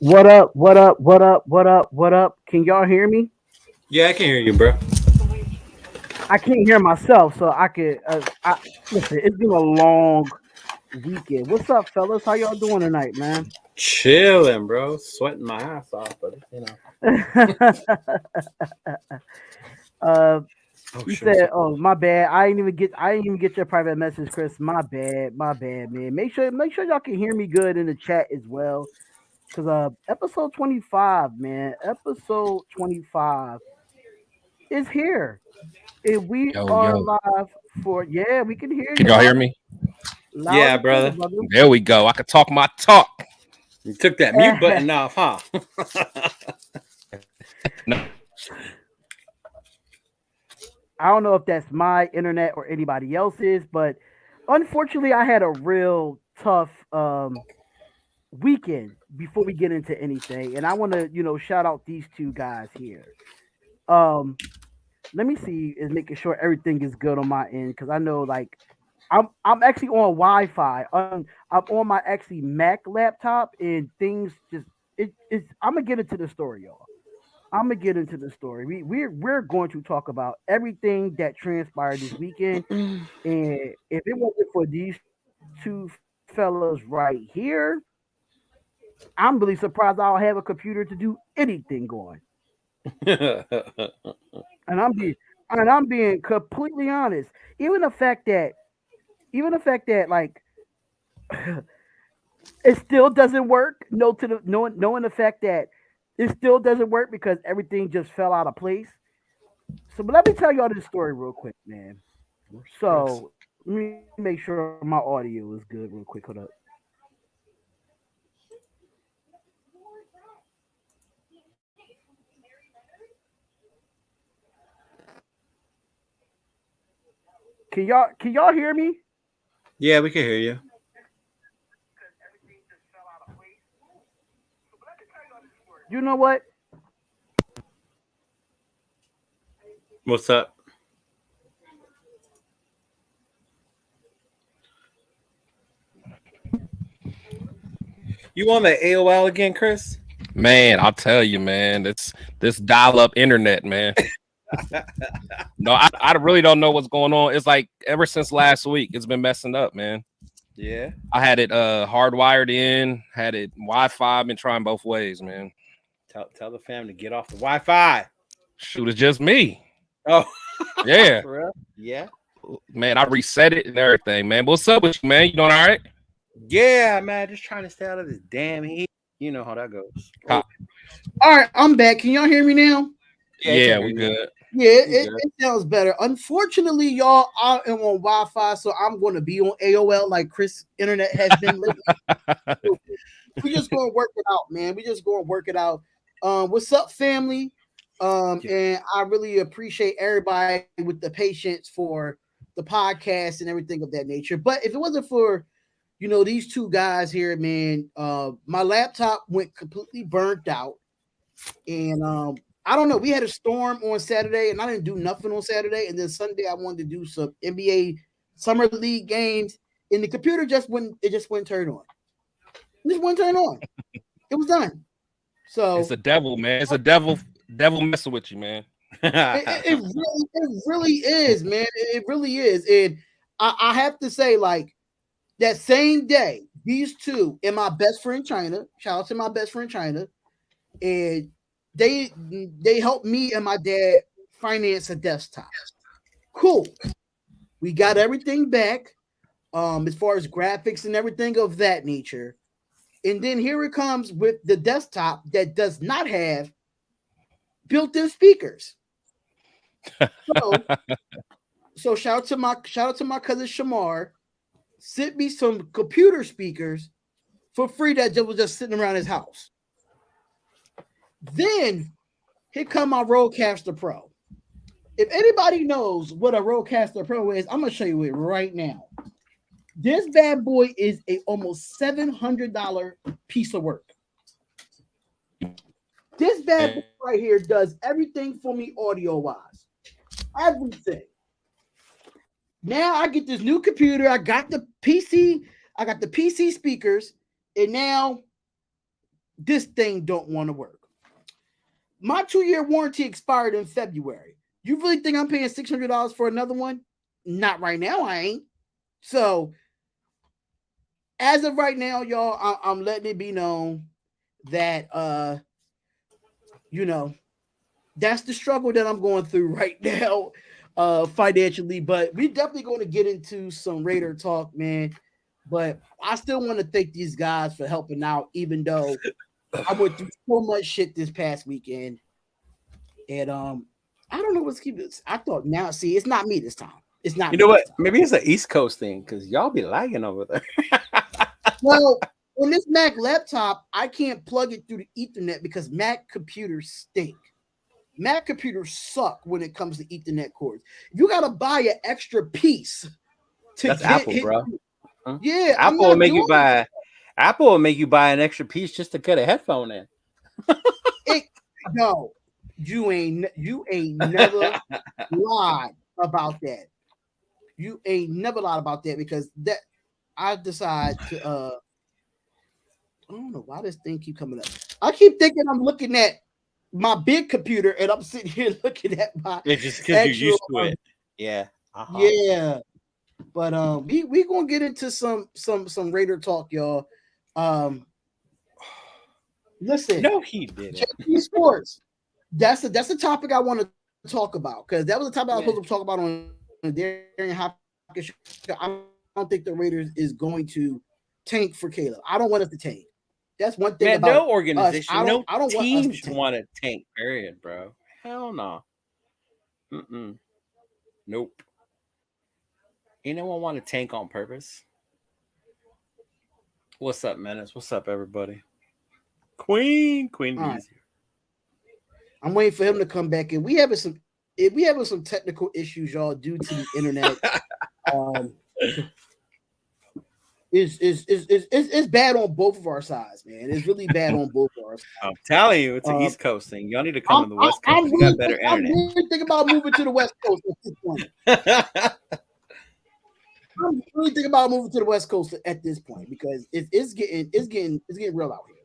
What up? What up? What up? What up? What up? Can y'all hear me? Yeah, I can hear you, bro. I can't hear myself, so I could. Listen. It's been a long weekend. What's up, fellas? How y'all doing tonight, man? Chilling, bro. Sweating my ass off, but you know. uh, Oh you shit, what's said, up? "Oh, my bad. I didn't even get your private message, Chris. My bad. My bad, man. Make sure y'all can hear me good in the chat as well, cause episode 25, man. Episode 25 is here. And we Yo, are yo. live for, yeah, we can hear Can you y'all loud hear and, me? loud Yeah, and clear, brother. brother. There we go. I can talk my talk. You took that mute button off, huh? No, I don't know if that's my internet or anybody else's, but unfortunately, I had a real tough weekend before we get into anything. And I want to, shout out these two guys here. Um, Let me see, is making sure everything is good on my end because I know, like, I'm actually on Wi-Fi. I'm on my actually Mac laptop, and things just it's. I'm gonna get into the story, y'all. I'm gonna get into the story. We're going to talk about everything that transpired this weekend, and if it wasn't for these two fellas right here, I'm really surprised I'll have a computer to do anything going. And I'm being completely honest. Even the fact that like it still doesn't work. No, to the knowing the fact that it still doesn't work because everything just fell out of place. So, but let me tell y'all this story real quick, man. Where's Chris? So let me make sure my audio is good real quick. Hold up. Can y'all hear me? Yeah, we can hear you. You know what? What's up? You on the AOL again, Chris? man, I'll tell you, man. It's this dial-up internet, man. No, I really don't know what's going on. It's like ever since last week, it's been messing up, man. Yeah. I had it hardwired in, had it Wi-Fi. I've been trying both ways, man. Tell the fam to get off the Wi-Fi. Shoot, it's just me. Oh, Yeah, for real? Yeah. man. I reset it and everything, man. What's up with you, man? You doing all right? Yeah, man. Just trying to stay out of this damn heat. You know how that goes. How- All right, I'm back. Can y'all hear me now? Yeah, I can Yeah, hear we you. good. Yeah, We it, good. it sounds better. Unfortunately, y'all, I am on Wi-Fi, so I'm going to be on AOL like Chris' internet has been lately. We just going to work it out, man. We just going to work it out. What's up, family? Yeah. And I really appreciate everybody with the patience for the podcast and everything of that nature. But if it wasn't for these two guys here, man, my laptop went completely burnt out, and I don't know. We had a storm on Saturday, and I didn't do nothing on Saturday. And then Sunday, I wanted to do some NBA summer league games, and the computer just wouldn't. It just wouldn't turn on. It just wouldn't turn on. It was done. It's So a devil, man. It's a devil messing with you, man. it really is, man. It really is, and I have to say, like that same day, these two and my best friend China. Shout out to my best friend China, and they they helped me and my dad finance a desktop. Cool. We got everything back, as far as graphics and everything of that nature. And then here it comes with the desktop that does not have built-in speakers. So, so shout out to my cousin Shamar. Sent me some computer speakers for free that just was just sitting around his house. Then here come my Rodecaster Pro. If anybody knows what a Rodecaster Pro is, I'm gonna show you it right now. This bad boy is a almost $700 piece of work. This bad boy right here does everything for me audio wise. Everything. Now I get this new computer. I got the PC. I got the PC speakers, and now this thing don't want to work. My 2-year warranty expired in February. You really think I'm paying $600 for another one? Not right now, I ain't. So, as of right now, y'all, I'm letting it be known that that's the struggle that I'm going through right now, financially. But we definitely going to get into some Raider talk, man. But I still want to thank these guys for helping out, even though I went through so much shit this past weekend. And I don't know what's keeping this. I thought now, see, it's not me this time. It's not You me know what? this time. Maybe it's an East Coast thing because y'all be lagging over there. Well, on this Mac laptop, I can't plug it through the Ethernet because Mac computers stink. Mac computers suck when it comes to Ethernet cords. You gotta buy an extra piece to That's get Apple, it. bro. Huh? Yeah, Apple will make you buy. Apple will make you buy an extra piece just to cut a headphone in. it. No, you ain't never lied about that. You ain't never lied about that because that I decide to I don't know why this thing keep coming up. I keep thinking I'm looking at my big computer and I'm sitting here looking at my It's just because you're used to it. Yeah. Yeah. But we gonna get into some Raider talk, y'all. Listen, No, he didn't. JT Sports. That's the topic I want to talk about because that was the topic I was supposed to talk about on Darren Hopkins show. I don't think the Raiders is going to tank for Caleb. I don't want us to tank. That's one thing Man, about no organization, us. no I don't teams want want to tank. Period, bro. Hell no. Nope. Ain't no one want to tank on purpose. What's up, Menace? What's up, everybody? Queen Right. Bees. I'm waiting for him to come back in. We having some technical issues, y'all, due to the internet. It's bad on both of our sides, man. It's really bad on both of our sides. I'm telling you, it's an East Coast thing. Y'all need to come to the West Coast. You got better I'm internet. really thinking about moving to the West Coast at this point. I'm really thinking about moving to the West Coast at this point because it's getting real out here.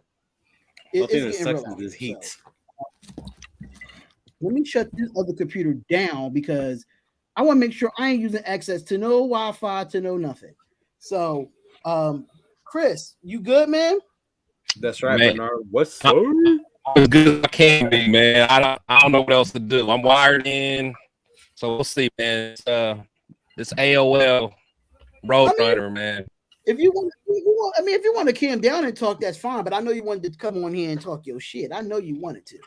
It's getting real out here. Heat. So, let me shut this other computer down because I want to make sure I ain't using access to no Wi-Fi to no nothing. So, Chris, you good, man? That's right, Man. Bernard. What's up? As good as I can be, man. I don't know what else to do. I'm wired in, so we'll see, man. It's AOL Roadrunner, man. If you want to calm down and talk, that's fine. But I know you wanted to come on here and talk your shit. I know you wanted to.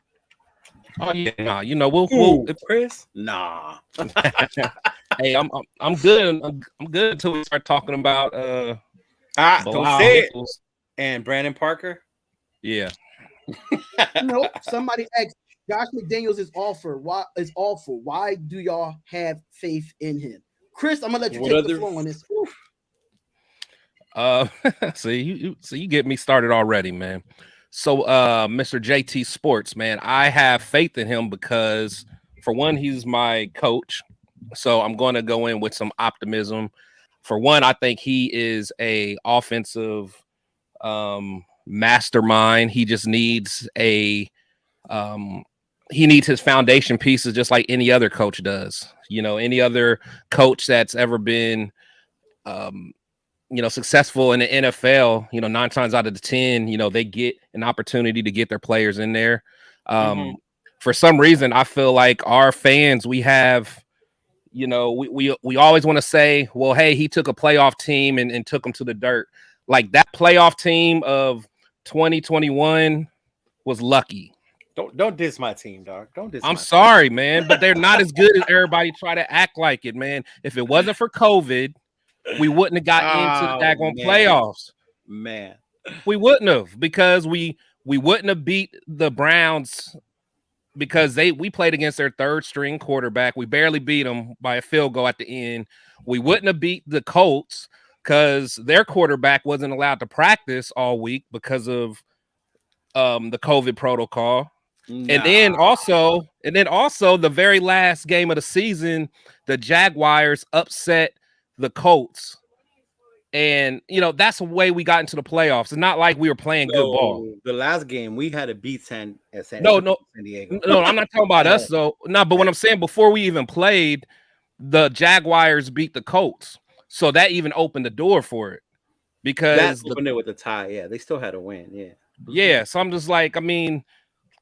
Oh yeah, nah. You know we'll Chris. Nah. Hey, I'm good. I'm good until we start talking about don't say it. And Brandon Parker. Yeah. Nope. Somebody asked Josh McDaniels is awful. Why do y'all have faith in him? Chris, I'm gonna let you take the floor on this. So you get me started already, man. So Mr. JT Sports, man, I have faith in him because for one, he's my coach. So I'm going to go in with some optimism. For one, I think he is a offensive mastermind. He just needs he needs his foundation pieces just like any other coach does. You know, any other coach that's ever been successful in the NFL, 9 times out of the 10, they get an opportunity to get their players in there. For some reason, I feel like our fans, we have, we always want to say, well, hey, he took a playoff team and took them to the dirt. Like that playoff team of 2021 was lucky. Don't diss my team, dog. Don't diss. I'm sorry, man, but they're not as good as everybody try to act like it, man. If it wasn't for COVID, we wouldn't have got into the daggone playoffs. Man, we wouldn't have because we wouldn't have beat the Browns because we played against their third string quarterback. We barely beat them by a field goal at the end. We wouldn't have beat the Colts because their quarterback wasn't allowed to practice all week because of the COVID protocol. Nah. And then also the very last game of the season, the Jaguars upset the Colts. And that's the way we got into the playoffs. It's not like we were playing good ball. So the last game we had to beat San No, Diego. no, I'm not talking about us though. No, but what I'm saying, before we even played, the Jaguars beat the Colts, so that even opened the door for it. Because That opened it with a tie. Yeah, they still had to win. Yeah. Yeah, so I'm just like, I mean,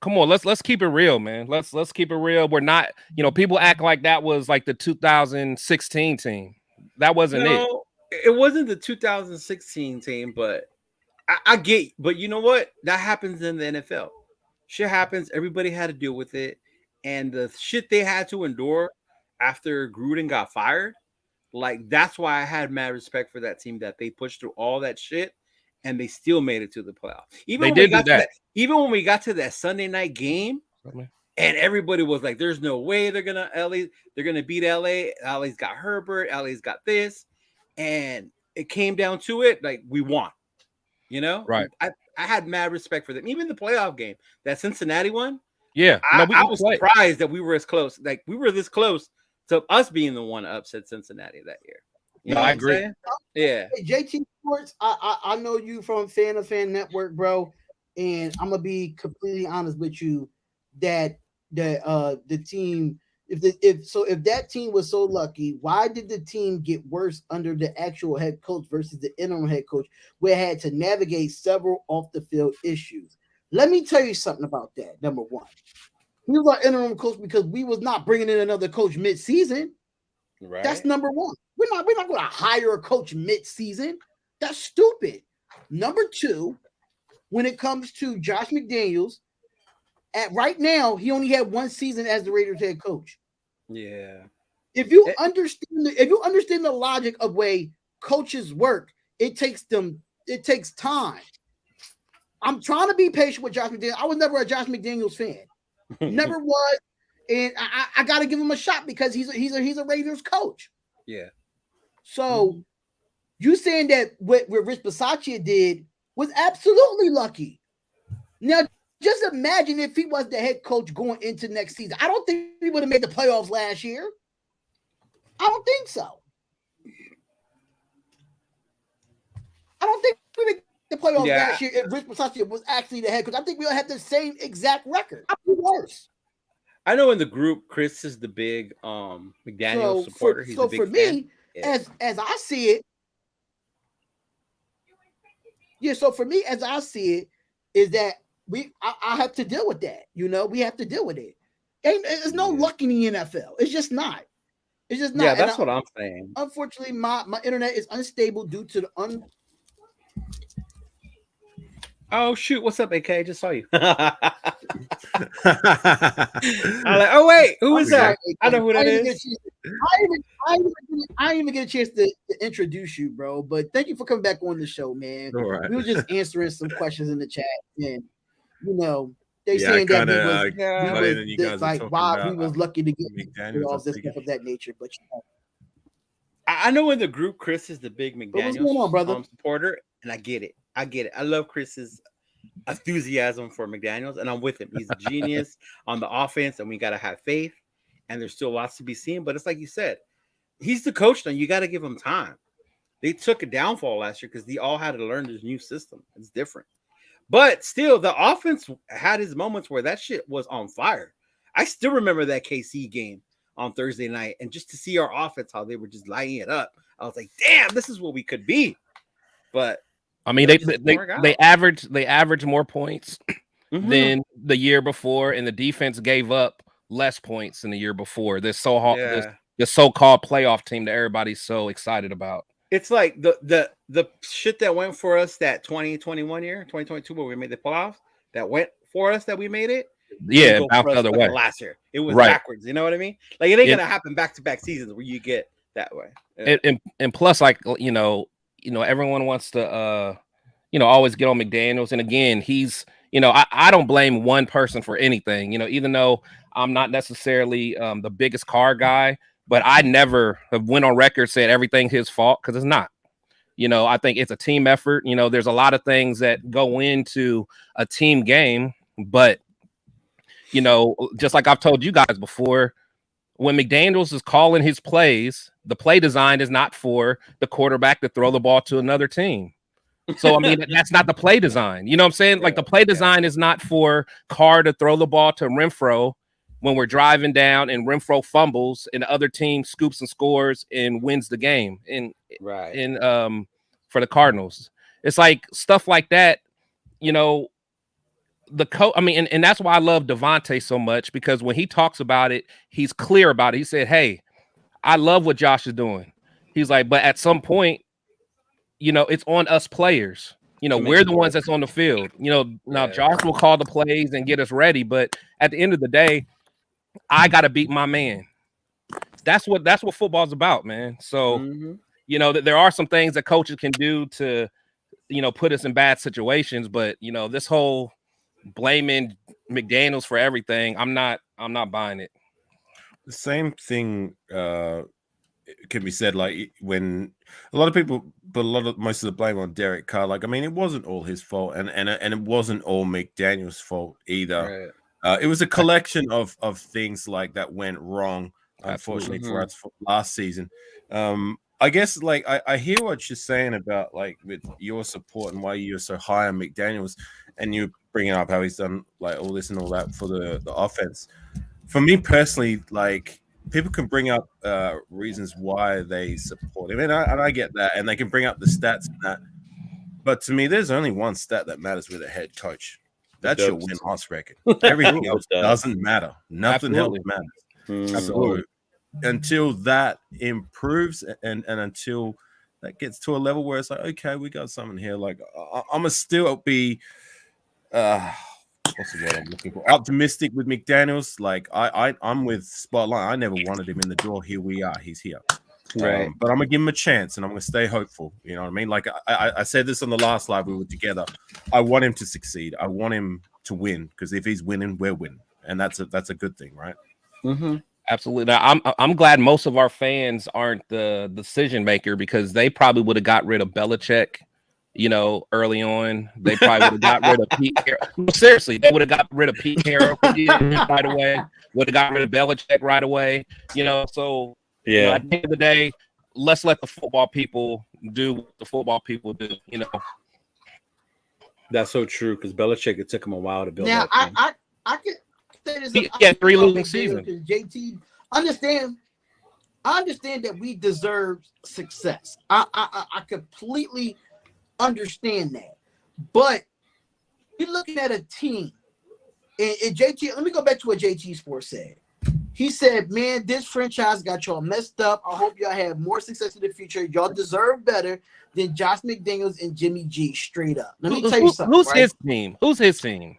come on, let's keep it real, man. Let's keep it real. We're not, people act like that was like the 2016 team. That wasn't it. It wasn't the 2016 team, but I get. But you know what? That happens in the NFL. Shit happens. Everybody had to deal with it, and the shit they had to endure after Gruden got fired. Like, that's why I had mad respect for that team, that they pushed through all that shit and they still made it to the playoffs. Even when we got to that Sunday night game, and everybody was like, "There's no way they're gonna beat LA. LA's got Herbert. LA's got this," and it came down to it. Like, we won. Right. I had mad respect for them. Even the playoff game, that Cincinnati one. Yeah, I was surprised that we were as close. Like, we were this close to us being the one to upset Cincinnati that year. You know I agree. Yeah. Hey, JT Sports, I know you from Fan of Fan Network, bro, and I'm gonna be completely honest with you that the team, if that team was so lucky, why did the team get worse under the actual head coach versus the interim head coach, where it had to navigate several off the field issues? Let me tell you something about that. Number one, he was our interim coach because we was not bringing in another coach mid-season. Right. That's number one. We're not going to hire a coach mid-season. That's stupid. Number two, when it comes to Josh McDaniels, right now he only had one season as the Raiders head coach. Yeah. If you understand the logic of way coaches work, it takes time. I'm trying to be patient with Josh McDaniels. I was never a Josh McDaniels fan. Never was. And I got to give him a shot because he's a Raiders coach. Yeah. So you saying that what Rich Bisaccia did was absolutely lucky. Now, just imagine if he was the head coach going into next season. I don't think we would have made the playoffs last year. I don't think so. I don't think we made the playoffs last year if Rich Bisaccia was actually the head coach. I think we'll have the same exact record. Worse. I know in the group, Chris is the big McDaniels supporter. He's a big for fan. Me, as I see it, so for me, as I see it, is that I have to deal with that. We have to deal with it. And there's no luck in the NFL. It's just not. It's just not. Yeah, that's what I'm saying. Unfortunately, my internet is unstable due to the Oh shoot! What's up, AK? I just saw you. I'm like, oh wait, who is that? I know who that is. I didn't even get a chance to introduce you, bro. But thank you for coming back on the show, man. Right. We were just answering some questions in the chat, and they saying that we was like, wow, we was lucky to get all this stuff of that nature. But I know in the group, Chris is the big McDaniels what's going on, brother? Supporter, and I get it. I love Chris's enthusiasm for McDaniels, and I'm with him. He's a genius on the offense, and we got to have faith. And there's still lots to be seen, but it's like you said, he's the coach now. You got to give him time. They took a downfall last year because they all had to learn this new system. It's different, but still, the offense had its moments where that shit was on fire. I still remember that KC game on Thursday night, and just to see our offense, how they were just lighting it up, I was like, damn, this is what we could be. But I mean, they averaged more points than the year before, and the defense gave up less points than the year before. This so-called playoff team that everybody's so excited about. It's like the shit that went for us that 2021 year, 2022, where we made the playoffs, that went for us that we made it. Yeah, bounced the other way. Last year, it was backwards. You know what I mean? Like, it ain't gonna happen back-to-back seasons where you get that way. Yeah. And plus, like, everyone wants to always get on McDaniels. And again, he's I don't blame one person for anything. Even though I'm not necessarily the biggest car guy, but I never have went on record said everything's his fault, because it's not. I think it's a team effort. There's a lot of things that go into a team game, but just like I've told you guys before, when McDaniels is calling his plays, the play design is not for the quarterback to throw the ball to another team. So, I mean, that's not the play design. You know what I'm saying? Like, the play design is not for Carr to throw the ball to Renfro when we're driving down and Renfro fumbles and the other team scoops and scores and wins the game for the Cardinals. It's like stuff like that, you know, the coach. I mean, and that's why I love Devontae so much, because when he talks about it, he's clear about it. He said, hey, I love what Josh is doing. He's like, but at some point, you know, it's on us players. You know, we're the ones that's on the field. You know, now Josh will call the plays and get us ready, but at the end of the day, I got to beat my man. That's what football's about, man. So, you know, that there are some things that coaches can do to, you know, put us in bad situations, but you know, this whole blaming McDaniels for everything, I'm not buying it. The same thing can be said, like, when a lot of people put most of the blame on Derek Carr. Like, I mean, it wasn't all his fault, and it wasn't all McDaniels' fault either. It was a collection of things like that went wrong, unfortunately, for us last season. I guess, like, I hear what you're saying about, like, with your support and why you're so high on McDaniels, and you bringing up how he's done like all this and all that for the offense. For me personally, like, people can bring up reasons why they support him, and I get that, and they can bring up the stats and that. But to me, there's only one stat that matters with a head coach. That's your win-loss record. Everything else doesn't matter. Nothing else matters. So until that improves, and until that gets to a level where it's like, okay, we got something here. Like, I'm gonna still be what's the word I'm looking for? Optimistic with McDaniels. Like, I'm with Spotlight. I never wanted him in the door. Here we are. He's here. Right. But I'm gonna give him a chance, and I'm gonna stay hopeful. You know what I mean? Like, I said this on the last live we were together. I want him to succeed. I want him to win, because if he's winning, we're winning, and that's a good thing, right? Absolutely. Now, I'm glad most of our fans aren't the decision maker, because they probably would have got rid of Belichick. You know, early on, they probably would have got rid of Pete Carroll. No, seriously, they would have got rid of Pete Carroll right away. Would have got rid of Belichick right away. You know, so you know, at the end of the day, let's let the football people do what the football people do. You know, that's so true, because Belichick, it took him a while to build. Now, I can say this. He had 3 losing seasons. JT, I understand that we deserve success. I completely understand that, but you're looking at a team, and JT. Let me go back to what JT Sports said. He said, "Man, this franchise got y'all messed up. I hope y'all have more success in the future. Y'all deserve better than Josh McDaniels and Jimmy G. Straight up." Let me tell you something. Who's his team? Who's his team?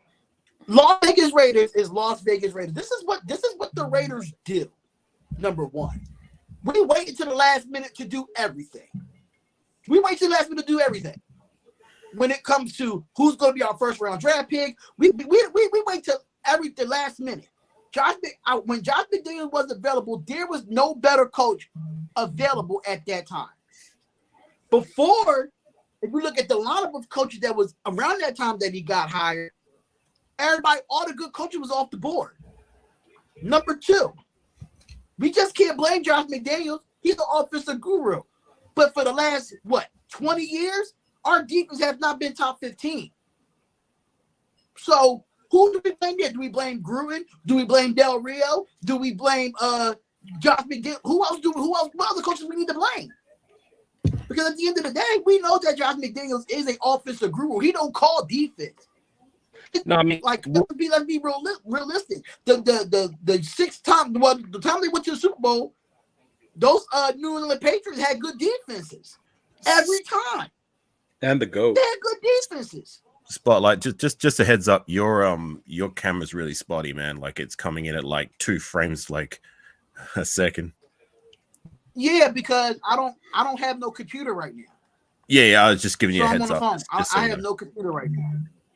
Las Vegas Raiders is Las Vegas Raiders. This is what the Raiders do. Number one, we wait until the last minute to do everything. When it comes to who's going to be our first round draft pick, we wait till the last minute. When Josh McDaniels was available, there was no better coach available at that time. Before, if you look at the lineup of coaches that was around that time that he got hired, all the good coaches was off the board. Number two, we just can't blame Josh McDaniels. He's an offensive guru. But for the last, 20 years, our defense has not been top 15. So who do we blame there? Do we blame Gruden? Do we blame Del Rio? Do we blame Josh McDaniels? What other coaches we need to blame? Because at the end of the day, we know that Josh McDaniels is an offensive guru. He don't call defense. No, I mean, like, let's be realistic. The sixth time, the time they went to the Super Bowl, those New England Patriots had good defenses every time, and the GOAT. They had good defenses. Spotlight, just a heads up, your camera's really spotty, man. Like, it's coming in at like 2 frames like a second. Yeah, because I don't have no computer right now. Yeah, I was just giving you a heads up. I have no computer right now.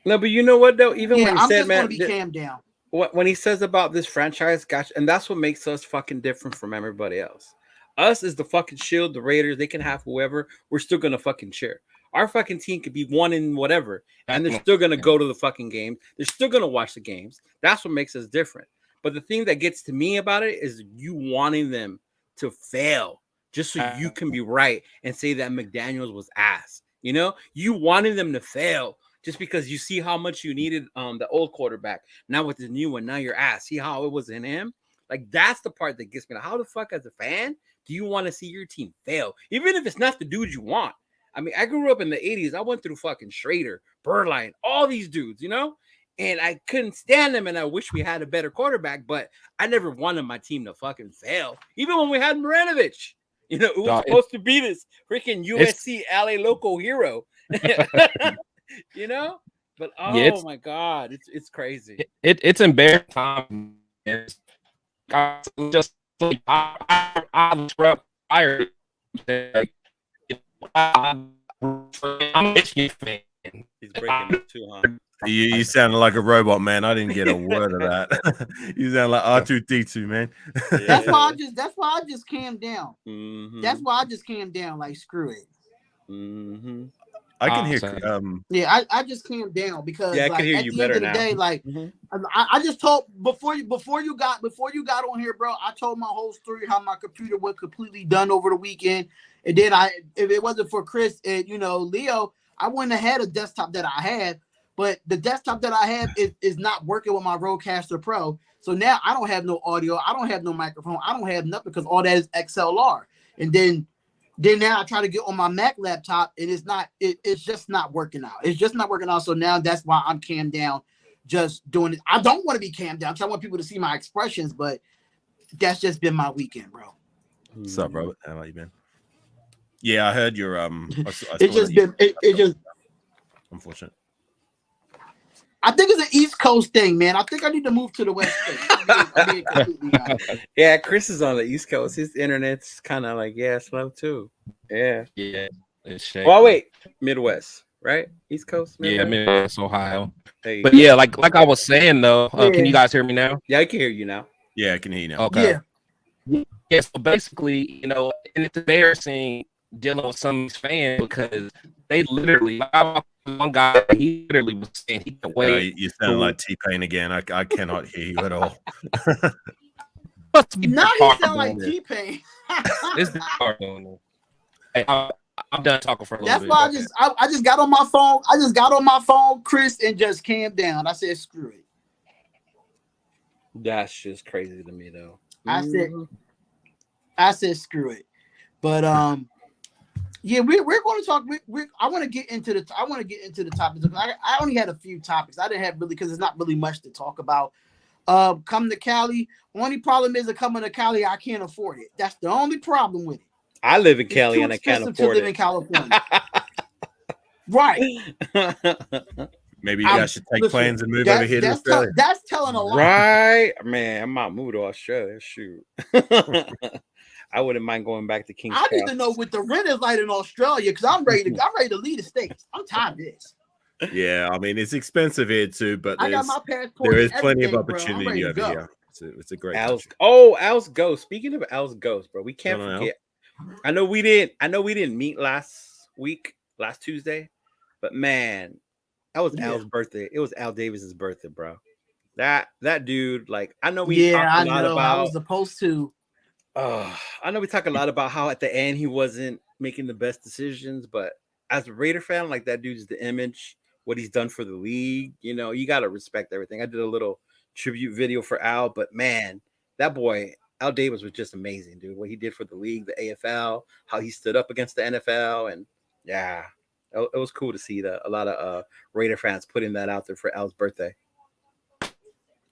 No, but you know what though? Even when he I'm said, just man, gonna be calmed down. When he says about this franchise, gosh, and that's what makes us fucking different from everybody else. Us is the fucking Shield, the Raiders. They can have whoever. We're still gonna fucking cheer. Our fucking team could be 1 in whatever, and they're still gonna go to the fucking games. They're still gonna watch the games. That's what makes us different. But the thing that gets to me about it is you wanting them to fail just so you can be right and say that McDaniels was ass. You know, you wanting them to fail just because you see how much you needed the old quarterback. Now with the new one, now you're ass. See how it was in him? Like, that's the part that gets me. Like, how the fuck, as a fan, do you want to see your team fail? Even if it's not the dude you want. I mean, I grew up in the 80s. I went through fucking Schrader, Berline, all these dudes, you know? And I couldn't stand them, and I wish we had a better quarterback, but I never wanted my team to fucking fail. Even when we had Marinovic. You know, it was supposed to be this freaking USC LA Loco hero. You know? But oh my God, it's crazy. It's embarrassing. I just I fired. I'm a Michigan fan. He's breaking up too, huh? You sounded like a robot, man. I didn't get a word of that. You sound like R2D2, man. That's why I just calmed down. Mm-hmm. That's why I just calmed down. Like, screw it. Mm-hmm. I can hear. Yeah, I just calmed down because I can hear at you the better end of the now. day, like I just told before you got on here, bro. I told my whole story how my computer was completely done over the weekend, and then if it wasn't for Chris and Leo, I wouldn't have had a desktop that I had. But the desktop that I have is not working with my Rodecaster Pro, so now I don't have no audio, I don't have no microphone, I don't have nothing because all that is XLR, and then now I try to get on my Mac laptop and it's just not working out. It's just not working out. So now that's why I'm cammed down, just doing it. I don't want to be cammed down because I want people to see my expressions, but that's just been my weekend, bro. What's up, Robert? How about you, man? Yeah, I heard your It just unfortunate. I think it's an East Coast thing, man. I think I need to move to the West Coast. I'm being completely honest. Yeah, Chris is on the East Coast. His internet's kind of like slow too. Yeah. Well, wait, Midwest, right? East Coast. Midwest? Yeah, Midwest, Ohio. Hey. But yeah, like I was saying though, can you guys hear me now? Yeah, I can hear you now. Yeah, I can hear you now. Okay. Yeah. So basically, and it's embarrassing dealing with some of these fans because they literally, one guy, he literally was saying he can wait. You sound like T-Pain again. I cannot hear you at all. Now you sound like T-Pain. It's hey, I'm done talking for a little bit. That's why I just got on my phone. I just got on my phone, Chris, and just calmed down. I said, screw it. That's just crazy to me, though. I said, screw it. But yeah, we're going to talk. I want to get into the topics. I only had a few topics. I didn't have really because there's not really much to talk about. Come to Cali. Only problem is that coming to Cali, I can't afford it. That's the only problem with it. I live in Cali and I can't afford it. To live in California. Right. Maybe you guys should take planes and move over here to Australia. That's telling a lot. Right, man. I might move to Australia. Shoot. I wouldn't mind going back to King's I need to know what the rent is like in Australia because I'm ready to leave the States. I'm tired of this. Yeah, I mean it's expensive here too, but I got my passport. There is plenty of opportunity over here. It's a great. Al's Ghost. Speaking of Al's Ghost, bro, we can't forget. I know we didn't meet last Tuesday, but man, that was Al's birthday. It was Al Davis's birthday, bro. That dude, like, I know we talked a lot about. I was supposed to. I know we talk a lot about how at the end he wasn't making the best decisions, but as a Raider fan, like, that dude's the image, what he's done for the league. You got to respect everything. I did a little tribute video for Al, but man, that boy, Al Davis, was just amazing, dude. What he did for the league, the AFL, how he stood up against the NFL, and yeah, it was cool to see a lot of Raider fans putting that out there for Al's birthday.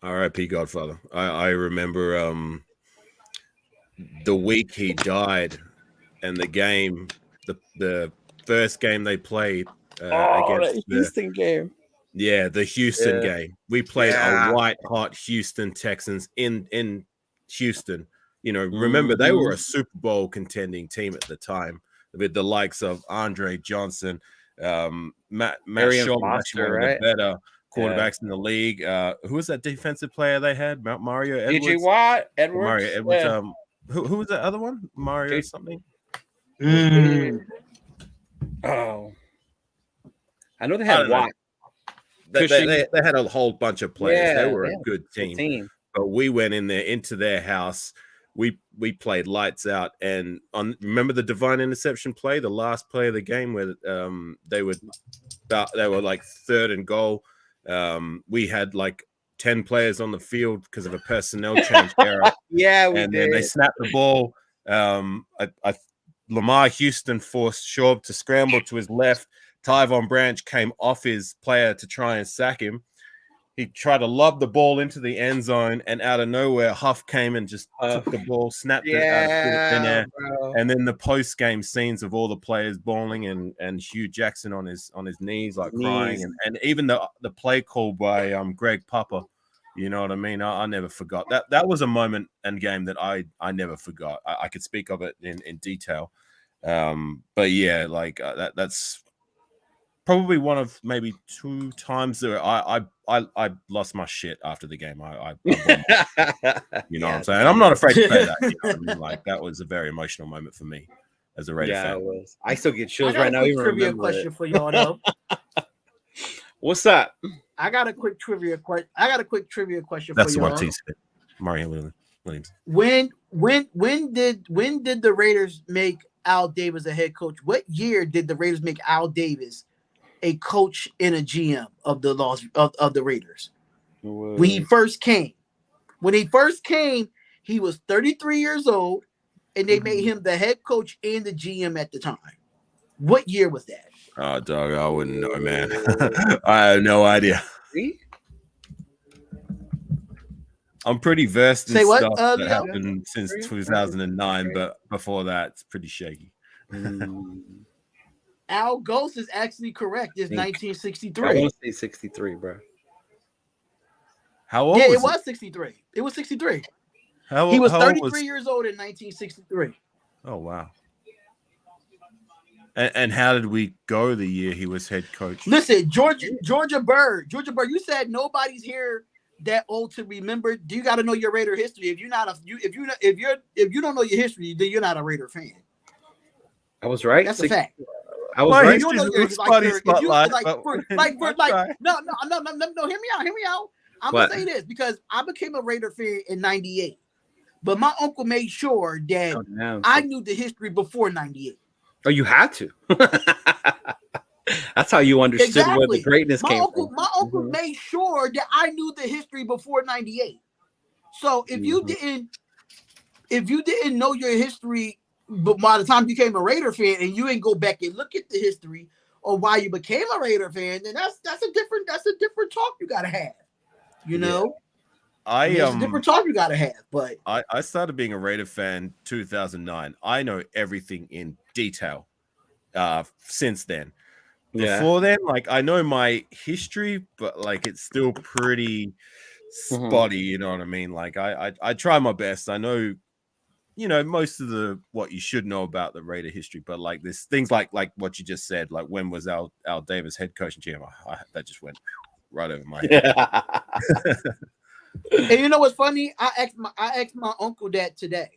R.I.P. Godfather. I remember the week he died, and the game, the first game they played against the Houston game. Yeah, the Houston game. We played a white hot Houston Texans in Houston. Remember they were a Super Bowl contending team at the time with the likes of Andre Johnson, Matt Shaw, actually one of the better quarterbacks in the league. Who was that defensive player they had? Mario Edwards. DJ Watt, Edwards. Mario Edwards. Who was the other one? Mario something. Oh, I know they had Watt. They had a whole bunch of players. They were a good team. but we went in there into their house. We played lights out, and remember the divine interception play, the last play of the game where they were like 3rd and goal. We had like 10 players on the field because of a personnel change error. Yeah, we and did. then they snapped the ball. Lamar Houston forced Schaub to scramble to his left. Tyvon Branch came off his player to try and sack him. He tried to lob the ball into the end zone, and out of nowhere, Huff came and just took the ball, snapped it out of thin air. Bro. And then the post-game scenes of all the players bawling and Hugh Jackson on his knees, like crying, and even the play call by Greg Papa. You know what I mean? I never forgot that. That was a moment and game that I never forgot. I could speak of it in detail. But yeah, like that's probably one of maybe 2 times that I lost my shit after the game. You know what I'm saying? I'm not afraid to say that. You know what I mean? Like that was a very emotional moment for me as a Raider fan. It was. I still get I chills got right a now. quick Even trivia remember question it. for y'all though. What's that? I got a quick trivia question. That's for the y'all. one T said. Mario Williams. When did the Raiders make Al Davis a head coach? What year did the Raiders make Al Davis a coach and a GM of the Raiders? When he first came. When he first came, he was 33 years old, and they made him the head coach and the GM at the time. What year was that? Oh, dog, I wouldn't know, man. I have no idea. I'm pretty versed in Say what, stuff that Leo? happened since 2009, but before that, it's pretty shaky. Al Ghost is actually correct. It's I 1963. want to say 63, bro. How old Yeah, was it was 63. It was 63. How, He was how old 33 years old in 1963. Oh, wow. And how did we go the year he was head coach? Listen, Georgia Bird, you said nobody's here that old to remember. Do you got to know your Raider history? If you don't know your history, then you're not a Raider fan. I was right. That's a fact. I was My right. You don't know history's your a spotty spotlight, but- no. Hear me out. I'm What? gonna say this because I became a Raider fan in '98, but my uncle made sure that I knew the history before '98. Oh, you had to. That's how you understood where the greatness came from. My uncle made sure that I knew the history before '98. So if you didn't know your history, but by the time you became a Raider fan and you didn't go back and look at the history or why you became a Raider fan, then that's a different talk you gotta have. You know, it's a different talk you gotta have. But I started being a Raider fan 2009. I know everything in detail since then. Before then, like I know my history, but like it's still pretty spotty. You know what I mean? Like I try my best. I know, most of what you should know about the Raider history, but like there's things like what you just said, like when was Al Davis head coach and GM? That just went right over my head. And you know what's funny? I asked my uncle that today.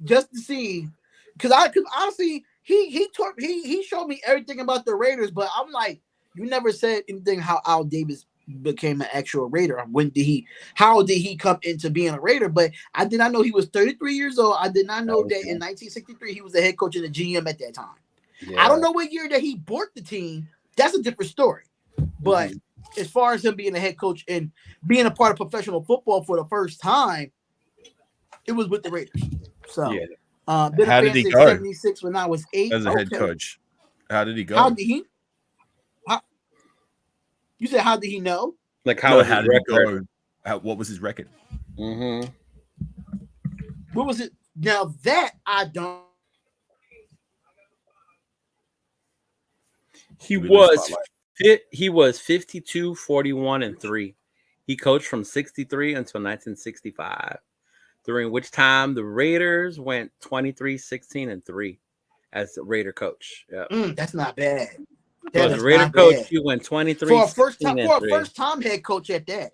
Just to see, because honestly he showed me everything about the Raiders, but I'm like, you never said anything how Al Davis became an actual Raider. How did he come into being a Raider? But I did not know he was 33 years old. I did not know that in 1963 he was the head coach and the GM at that time. I don't know what year that he bought the team. That's a different story. But as far as him being a head coach and being a part of professional football for the first time, it was with the Raiders. So how did he go? 76 when I was 8 as a head coach? How did he go? How did he? You said how did he know? Like how did he go? What was his record? What was it? Now that I don't. He was 52, 41, and 3. He coached from 63 until 1965, during which time the Raiders went 23, 16, and 3 as a Raider coach. Yep. That's not bad. So as a Raider coach, he went 23 for a first time head coach at that.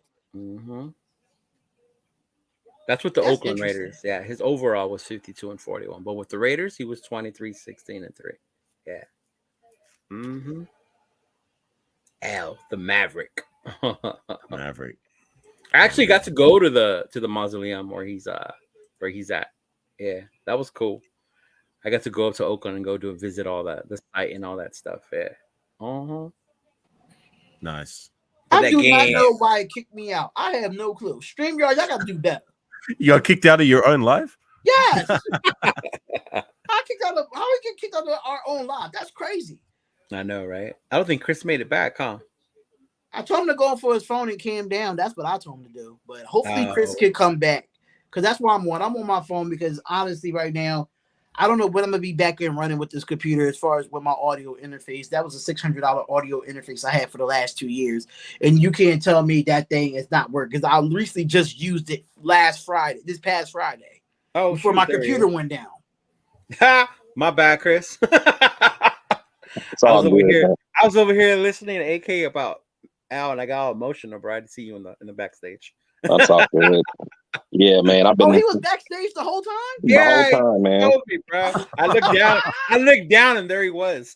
That's with the Oakland Raiders. Yeah, his overall was 52 and 41, but with the Raiders, he was 23, 16, and 3. Yeah. Al, the Maverick. Maverick. I actually got to go to the mausoleum where he's at. Yeah, that was cool. I got to go up to Oakland and go do a visit all that the site and all that stuff. Yeah. Uh-huh. Nice. But I that do not game. know why it kicked me out. I have no clue. StreamYard, y'all got to do better. You got kicked out of your own live? Yes. How we get kicked out of our own live? That's crazy. I know, right? I don't think Chris made it back, huh? I told him to go for his phone and calm down. That's what I told him to do. But hopefully Chris Oh. can come back. Because that's why I'm on my phone because honestly, right now, I don't know when I'm gonna be back and running with this computer as far as with my audio interface. That was a $600 audio interface I had for the last 2 years, and you can't tell me that thing is not working because I recently just used it this past Friday, before my computer went down. Ha! My bad, Chris. It's all good. Man. I was over here listening to AK about Al, and I got all emotional, bro. I had to see you in the backstage. That's all good. Yeah, man. I've been. Oh, he was backstage the whole time. The whole time, man. Told me, bro. I looked down, and there he was.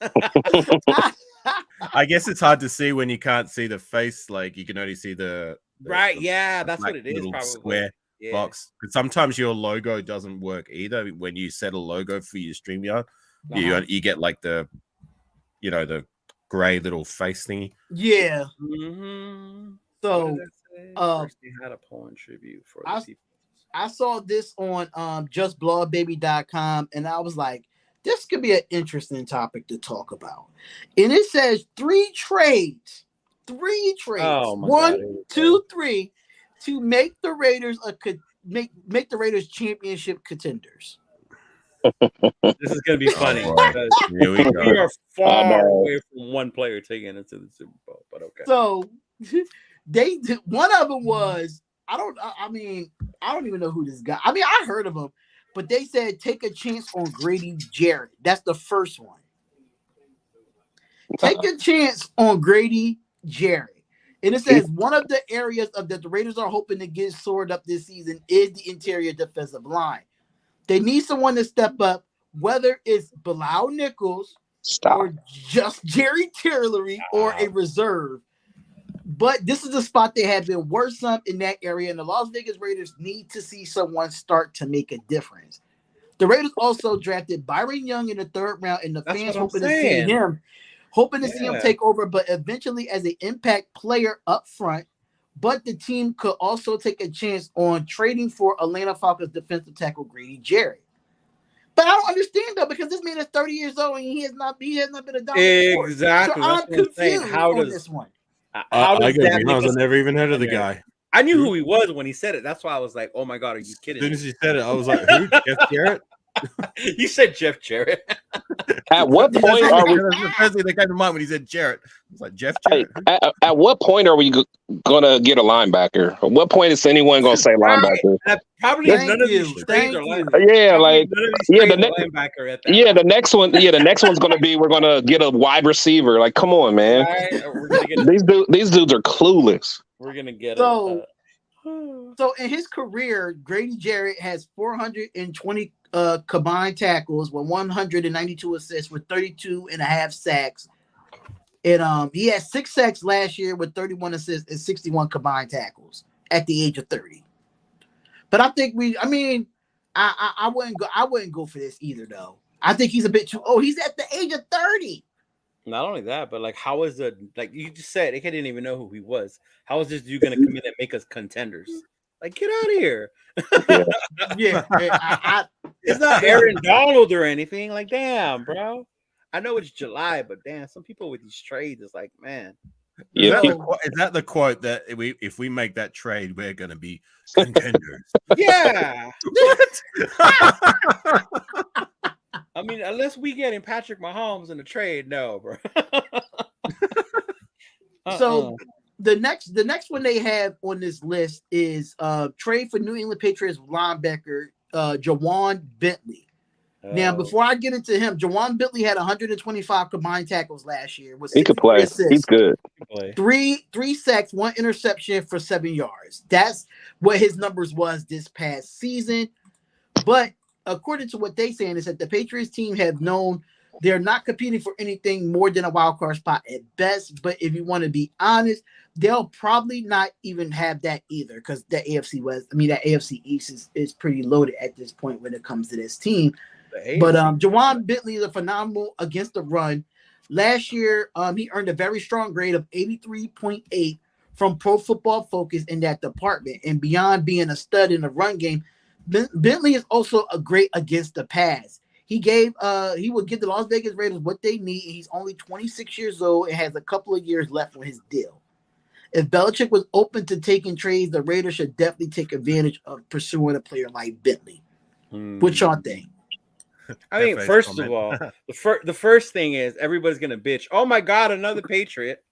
I guess it's hard to see when you can't see the face. Like you can only see the right? Yeah, that's what it is. little Probably square box. Because sometimes your logo doesn't work either. When you set a logo for your StreamYard, you get like the gray little face thingy. Yeah. Mm-hmm. So First they had a porn tribute for the people. I saw this on justblogbaby.com and I was like, this could be an interesting topic to talk about. And it says three trades. Oh my One, God, 2, 3 to make the Raiders make the Raiders championship contenders. This is gonna be funny. Because Here we go. we are far away from one player taking it to the Super Bowl, but okay. So they did, one of them was I don't even know who this guy. I mean, I heard of him, but they said take a chance on Grady Jarrett. That's the first one. Take a chance on Grady Jarrett. And it says one of the areas that the Raiders are hoping to get sorted up this season is the interior defensive line. They need someone to step up, whether it's Bilal Nichols or just Jerry Tillery or a reserve. But this is a spot they have been worse up in that area, and the Las Vegas Raiders need to see someone start to make a difference. The Raiders also drafted Byron Young in the 3rd round, and the fans hoping to see him take over, but eventually as an impact player up front. But the team could also take a chance on trading for Atlanta Falcons defensive tackle Grady Jarrett. But I don't understand though, because this man is 30 years old and he has not been a dominant force. Exactly. So I'm confused on this one. I never even heard of the guy. I knew who he was when he said it. That's why I was like, "Oh my God, are you kidding?" As soon as he said it, I was like, "Who? Jeff Jarrett?" You said Jeff Jarrett. At what point are we? That's the first thing that came to mind when he said Jarrett. I was like, Jeff Jarrett. At what point are we gonna get a linebacker? At what point is anyone gonna say linebacker? Probably none of these trades are linebacker. Yeah, like the next one. Yeah, the next one's gonna be we're gonna get a wide receiver. Like, come on, man. These dudes are clueless. We're gonna get So in his career, Grady Jarrett has 420 combined tackles with 192 assists with 32.5 sacks. And he had 6 sacks last year with 31 assists and 61 combined tackles at the age of 30. But I think I wouldn't go for this either though. I think he's a bit too old. He's at the age of 30. Not only that, but like, how is like you just said, they didn't even know who he was. How is this dude gonna come in and make us contenders? Like, get out of here. It's not Aaron Donald or anything. Like, damn, bro. I know it's July, but damn, some people with these trades is like, man. Yeah. Is that the quote that if we make that trade, we're gonna be contenders? Yeah. I mean, unless we getting Patrick Mahomes in the trade, no, bro. So the next one they have on this list is trade for New England Patriots linebacker Jawan Bentley. Now, before I get into him, Jawan Bentley had 125 combined tackles last year. He could play. Assists, he's good. Three sacks, 1 interception for 7 yards. That's what his numbers was this past season. But according to what they saying is that the Patriots team have known They're not competing for anything more than a wild card spot at best. But if you want to be honest, they'll probably not even have that either because that AFC East is pretty loaded at this point when it comes to this team. But Jawan Bentley is a phenomenal against the run. Last year, he earned a very strong grade of 83.8 from Pro Football Focus in that department. And beyond being a stud in the run game, Bentley is also a great against the pass. He would give the Las Vegas Raiders what they need. He's only 26 years old and has a couple of years left on his deal. If Belichick was open to taking trades, the Raiders should definitely take advantage of pursuing a player like Bentley. What y'all think? I mean, first of all, the first thing is everybody's gonna bitch. Oh my God, another Patriot.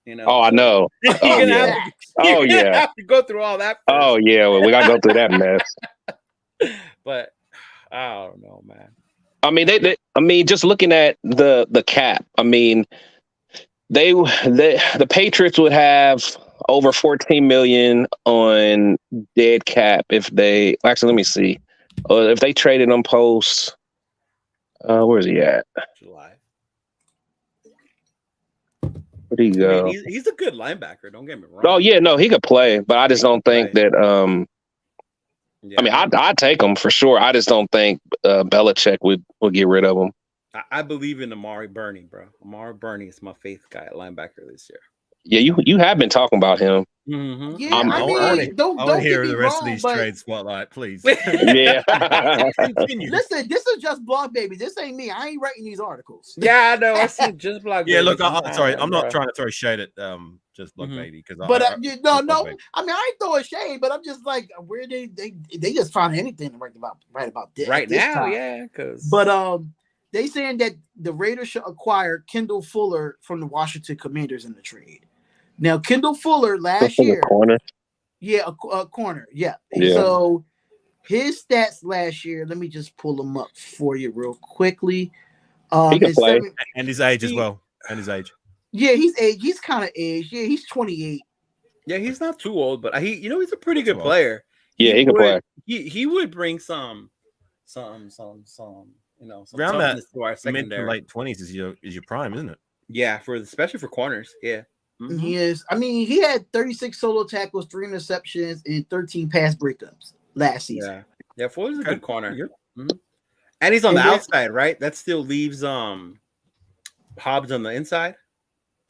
You know. Oh, I know. You're gonna have to go through all that. First. Oh yeah, well, we gotta go through that mess. But I don't know, man. I mean, I mean, just looking at the cap. I mean, the Patriots would have over 14 million on dead cap if they. Actually, let me see. If they traded on post. Where's he at? July. Where'd he go? I mean, he's a good linebacker. Don't get me wrong. Oh yeah, no, he could play, but I just don't think that. I mean, I'd take him for sure. I just don't think Belichick would get rid of him. I believe in Amari Burney, bro. Amari Burney is my faith guy at linebacker this year. Yeah, you have been talking about him. Mm-hmm. Yeah, I mean, don't hear the rest wrong, of these but... trade spotlight, please. Yeah. Listen, this is just Blog Baby. This ain't me. I ain't writing these articles. Yeah, I know. I see just Blog Baby. Yeah, look, sorry, I'm not trying to throw shade at just Blog Baby because. But no. I mean, I ain't throwing shade, but I'm just like, where they just find anything to write about this right now, time. yeah. Because they saying that the Raiders should acquire Kendall Fuller from the Washington Commanders in the trade. Now, Kendall Fuller last year, corner. Yeah, a corner, yeah. So his stats last year, let me just pull them up for you real quickly. He can play, and his age as well, and his age. Yeah, he's kind of aged. Yeah, he's 28. Yeah, he's not too old, but he's a pretty good player. Yeah, he can play. He would bring some around that to our mid to late 20s is your prime, isn't it? Yeah, especially for corners. Yeah. Mm-hmm. He is. I mean, he had 36 solo tackles, 3 interceptions, and 13 pass breakups last season. Yeah, Fuller's a good corner. Mm-hmm. And he's on the outside, right? That still leaves Hobbs on the inside.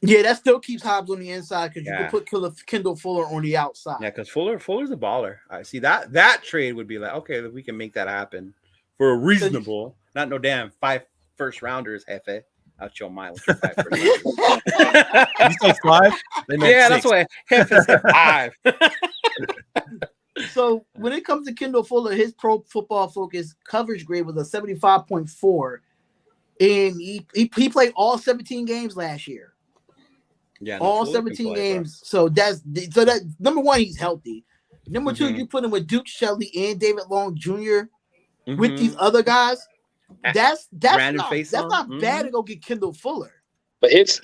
Yeah, that still keeps Hobbs on the inside because you can put Kendall Fuller on the outside. Yeah, because Fuller's a baller. I see that trade would be like, okay, we can make that happen for a reasonable, not no damn 5 first rounders, Hefe. Out your mind with your 5 first rounders. You say 5? Yeah, 6. That's why Hefe said 5. So when it comes to Kendall Fuller, his Pro Football Focus coverage grade was a 75.4, and he played all 17 games last year. Yeah, all 17 games. Bro. So that number one, he's healthy. Number two, you put him with Duke Shelley and David Long Jr. With these other guys. That's not bad to go get Kendall Fuller. But his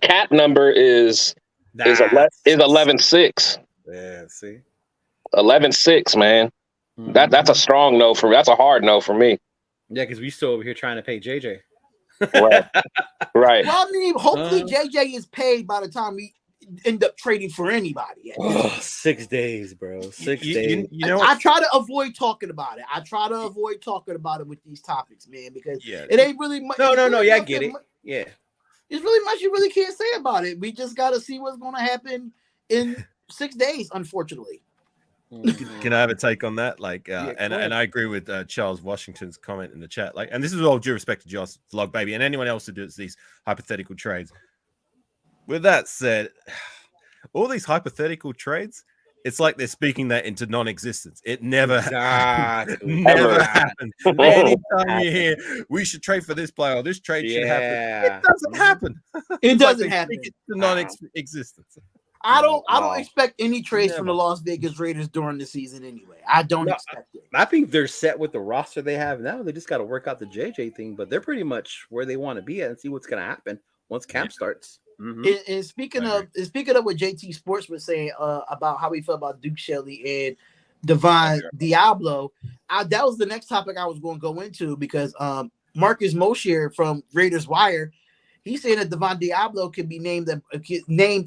cap number is 11.6. Yeah, see. 11.6, man. That's a strong no for me. That's a hard no for me. Yeah, because we still over here trying to pay JJ. Right. Well, I mean, hopefully JJ is paid by the time we end up trading for anybody. 6 days, bro. 6 days. You know, I try to avoid talking about it. I try to avoid talking about it with these topics, man, because it ain't really much. No. Yeah, I get it. Yeah. There's really much you really can't say about it. We just got to see what's going to happen in 6 days, unfortunately. Can I have a take on that? And I agree with Charles Washington's comment in the chat. And this is all due respect to Josh Vlog Baby and anyone else who does these hypothetical trades. With that said, all these hypothetical trades, it's like they're speaking that into non-existence. It never happens. Never happens. Anytime you hear we should trade for this player or this trade should happen, it doesn't happen. It doesn't happen. It's non-existence. I don't expect any trades from the Las Vegas Raiders during the season anyway. I don't expect it. I think they're set with the roster they have now. They just got to work out the JJ thing, but they're pretty much where they want to be at and see what's going to happen once camp starts. Mm-hmm. And speaking of what JT Sports was saying about how he felt about Duke Shelley and Divine Diablo, that was the next topic I was going to go into because Marcus Mosher from Raiders Wire, he's saying that Devon Diablo could be named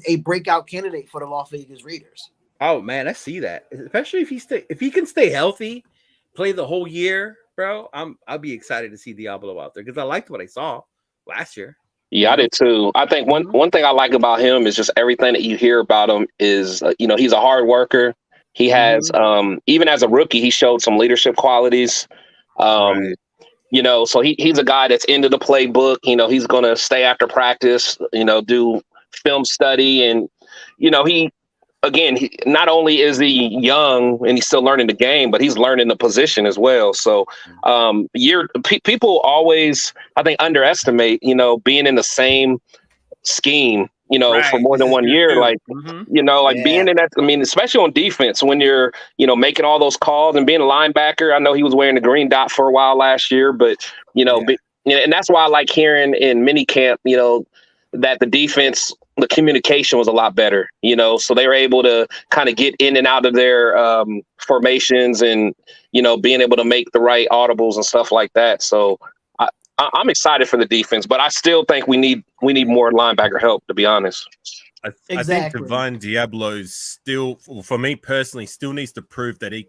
a breakout candidate for the Las Vegas Raiders. Oh man, I see that. Especially if he can stay healthy, play the whole year, bro. I'll be excited to see Diablo out there because I liked what I saw last year. Yeah, I did too. I think one thing I like about him is just everything that you hear about him is, he's a hard worker. He has, even as a rookie, he showed some leadership qualities. Right. So he's a guy that's into the playbook. He's going to stay after practice, do film study. And, he not only is he young and he's still learning the game, but he's learning the position as well. So people always, I think, underestimate, being in the same scheme, for more than 1 year. Like, being in that, I mean, especially on defense, when you're, making all those calls and being a linebacker. I know he was wearing the green dot for a while last year, but, and that's why I like hearing in minicamp, that the defense, the communication was a lot better, so they were able to kind of get in and out of their formations and, being able to make the right audibles and stuff like that. So I'm excited for the defense, but I still think we need more linebacker help, to be honest. I think Devon Diablo's still, for me personally, still needs to prove that he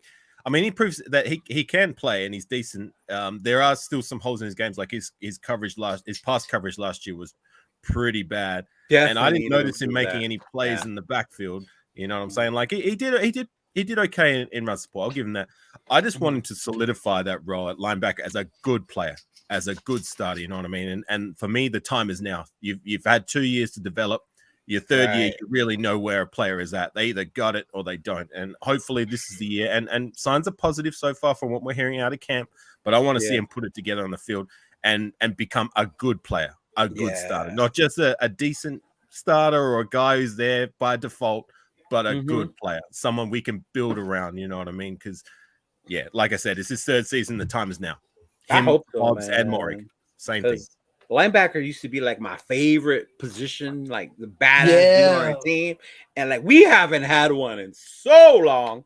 proves that he can play and he's decent. There are still some holes in his games, like his pass coverage last year was pretty bad. And I didn't notice him making any plays in the backfield. You know what I'm saying? Like he did okay in run support. I'll give him that. I just want him to solidify that role at linebacker as a good player, as a good starter. You know what I mean? And for me, the time is now. You've had 2 years to develop. Your third year, you really know where a player is at. They either got it or they don't. And hopefully this is the year. And signs are positive so far from what we're hearing out of camp. But I want to see him put it together on the field and become a good player, a good starter, not just a decent starter or a guy who's there by default, but a good player, someone we can build around. You know what I mean? Because, like I said, it's his third season. The time is now. I hope so, Hobbs and Morick, same thing. Linebacker used to be like my favorite position, like the badass dude on our team, and like we haven't had one in so long.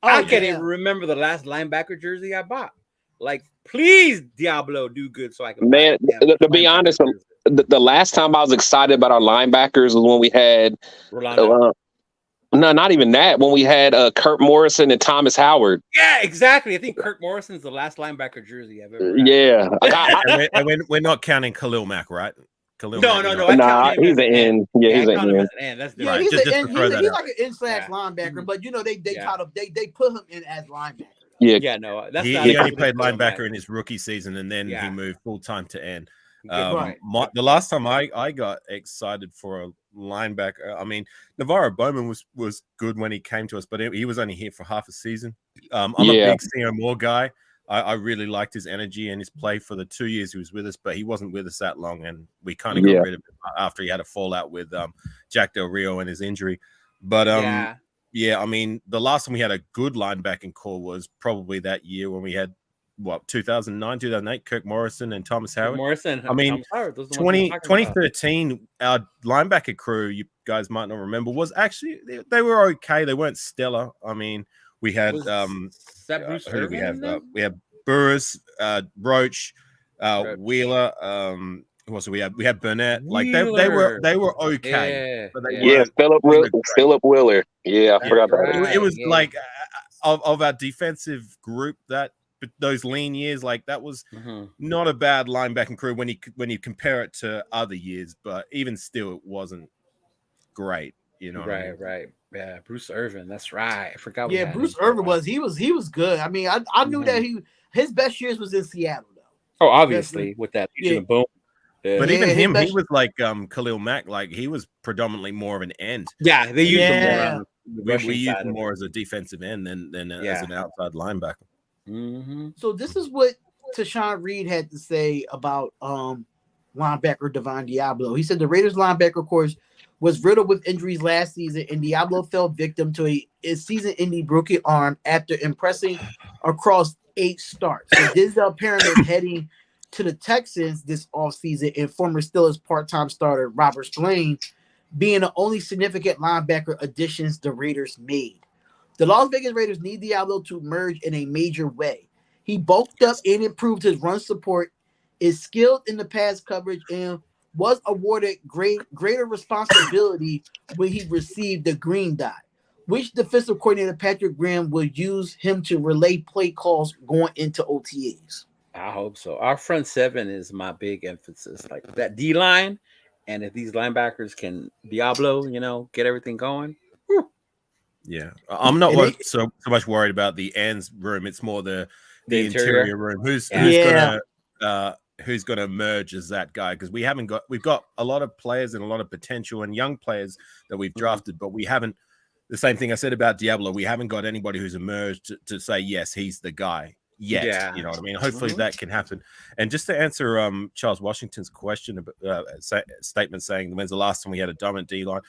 I can't even remember the last linebacker jersey I bought. Like, please, Diablo, do good so I can. Man, to be honest, the last time I was excited about our linebackers was when we had. No, not even that. When we had Kurt Morrison and Thomas Howard. Yeah, exactly. I think Kurt Morrison's the last linebacker jersey I've ever had. Yeah. and we're not counting Khalil Mack, right? No. He's an end. Yeah, he's an end. That's he's like an in/slash linebacker, but they put him in as linebacker. Yeah, no. That's he only played linebacker in his rookie season, and then he moved full time to end. The last time I got excited for a linebacker, I mean, Navarro Bowman was good when he came to us, but he was only here for half a season. I'm a big C.O. Moore guy. I really liked his energy and his play for the 2 years he was with us, but he wasn't with us that long, and we kind of got rid of him after he had a fallout with Jack Del Rio and his injury. But I mean, the last time we had a good linebacking core was probably that year when we had 2009, 2008, Kirk Morrison and Thomas Howard. I mean, 2013, our linebacker crew, you guys might not remember, was actually they were okay. They weren't stellar. I mean, we had who do we have? We had Burris, Roach, Wheeler. Who else? We had Burnett. Like they were okay. But Philip Wheeler. Yeah, I forgot about it. It was like of our defensive group that. But those lean years, like that was not a bad linebacking crew when you compare it to other years, but even still, it wasn't great. You know, right. Yeah, Bruce Irvin. That's right. I forgot. Yeah, Bruce Irvin was good. I mean, I knew that his best years was in Seattle though. Oh, obviously with that boom. Yeah. But even him, he was like Khalil Mack. Like he was predominantly more of an end. Yeah, they used him more. We used him more as a defensive end than as an outside linebacker. So this is what Tashawn Reed had to say about linebacker Devon Diablo. He said the Raiders linebacker course was riddled with injuries last season, and Diablo fell victim to a season-ending broken arm after impressing across 8 starts. So Denzel Perriman heading to the Texans this offseason, and former Steelers part-time starter Robert Spillane being the only significant linebacker additions the Raiders made. The Las Vegas Raiders need Diablo to emerge in a major way. He bulked up and improved his run support, is skilled in the pass coverage, and was awarded greater responsibility when he received the green dot, which defensive coordinator Patrick Graham will use him to relay play calls going into OTAs. I hope so. Our front seven is my big emphasis. Like that D line, and if these linebackers can Diablo, get everything going. Whew. Yeah, I'm not so much worried about the ends room. It's more the interior room. Who's gonna emerge as that guy? Because we've got a lot of players and a lot of potential and young players that we've drafted, but we haven't. The same thing I said about Diablo. We haven't got anybody who's emerged to say yes, he's the guy yet. Yeah. You know what I mean? Hopefully that can happen. And just to answer Charles Washington's question, statement saying when's the last time we had a dominant D line?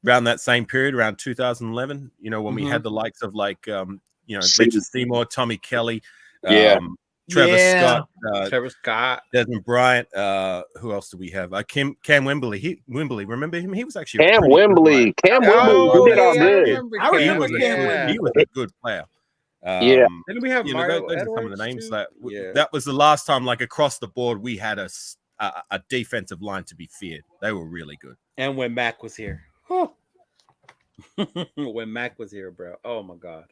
Around that same period, around 2011, when we had the likes of Richard Seymour, Tommy Kelly, Trevor Scott, Desmond Bryant. Who else do we have? Cam Wembley. Wembley, remember him? He was actually Cam Wembley. Cam Wembley did all good. I remember Cam. He was a good player. Didn't we have Mario those are some of the names that was the last time, like across the board, we had a defensive line to be feared. They were really good. And when Mac was here. When Mac was here, bro. Oh my God.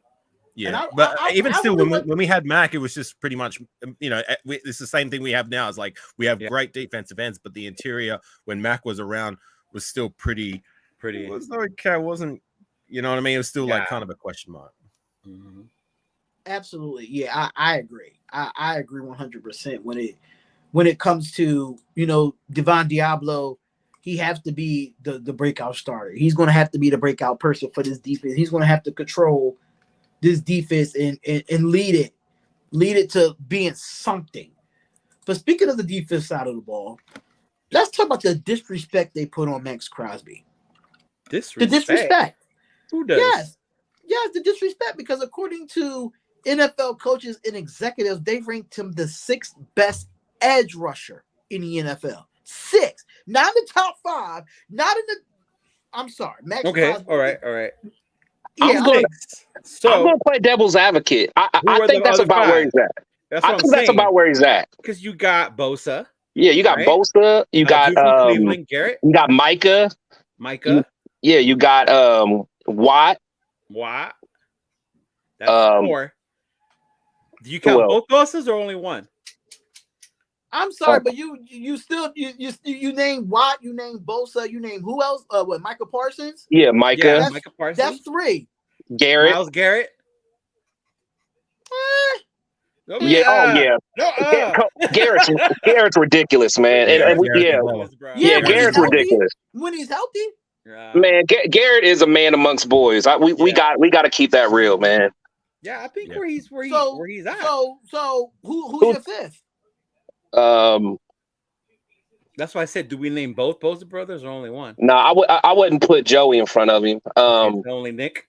Yeah, but even still, when we had Mac, it was just pretty much, it's the same thing we have now. It's like we have great defensive ends, but the interior, when Mac was around, was still pretty. It was okay. It wasn't, you know what I mean? It was still like kind of a question mark. Mm-hmm. Absolutely, yeah, I agree. I agree 100% when it comes to Devon Diablo. He has to be the breakout starter. He's going to have to be the breakout person for this defense. He's going to have to control this defense and lead it to being something. But speaking of the defense side of the ball, let's talk about the disrespect they put on Max Crosby. Disrespect? The disrespect. Who does? Yes, the disrespect, because according to NFL coaches and executives, they ranked him the 6th best edge rusher in the NFL. 6, not in the top 5, not in the. I'm sorry, Max. Okay, Crosby. all right. Yeah, I'm going to play devil's advocate. I think that's about where he's at. That's about where he's at. Because you got Bosa. Yeah, you got Bosa. You got Cleveland, Garrett. You got Micah. You got Watt. That's 4. Do you count both Bosas or only one? I'm sorry, but you still name Watt, you name Bosa, you name who else? Micah Parsons? Yeah, Micah. Yeah, Micah Parsons. That's 3. Garrett. Miles Garrett. Garrett's ridiculous, man. Garrett's ridiculous. When he's healthy, man, Garrett is a man amongst boys. We got to keep that real, man. Yeah, I think where he's at. So who's your 5th? That's why I said, do we name both Bosa brothers or only one? No, I wouldn't put Joey in front of him. Only Nick.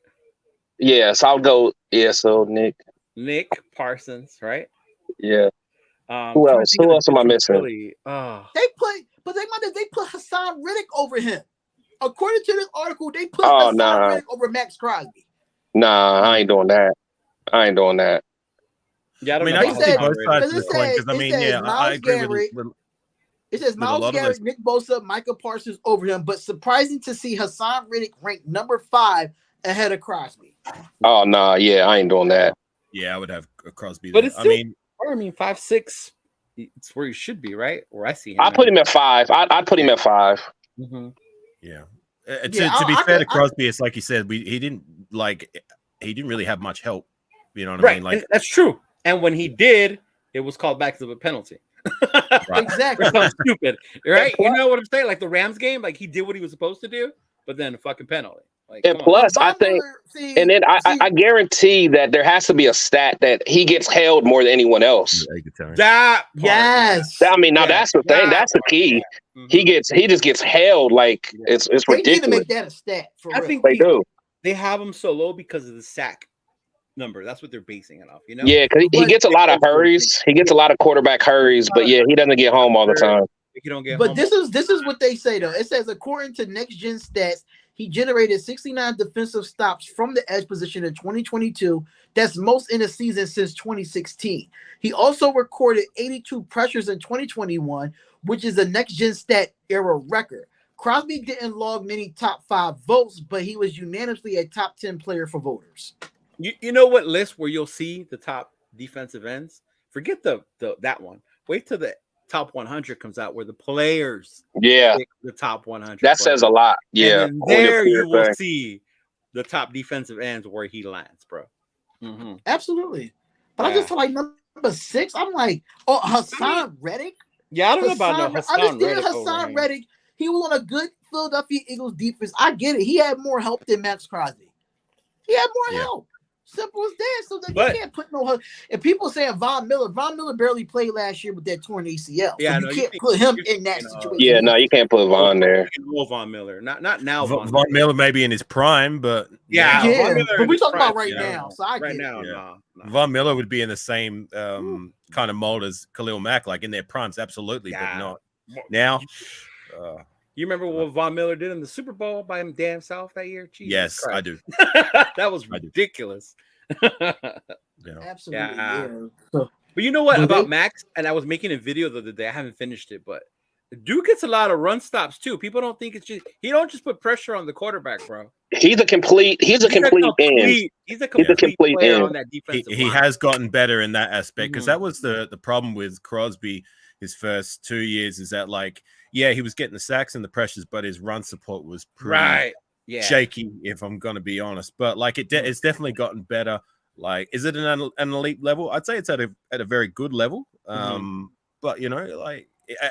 Yeah, so I'll go. Yeah, so Nick Parsons, right? Yeah. Who else? Who else am I missing? They put Hassan Riddick over him. According to this article, they put Hassan Riddick over Max Crosby. Nah, I ain't doing that. Yeah, I mean, I can see both sides of the coin because I agree with. It says Miles Garrett, Nick Bosa, Micah Parsons over him, but surprising to see Hassan Riddick ranked number 5 ahead of Crosby. Oh no, I ain't doing that. Yeah, I would have Crosby. But it's 5'6". It's where he should be, right? Where I see him. I put him at 5. I'd put him at 5. Mm-hmm. Yeah. To be fair to Crosby, it's like you said, he didn't really have much help. You know what I mean? Like that's true. And when he did, it was called back to a penalty. Right. Exactly. Sounds stupid, right? You know what I'm saying? Like the Rams game, like he did what he was supposed to do, but then a fucking penalty. Like, and plus, I think, I guarantee that there has to be a stat that he gets held more than anyone else. That's the thing. That's the key. Mm-hmm. He just gets held like it's ridiculous. They need to make that a stat. I think they do. They have him so low because of the sack number. That's what they're basing it off. Yeah, because he gets a lot of hurries. He gets a lot of quarterback hurries, but he doesn't get home all the time. You don't get but this is what they say though. It says according to Next Gen Stats, He generated 69 defensive stops from the edge position in 2022. That's most in a season since 2016. He also recorded 82 pressures in 2021, which is a next-gen stat era record. Crosby didn't log many top 5 votes, but he was unanimously a top 10 player for voters. You know what list where you'll see the top defensive ends? Forget the that one. Wait till the top 100 comes out where the players pick the top 100. That says a lot. Yeah. And then there you will see the top defensive ends where he lands, bro. Mm-hmm. Absolutely. But I just feel like number 6, I'm like, Hassan Reddick? Yeah, I don't know about no Hassan Reddick. Hassan Reddick, he was on a good Philadelphia Eagles defense. I get it. He had more help than Max Crosby. He had more help. Simple as that. So that you can't put no help. And people saying Von Miller barely played last year with that torn ACL. Yeah, so you can't put him in that situation. Yeah, no, you can't put Von there. Von Miller, not now. Von Miller may be in his prime, but but we talking about right now. So I get now. it. No. Von Miller would be in the same kind of mold as Khalil Mack, like in their primes, absolutely, but not now. You remember what Von Miller did in the Super Bowl by him damn South that year? Jesus yes, Christ. I do. That was ridiculous. Absolutely. Yeah. So, but you know what about Max? And I was making a video the other day. I haven't finished it, but Duke gets a lot of run stops too. People don't think it's just he don't just put pressure on the quarterback, bro. He's a complete end. He's a complete player end on that defensive he line. has gotten better in that aspect because that was the problem with Crosby his first 2 years is that he was getting the sacks and the pressures, but his run support was pretty shaky, if I'm going to be honest. But it's definitely gotten better. Is it an elite level? I'd say it's at a very good level. But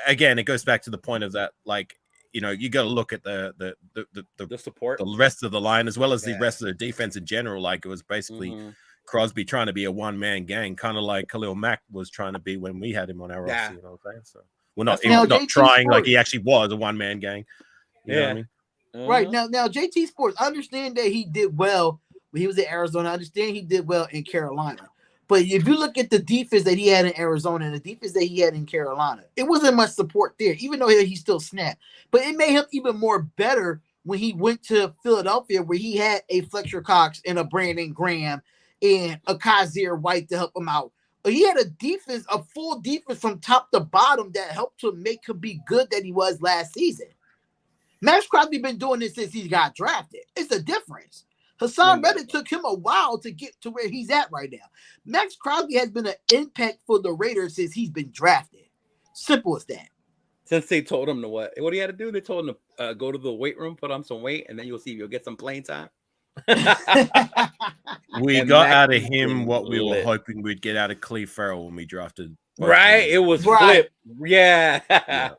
again, it goes back to the point of that, you got to look at the support, the rest of the line as well as the rest of the defense in general. It was basically Crosby trying to be a one-man gang, kind of like Khalil Mack was trying to be when we had him on our roster. You know what I'm saying? So we're not trying like he actually was a one-man gang. You know what I mean? Right now, JT Sports, I understand that he did well when he was in Arizona. I understand he did well in Carolina. But if you look at the defense that he had in Arizona and the defense that he had in Carolina, it wasn't much support there, even though he still snapped. But it made him even more better when he went to Philadelphia, where he had a Fletcher Cox and a Brandon Graham and a Kaiser White to help him out. But he had a full defense from top to bottom that helped to make him be good that he was last season. Max Crosby been doing this since he got drafted. It's a difference. Hassan Reddick took him a while to get to where he's at right now. Max Crosby has been an impact for the Raiders since he's been drafted. Simple as that. Since they told him to what he had to do, they told him to go to the weight room, put on some weight, and then you'll see if you'll get some playing time. We got out of him what we were hoping we'd get out of Cleve Farrell when we drafted. Right, it was flip. Yeah.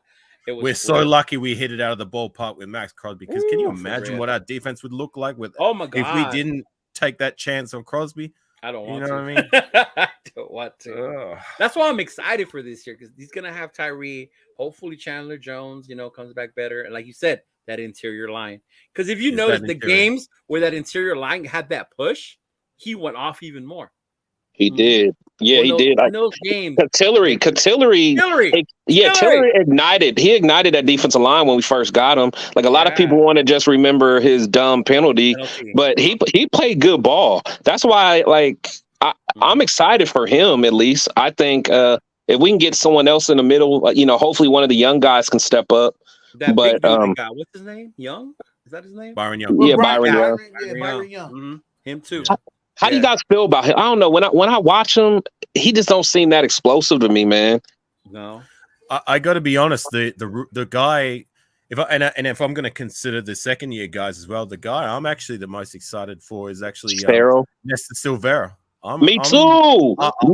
We're so lucky we hit it out of the ballpark with Max Crosby. Because can you imagine what our defense would look like with? Oh my god! If we didn't take that chance on Crosby, I don't want to. You know what I mean? I don't want to. That's why I'm excited for this year because he's gonna have Tyree. Hopefully, Chandler Jones, comes back better. And like you said, that interior line. Because if you notice the games where that interior line had that push, he went off even more. He did. Yeah, he did. In those games. Tillery ignited. He ignited that defensive line when we first got him. A lot of people want to just remember his dumb penalty, but he played good ball. That's why, I'm excited for him. At least I think if we can get someone else in the middle, hopefully one of the young guys can step up. That big guy, what's his name? Young? Is that his name? Byron Young. Yeah, Byron Young. Byron Young. Mm-hmm. Him too. How do you guys feel about him? I don't know. When I watch him, he just don't seem that explosive to me, man. No, I got to be honest. The guy, if I'm going to consider the second year guys as well, the guy I'm actually the most excited for is actually Nesta Silvera. Me too. I've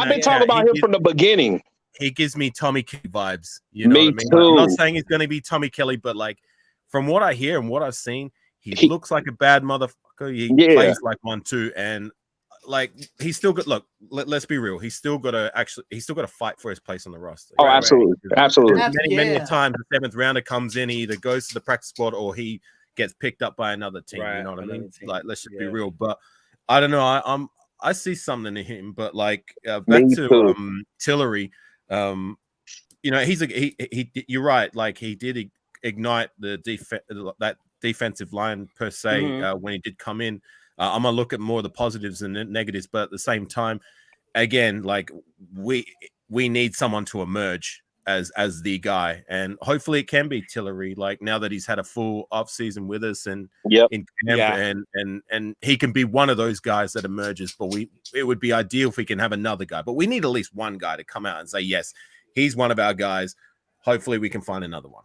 been talking about him from the beginning. He gives me Tommy Kelly vibes. You know me what I mean? too. I'm not saying he's going to be Tommy Kelly, but from what I hear and what I've seen. He looks like a bad motherfucker. He plays like one too, and he's still good. Look, let's be real. He's still got to fight for his place on the roster. Oh, absolutely, absolutely. Many times the seventh rounder comes in, he either goes to the practice squad or he gets picked up by another team. You know what I mean? Let's just be real. But I don't know. I see something in him. But back to Tillery. He's he. You're right. He did ignite the that defensive line per se when he did come in. I'm gonna look at more of the positives than the negatives, but at the same time, again, like we need someone to emerge as the guy, and hopefully it can be Tillery. Like now that he's had a full off season with us and in camp, and he can be one of those guys that emerges. But it would be ideal if we can have another guy. But we need at least one guy to come out and say, yes, he's one of our guys. Hopefully we can find another one.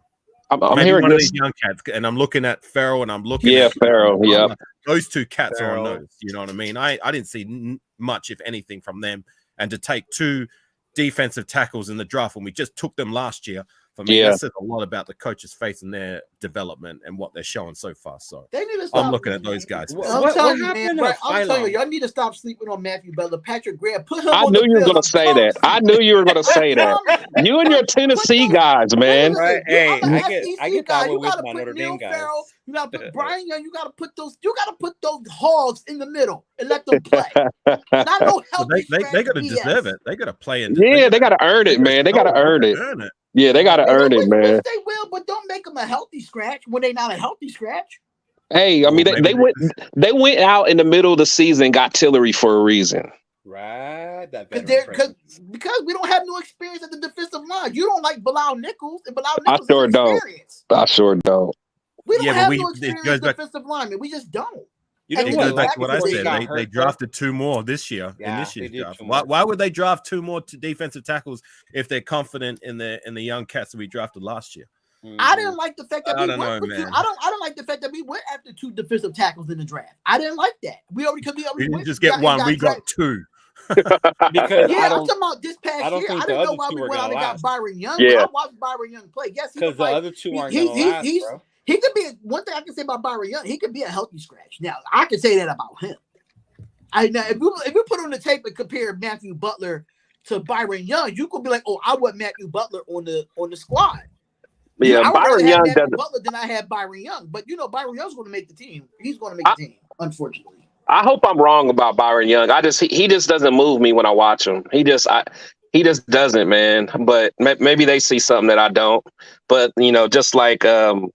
I'm Maybe hearing one of this. these young cats, and I'm looking at Farrell, and I'm looking at Farrell. Yeah, those two cats Farrell. are on those. You know what I mean? I didn't see much, if anything, from them. And to take two defensive tackles in the draft when we just took them last year, for me, that says a lot about the coach's faith in their development and what they're showing so far. So they need to stop. I'm looking at those guys. What happened to I'm telling you, Phylon? y'all need to stop sleeping on Matthew Butler, Patrick Graham. Put him I on knew the you were field. going to say that. I knew you were going to say that. You and your Tennessee guys, man. Right, hey, I'm an I get SEC guy. that You one with gotta my put Notre Neil Dame guys. Farrell. You gotta put Brian Young. You gotta put those hogs in the middle and let them play. Not no healthy. They got to deserve it. They got to play in. Yeah, they got to earn it, man. They got to earn it. Yeah, they got to earn it, man. Which they will, but don't make them a healthy scratch when they're not a healthy scratch. Hey, I mean, they went out in the middle of the season and got Tillery for a reason. Right, that because we don't have no experience at the defensive line. You don't like Bilal Nichols, and Bilal I Nichols sure is don't. experience. I sure don't. We don't have no experience as defensive linemen. We just don't. It goes back to what I said. They drafted two more this year in this year's draft. Why would they draft two more defensive tackles if they're confident in the young cats that we drafted last year? I didn't like the fact that I don't like the fact that we went after two defensive tackles in the draft. I didn't like that. We didn't just get one. We got two. Because I'm talking about this past year. I didn't know why we went out and got Byron Young. Yeah. I watched Byron Young play. Yes, because the other two aren't going to last, bro. He could be one thing I can say about Byron Young. He could be a healthy scratch. Now I can say that about him. If you put on the tape and compare Matthew Butler to Byron Young, you could be like, "Oh, I want Matthew Butler on the squad." Yeah, Byron Young doesn't. Butler than I had Byron Young, but Byron Young's going to make the team. He's going to make the team, unfortunately. I hope I'm wrong about Byron Young. He just doesn't move me when I watch him. He just doesn't, man. But maybe they see something that I don't. But just like AR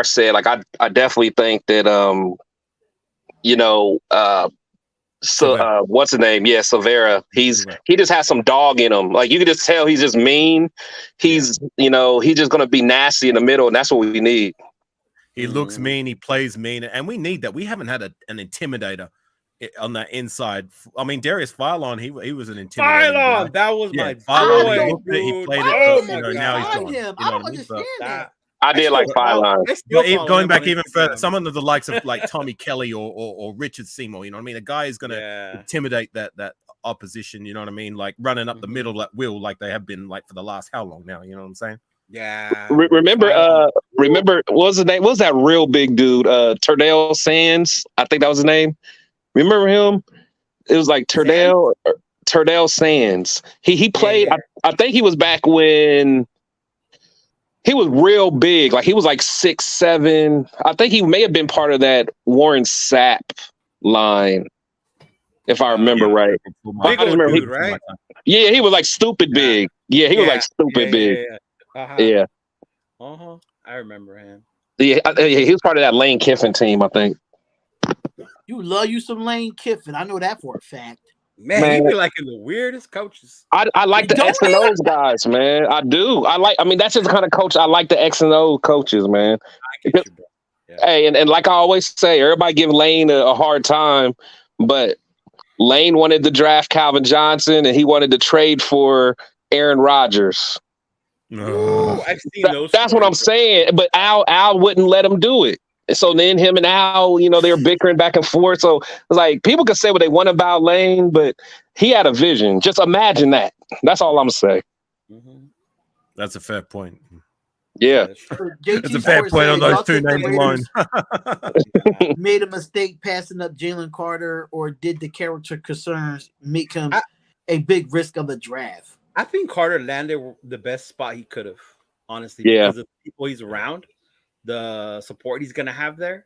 said, like I definitely think that what's his name? Yeah, Silvera. He just has some dog in him. Like you can just tell he's just mean. He's he's just gonna be nasty in the middle, and that's what we need. He looks mean, he plays mean, and we need that. We haven't had an intimidator on that inside. I mean, Darius Phylon, he was an intimidator. Phylon, that was my boy. He played it. Now he's gone. I don't understand that. I did like Phylon. Going back even further, someone of the likes of like Tommy Kelly or Richard Seymour, you know what I mean? A guy is going to intimidate that opposition, you know what I mean? Like running up the middle at will, like they have been like for the last how long now, you know what I'm saying? Yeah. Remember, what was his name? What was that real big dude? Turdell Sands, I think that was his name. Remember him? It was like Turdell Sands. He played. I think he was back when he was real big. Like he was like 6'7". I think he may have been part of that Warren Sapp line, if I remember right. Big old dude, right? Yeah, he was like stupid big. Yeah, he was like stupid big. Yeah. I remember him. Yeah, he was part of that Lane Kiffin team, I think. You love you some Lane Kiffin. I know that for a fact. Man, he be liking the weirdest coaches. I like the X and O's guys, man. I do. I mean, that's just the kind of coach I like. The X and O coaches, man. I get you, bro. Yeah. Hey, and like I always say, everybody give Lane a hard time, but Lane wanted to draft Calvin Johnson, and he wanted to trade for Aaron Rodgers. Ooh, I've seen those. That's what I'm saying. But Al wouldn't let him do it. So then him and Al, they were bickering back and forth. So it's like people can say what they want about Lane, but he had a vision. Just imagine that. That's all I'm saying. That's a fair point. Yeah. That's a fair point on those two names alone. Made a mistake passing up Jalen Carter, or did the character concerns make him a big risk of the draft? I think Carter landed the best spot he could have, honestly. Yeah. Because of the people he's around, the support he's going to have there.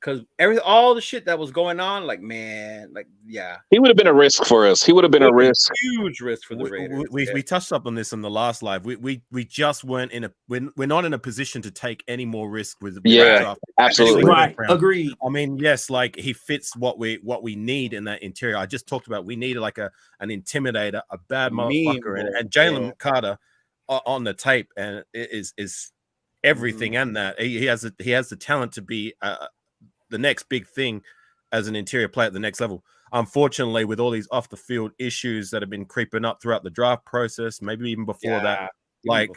because all the shit that was going on, like man, like yeah, He would have been a risk for us. He would have been a risk. huge risk for the Raiders. We touched up on this in the last live. We just weren't in a we're not in a position to take any more risk with Yeah, draft. absolutely. Right. Agreed. I mean, yes, like he fits what we need in that interior. I just talked about we needed like an intimidator, a bad motherfucker, and Jalen Carter on the tape and is everything. And that he has the talent to be the next big thing as an interior player at the next level. Unfortunately, with all these off the field issues that have been creeping up throughout the draft process, maybe even before that, like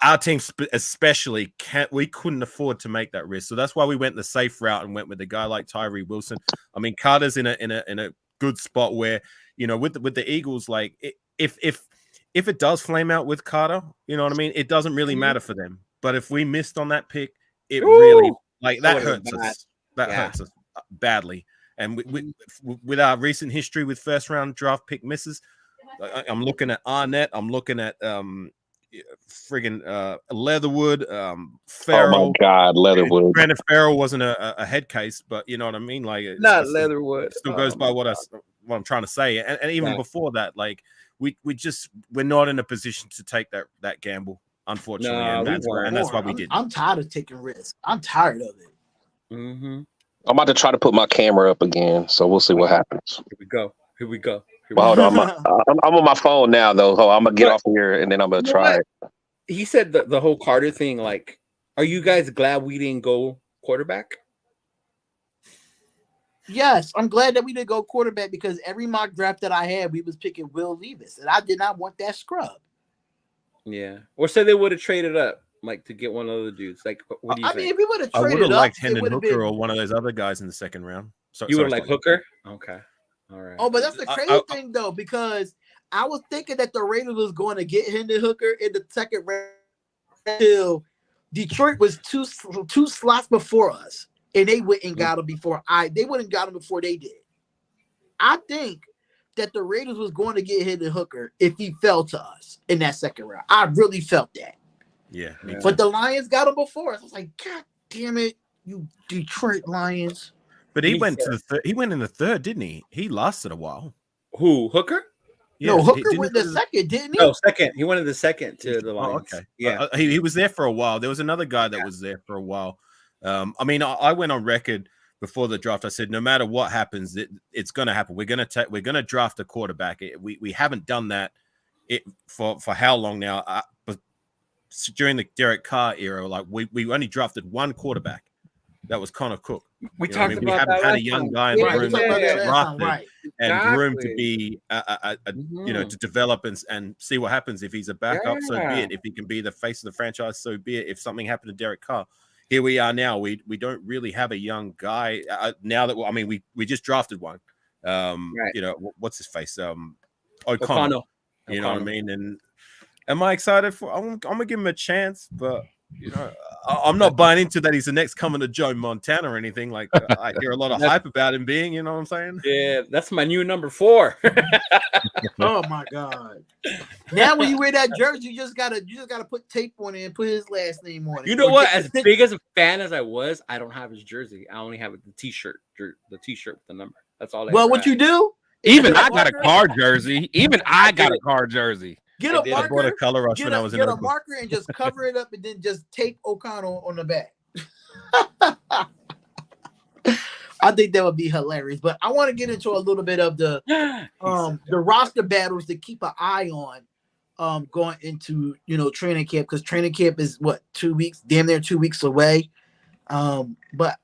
our team especially we couldn't afford to make that risk. So that's why we went the safe route and went with a guy like Tyree Wilson. I mean, Carter's in a good spot where, you know, with the Eagles, like if it does flame out with Carter, you know what I mean? It doesn't really matter for them. But if we missed on that pick, it really like that hurts us. That hurts us badly. And with our recent history with first round draft pick misses, I'm looking at Arnett. I'm looking at friggin' Leatherwood, Farrell. Oh my God, Leatherwood. Brandon Farrell wasn't a head case, but you know what I mean. Like not Leatherwood. Still goes by what I'm trying to say. And even before that, like we're not in a position to take that gamble, unfortunately. And that's why we did. I'm tired of taking risks. I'm tired of it. Mm-hmm. I'm about to try to put my camera up again, so we'll see what happens. Here we go. Hold on, I'm on my phone now, though. So I'm gonna get off here and then I'm gonna try it. He said the whole Carter thing. Like, are you guys glad we didn't go quarterback? Yes, I'm glad that we didn't go quarterback because every mock draft that I had, we was picking Will Levis, and I did not want that scrub. Yeah, or say they would have traded up, like to get one of the dudes. Like, what do you think? I mean, if we would have I would traded have up, liked Hendon Hooker been... or one of those other guys in the second round. So you would have liked Hooker? Okay. All right. Oh, but that's the crazy thing, though, because I was thinking that the Raiders was going to get Hendon Hooker in the second round until Detroit was two slots before us, and they went and got him before they wouldn't got him before they did. I think that the Raiders was going to get Hendon Hooker if he fell to us in that second round. I really felt that. Yeah. But the Lions got him before us. I was like, God damn it, you Detroit Lions. But he went he went in the third, didn't he? He lasted a while. Who, Hooker? Yeah, no, Hooker went the second, didn't he? No, second. He went in the second to the Lions. Oh, okay. Yeah. He was there for a while. There was another guy that was there for a while. I mean, I went on record before the draft. I said, no matter what happens, it's going to happen. We're going to draft a quarterback. We haven't done that for how long now? But during the Derek Carr era, like we only drafted one quarterback. That was Connor Cook. We talked about we haven't that had a young guy in the room drafted and room to be, to develop and see what happens. If he's a backup, so be it. If he can be the face of the franchise, so be it. If something happened to Derek Carr, here we are now. We don't really have a young guy now that we just drafted one. You know, what's his face? O'Connell. You know what I mean? And am I excited for? I'm gonna give him a chance, but. You know, I'm not buying into that he's the next coming to Joe Montana or anything. Like I hear a lot of hype about him being, you know what I'm saying? Yeah, that's my new number 4. Oh my God! Now when you wear that jersey, you just gotta put tape on it and put his last name on it. You know what? As big as a fan as I was, I don't have his jersey. I only have the T-shirt with the number. That's all. What you do? Even I got a card jersey. Get a marker. I bought a color rush when I was in a marker and just cover it up and then just tape O'Connell on the back. I think that would be hilarious. But I want to get into a little bit of the roster battles to keep an eye on going into training camp, because training camp is 2 weeks, damn near 2 weeks away. But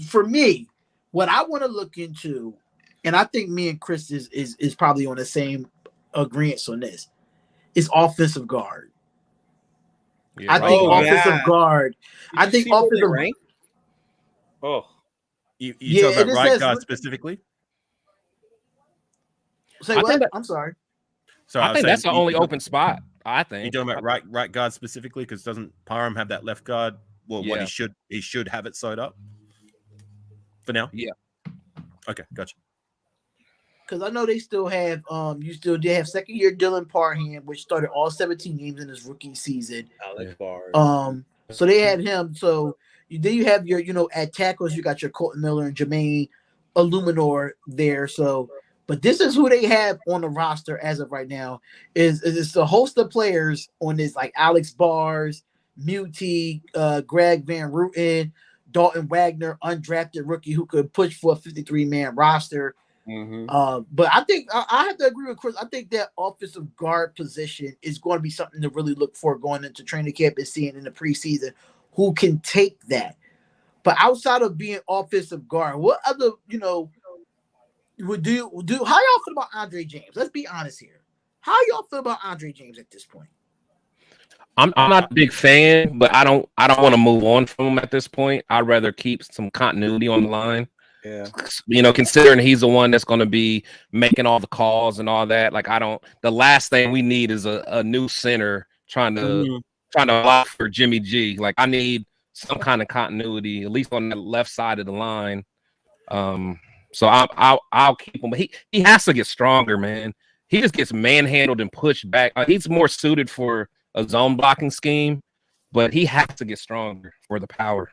for me, what I want to look into, and I think me and Chris is probably on the same agreement on this, is offensive guard. Yeah, I think offensive guard. I think offensive rank. Oh, you talk about right guard specifically? Say what? I'm sorry. So I think that's the only open spot. I think you're talking about right guard specifically, because doesn't Parham have that left guard? Well, what he should have it sewed up for now. Yeah. Okay, gotcha. Because I know they still have they have second year Dylan Parham, which started all 17 games in his rookie season. Alex Barr. So they had him. So Then you have your, at tackles, you got your Colton Miller and Jermaine Illuminor there. So, but this is who they have on the roster as of right now. Is a host of players on this, like Alex Bars, Muti, Greg Van Ruten, Dalton Wagner, undrafted rookie who could push for a 53-man roster. But I think I have to agree with Chris. I think that offensive guard position is going to be something to really look for going into training camp and seeing in the preseason who can take that. But outside of being offensive guard, what other, would do how y'all feel about Andre James? Let's be honest here. How y'all feel about Andre James at this point? I'm not a big fan, but I don't want to move on from him at this point. I'd rather keep some continuity on the line. Yeah. Considering he's the one that's going to be making all the calls and all that. Like, the last thing we need is a new center trying to block for Jimmy G. Like, I need some kind of continuity, at least on the left side of the line. So I'll keep him. But he has to get stronger, man. He just gets manhandled and pushed back. He's more suited for a zone blocking scheme, but he has to get stronger for the power.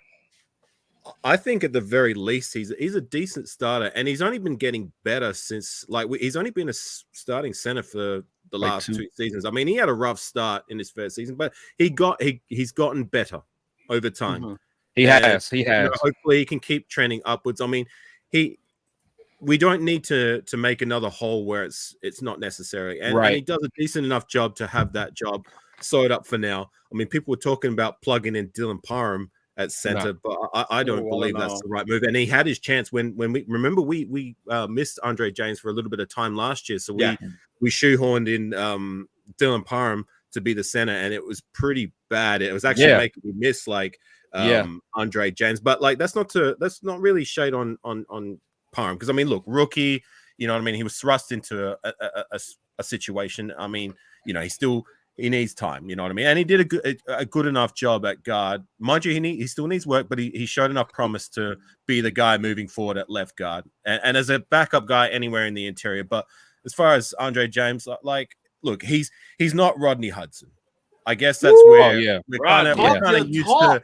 I think at the very least he's a decent starter, and he's only been getting better since he's only been a starting center for the last 2 seasons. I mean, he had a rough start in his first season, but he's gotten better over time. He has. Hopefully he can keep trending upwards. I mean, we don't need to make another hole where it's not necessary, and he does a decent enough job to have that job sewed up for now. I mean, people were talking about plugging in Dylan Parham at center, but I don't believe that's the right move. And he had his chance when we remember we missed Andre James for a little bit of time last year, so we shoehorned in Dylan Parham to be the center, and it was pretty bad. It was actually making me miss Andre James, but that's not really shade on Parham, because I mean, look, rookie, you know what I mean, he was thrust into a situation. I mean, he needs time, you know what I mean? And he did a good enough job at guard. Mind you, he still needs work, but he showed enough promise to be the guy moving forward at left guard and as a backup guy anywhere in the interior. But as far as Andre James, look, he's not Rodney Hudson. I guess that's where we're kind of used to,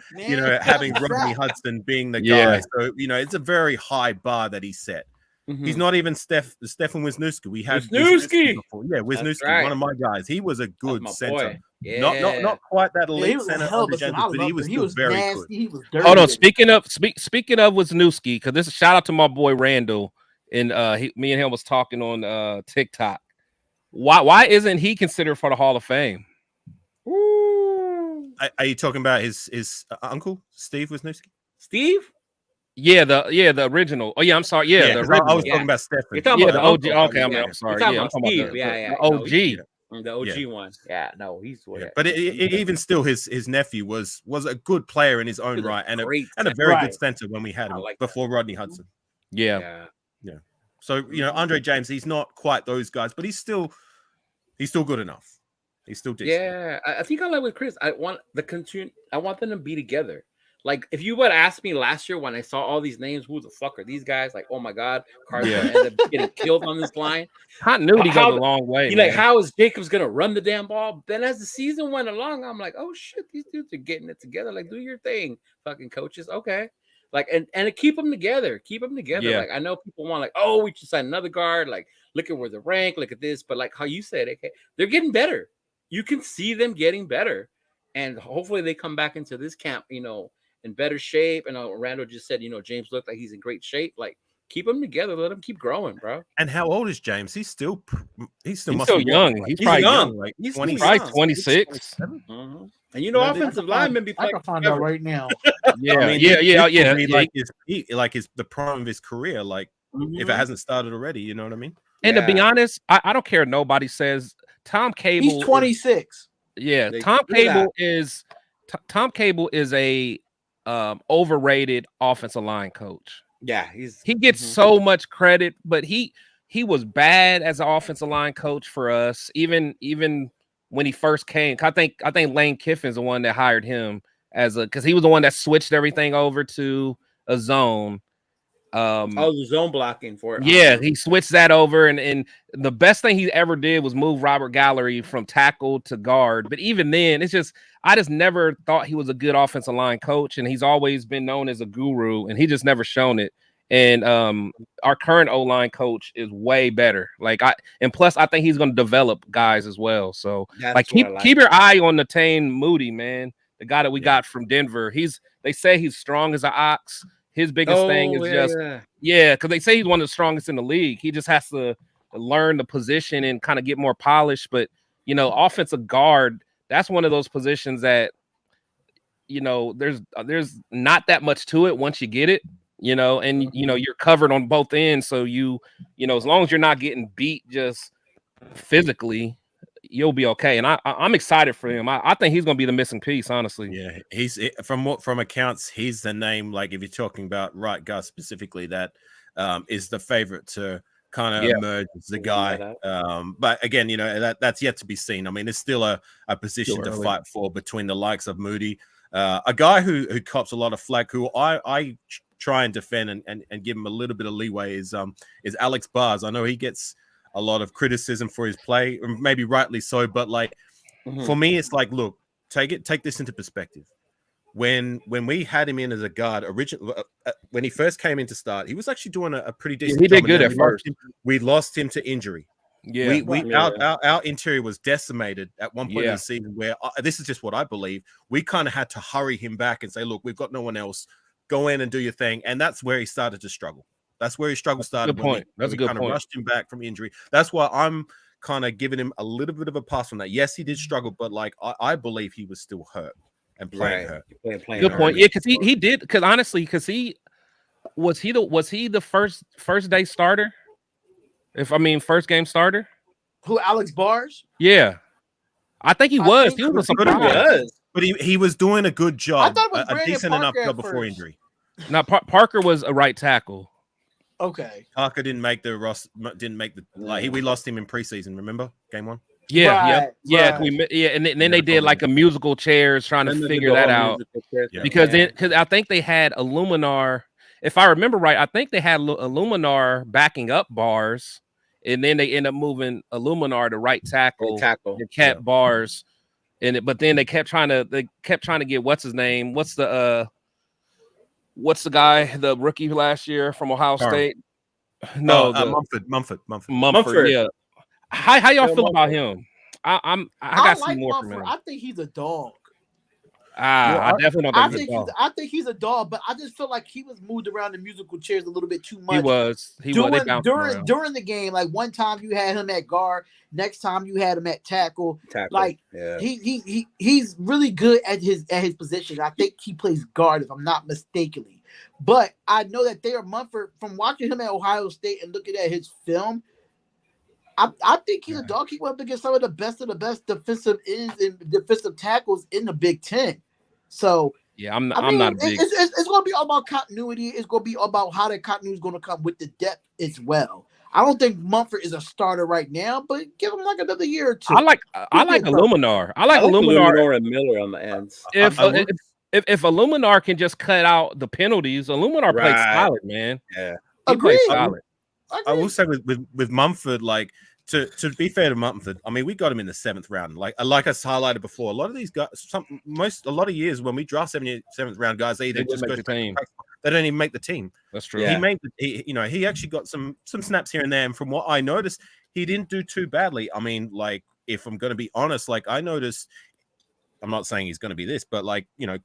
having Rodney Hudson being the guy. So, it's a very high bar that he set. He's not even Stefan Wisniewski. We had Wisniewski before. Yeah, Wisniewski, one of my guys. He was a good center. Not quite that elite center, but he was still very nasty. Good. He was dirty. Hold on. Speaking of Wisniewski, because this is a shout out to my boy Randall, and me and him was talking on TikTok. Why isn't he considered for the Hall of Fame? Are you talking about his uncle Steve Wisniewski? Steve? Yeah, the original. Oh yeah, I'm sorry. Yeah, the original. I was talking about Stefan. You're talking about the OG. Okay, I'm sorry. I'm talking about Steve. The OG. The OG one. Yeah, no, he's but even still, his nephew was a good player in his own right, and a very good center when we had him before Rodney Hudson. Yeah. So Andre James, he's not quite those guys, but he's still good enough. He's still decent. Yeah, I think I like with Chris. I want them to be together. Like, if you would ask me last year when I saw all these names, who the fuck are these guys? Like, oh my God, Carson ended up getting killed on this line. Continuity goes a long way. Like, how is Jacobs gonna run the damn ball? Then as the season went along, I'm like, oh shit, these dudes are getting it together. Like, do your thing, fucking coaches. Okay. Like, and keep them together. Yeah. Like, I know people want we should sign another guard. Like, look at where the rank. Look at this. But like how you said, okay, they're getting better. You can see them getting better, and hopefully they come back into this camp, in better shape. And Randall just said, James looked like he's in great shape. Like, keep them together, let them keep growing, bro. And how old is James? He's still young. He's probably young. Like he's probably 26. Mm-hmm. And offensive linemen be playing. I can find out right now. Yeah, I mean, yeah. Like his the prime of his career. Like, if it hasn't started already, you know what I mean? And to be honest, I don't care. Nobody says Tom Cable. He's 26. Tom Cable is a overrated offensive line coach. Yeah, he gets so much credit, but he was bad as an offensive line coach for us. Even when he first came, I think Lane Kiffin's the one that hired him because he was the one that switched everything over to a zone. The zone blocking for Yeah, he switched that over, and the best thing he ever did was move Robert Gallery from tackle to guard. But even then, I just never thought he was a good offensive line coach, and he's always been known as a guru, and he just never shown it. And our current O-line coach is way better. And plus I think he's going to develop guys as well. So keep your eye on Natane Moody, man, the guy that we got from Denver. They say he's strong as an ox. His biggest thing is because they say he's one of the strongest in the league. He just has to learn the position and kind of get more polished. But offensive guard, that's one of those positions that there's not that much to it once you get it. And you're covered on both ends. So as long as you're not getting beat just physically, you'll be okay. And I'm excited for him. I think he's going to be the missing piece, honestly. Yeah, he's from accounts, he's the name. Like if you're talking about right guard specifically, that is the favorite to kind of emerge as the guy. But again, that's yet to be seen. I mean, it's still a position to fight for between the likes of Moody, a guy who cops a lot of flack, who I try and defend and give him a little bit of leeway is Alex Bars. I know he gets a lot of criticism for his play, maybe rightly so, but for me, it's like, look, take this into perspective. When we had him in as a guard, originally when he first came in to start, he was actually doing a pretty decent. He did good at first. We lost him to injury. Yeah, our interior was decimated at one point in the season where this is just what I believe. We kind of had to hurry him back and say, look, we've got no one else. Go in and do your thing, and that's where he started to struggle. That's where his struggle started. Good point. That's a good point. Rushed him back from injury. That's why I'm kind of giving him a little bit of a pass on that. Yes, he did struggle, but I believe he was still hurt and playing hurt. Good point. Yeah, because he did. Because honestly, he was the first day starter. First game starter. Who, Alex Bars? Yeah, I think he was. He was a surprise. But he was doing a good job. I thought it was a decent Parker enough job before first. injury. Now Parker was a right tackle. Okay. Parker didn't make the we lost him in preseason. Remember game 1? Yeah, and then they did like a musical chairs trying to figure that out because I think they had Illuminar. If I remember right, I think they had Illuminar backing up Bars, and then they end up moving Illuminar to right tackle and kept Bars. But then they kept trying to get what's his name? What's the guy, the rookie last year from Ohio State? No, Mumford. Yeah. How y'all feel about him? I got some more from him. I think he's a dog. I definitely don't think he's a dog. I think he's a dog, but I just feel like he was moved around the musical chairs a little bit too much. He was during the game. Like one time you had him at guard, next time you had him at tackle. He's really good at his position. I think he plays guard, if I'm not mistakenly. But I know that Thayer Munford, from watching him at Ohio State and looking at his film, I think he's a dog. He went up against some of the best defensive ends and defensive tackles in the Big Ten. So I'm not a big. It's going to be all about continuity. It's going to be about how that continuity is going to come with the depth as well. I don't think Mumford is a starter right now, but give him like another year or two. I like Illuminar. I like Illuminar and Miller on the ends. If Illuminar can just cut out the penalties, Illuminar plays solid, man. Yeah, he plays solid. I will say with Mumford, like to be fair to Mumford, I mean, we got him in the 7th round. Like I highlighted before, a lot of these guys, a lot of years when we draft 7th round guys, they just go to the team. They don't even make the team. That's true. He actually got some snaps here and there, and from what I noticed, he didn't do too badly. I mean, like if I'm going to be honest, like I noticed. I'm not saying he's going to be this, but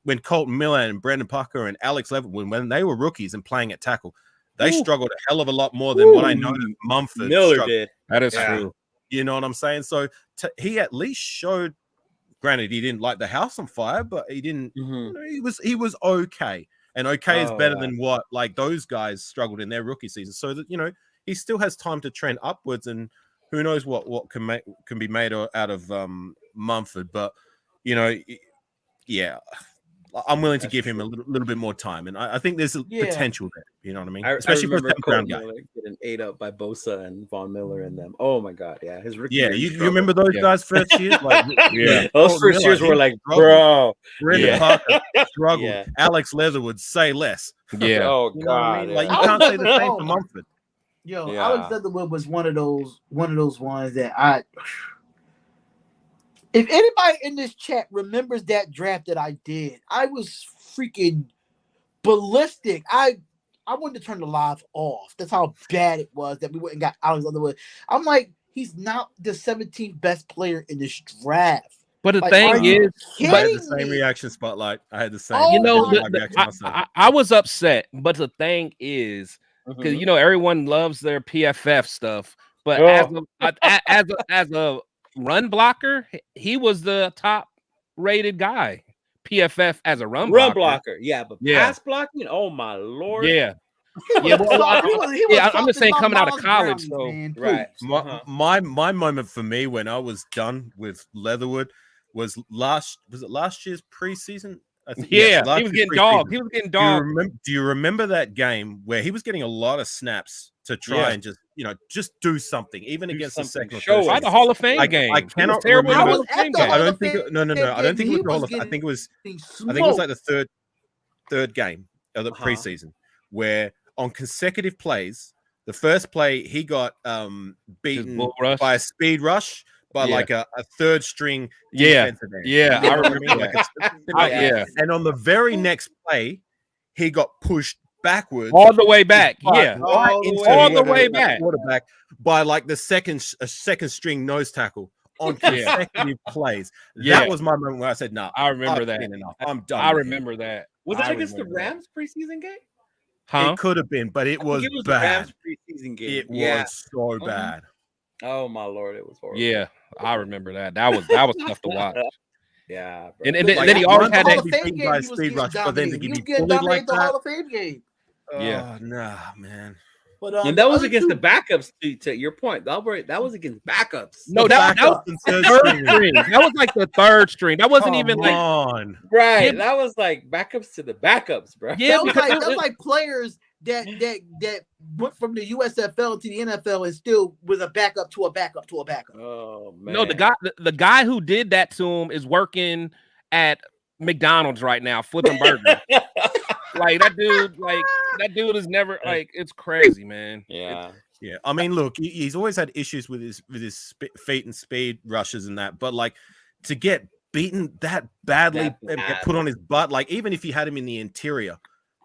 when Colton Miller and Brandon Parker and Alex Leatherwood, when they were rookies and playing at tackle, they struggled a hell of a lot more than what I know that Mumford Miller did. That is true. You know what I'm saying? So he at least showed. Granted, he didn't light the house on fire, but he didn't. He was okay, and okay is better than what those guys struggled in their rookie season. So that he still has time to trend upwards, and who knows what can be made out of Mumford, but. I'm willing to That's give him a true. little bit more time, and I think there's potential there. You know what I mean? I Especially for a remember seventh round Cole guy. Miller getting ate up by Bosa and Von Miller and them. Oh my god, yeah, his rookie Yeah, year. you remember those guys first years? Like, Yeah. Those Colton first Miller, years he were like, struggled. bro. Brendan Yeah. Parker struggled. Yeah. Alex Leatherwood, say less. Yeah. Oh You know what I god, mean? Like, yeah. you can't say the same Oh for my- Mumford. Yo, Yeah. Alex Leatherwood was one of those ones that I. If anybody in this chat remembers that draft that I did, I was freaking ballistic. I wanted to turn the live off. That's how bad it was that we went and got Alex Leatherwood. I'm like, he's not the 17th best player in this draft. But the Like, are thing you is, I had the kidding same me? reaction, Spotlight. I had the same. Oh you know, my reaction I, myself. I was upset, but the thing is, because you know everyone loves their PFF stuff, but as a run blocker, he was the top rated guy. PFF as a run blocker, yeah, but Yeah. pass blocking, oh my lord, Yeah, He yeah. was Well, soft- he was yeah. I'm soft just as saying, my coming out of mom's college, brownies, so man, right. please. My moment for me when I was done with Leatherwood was last year's preseason? I think yeah, last he was year's getting dogged. preseason. He was getting Do you dogged. remember that game where he was getting a lot of snaps to try and just do something, even Do against something. the second or Show third By us. the string? Hall of Fame I game, He was cannot terrible in the I remember. Hall was of at Fame the game. Hall I don't of think Fame. no. I don't think it was the Hall of Fame. I getting think it was smoked. like the third game of the preseason where on consecutive plays, the first play he got beaten bull rush. by a speed rush by like a third string Yeah, defensive end. yeah, You I know what remember mean? that. Yeah. And on the very next play, he got pushed backwards All the way back. Yeah, right All the into way all the the way back. quarterback by like the second string nose tackle on consecutive plays. Yeah. That was my moment where I said, "No, I remember I've that. seen enough. I'm done." I with him." remember that. Was that I against the remember that. Rams preseason game? Huh? It could have been, but it I was think it was the bad. Rams preseason game. It Yeah. was so bad. Oh my lord, it was horrible. Yeah, I remember that. That was tough to watch. Yeah, bro. And But then he always the had Hall that. of Fame beat game, by he was speed getting rush, but then to dominated. get He was me getting bullied dominated like the that. Hall of Fame game. Yeah. Nah, man. But and that was other against two- the backups. To your point, Albert, that was against backups. No, The that was backup and the third third string. string. That was like the third string. That wasn't even like on. Right, Yeah. that was like backups to the backups, bro. Yeah, that was because like players that went from the USFL to the NFL and still was a backup to a backup to a backup. Oh man. no, the guy who did that to him is working at McDonald's right now, flipping burgers. Like that dude is never like it's crazy, man. Yeah. Yeah, I mean, look, he's always had issues with his feet and speed rushes and that, but like to get beaten that badly That and get bad. put on his butt, like even if you had him in the interior,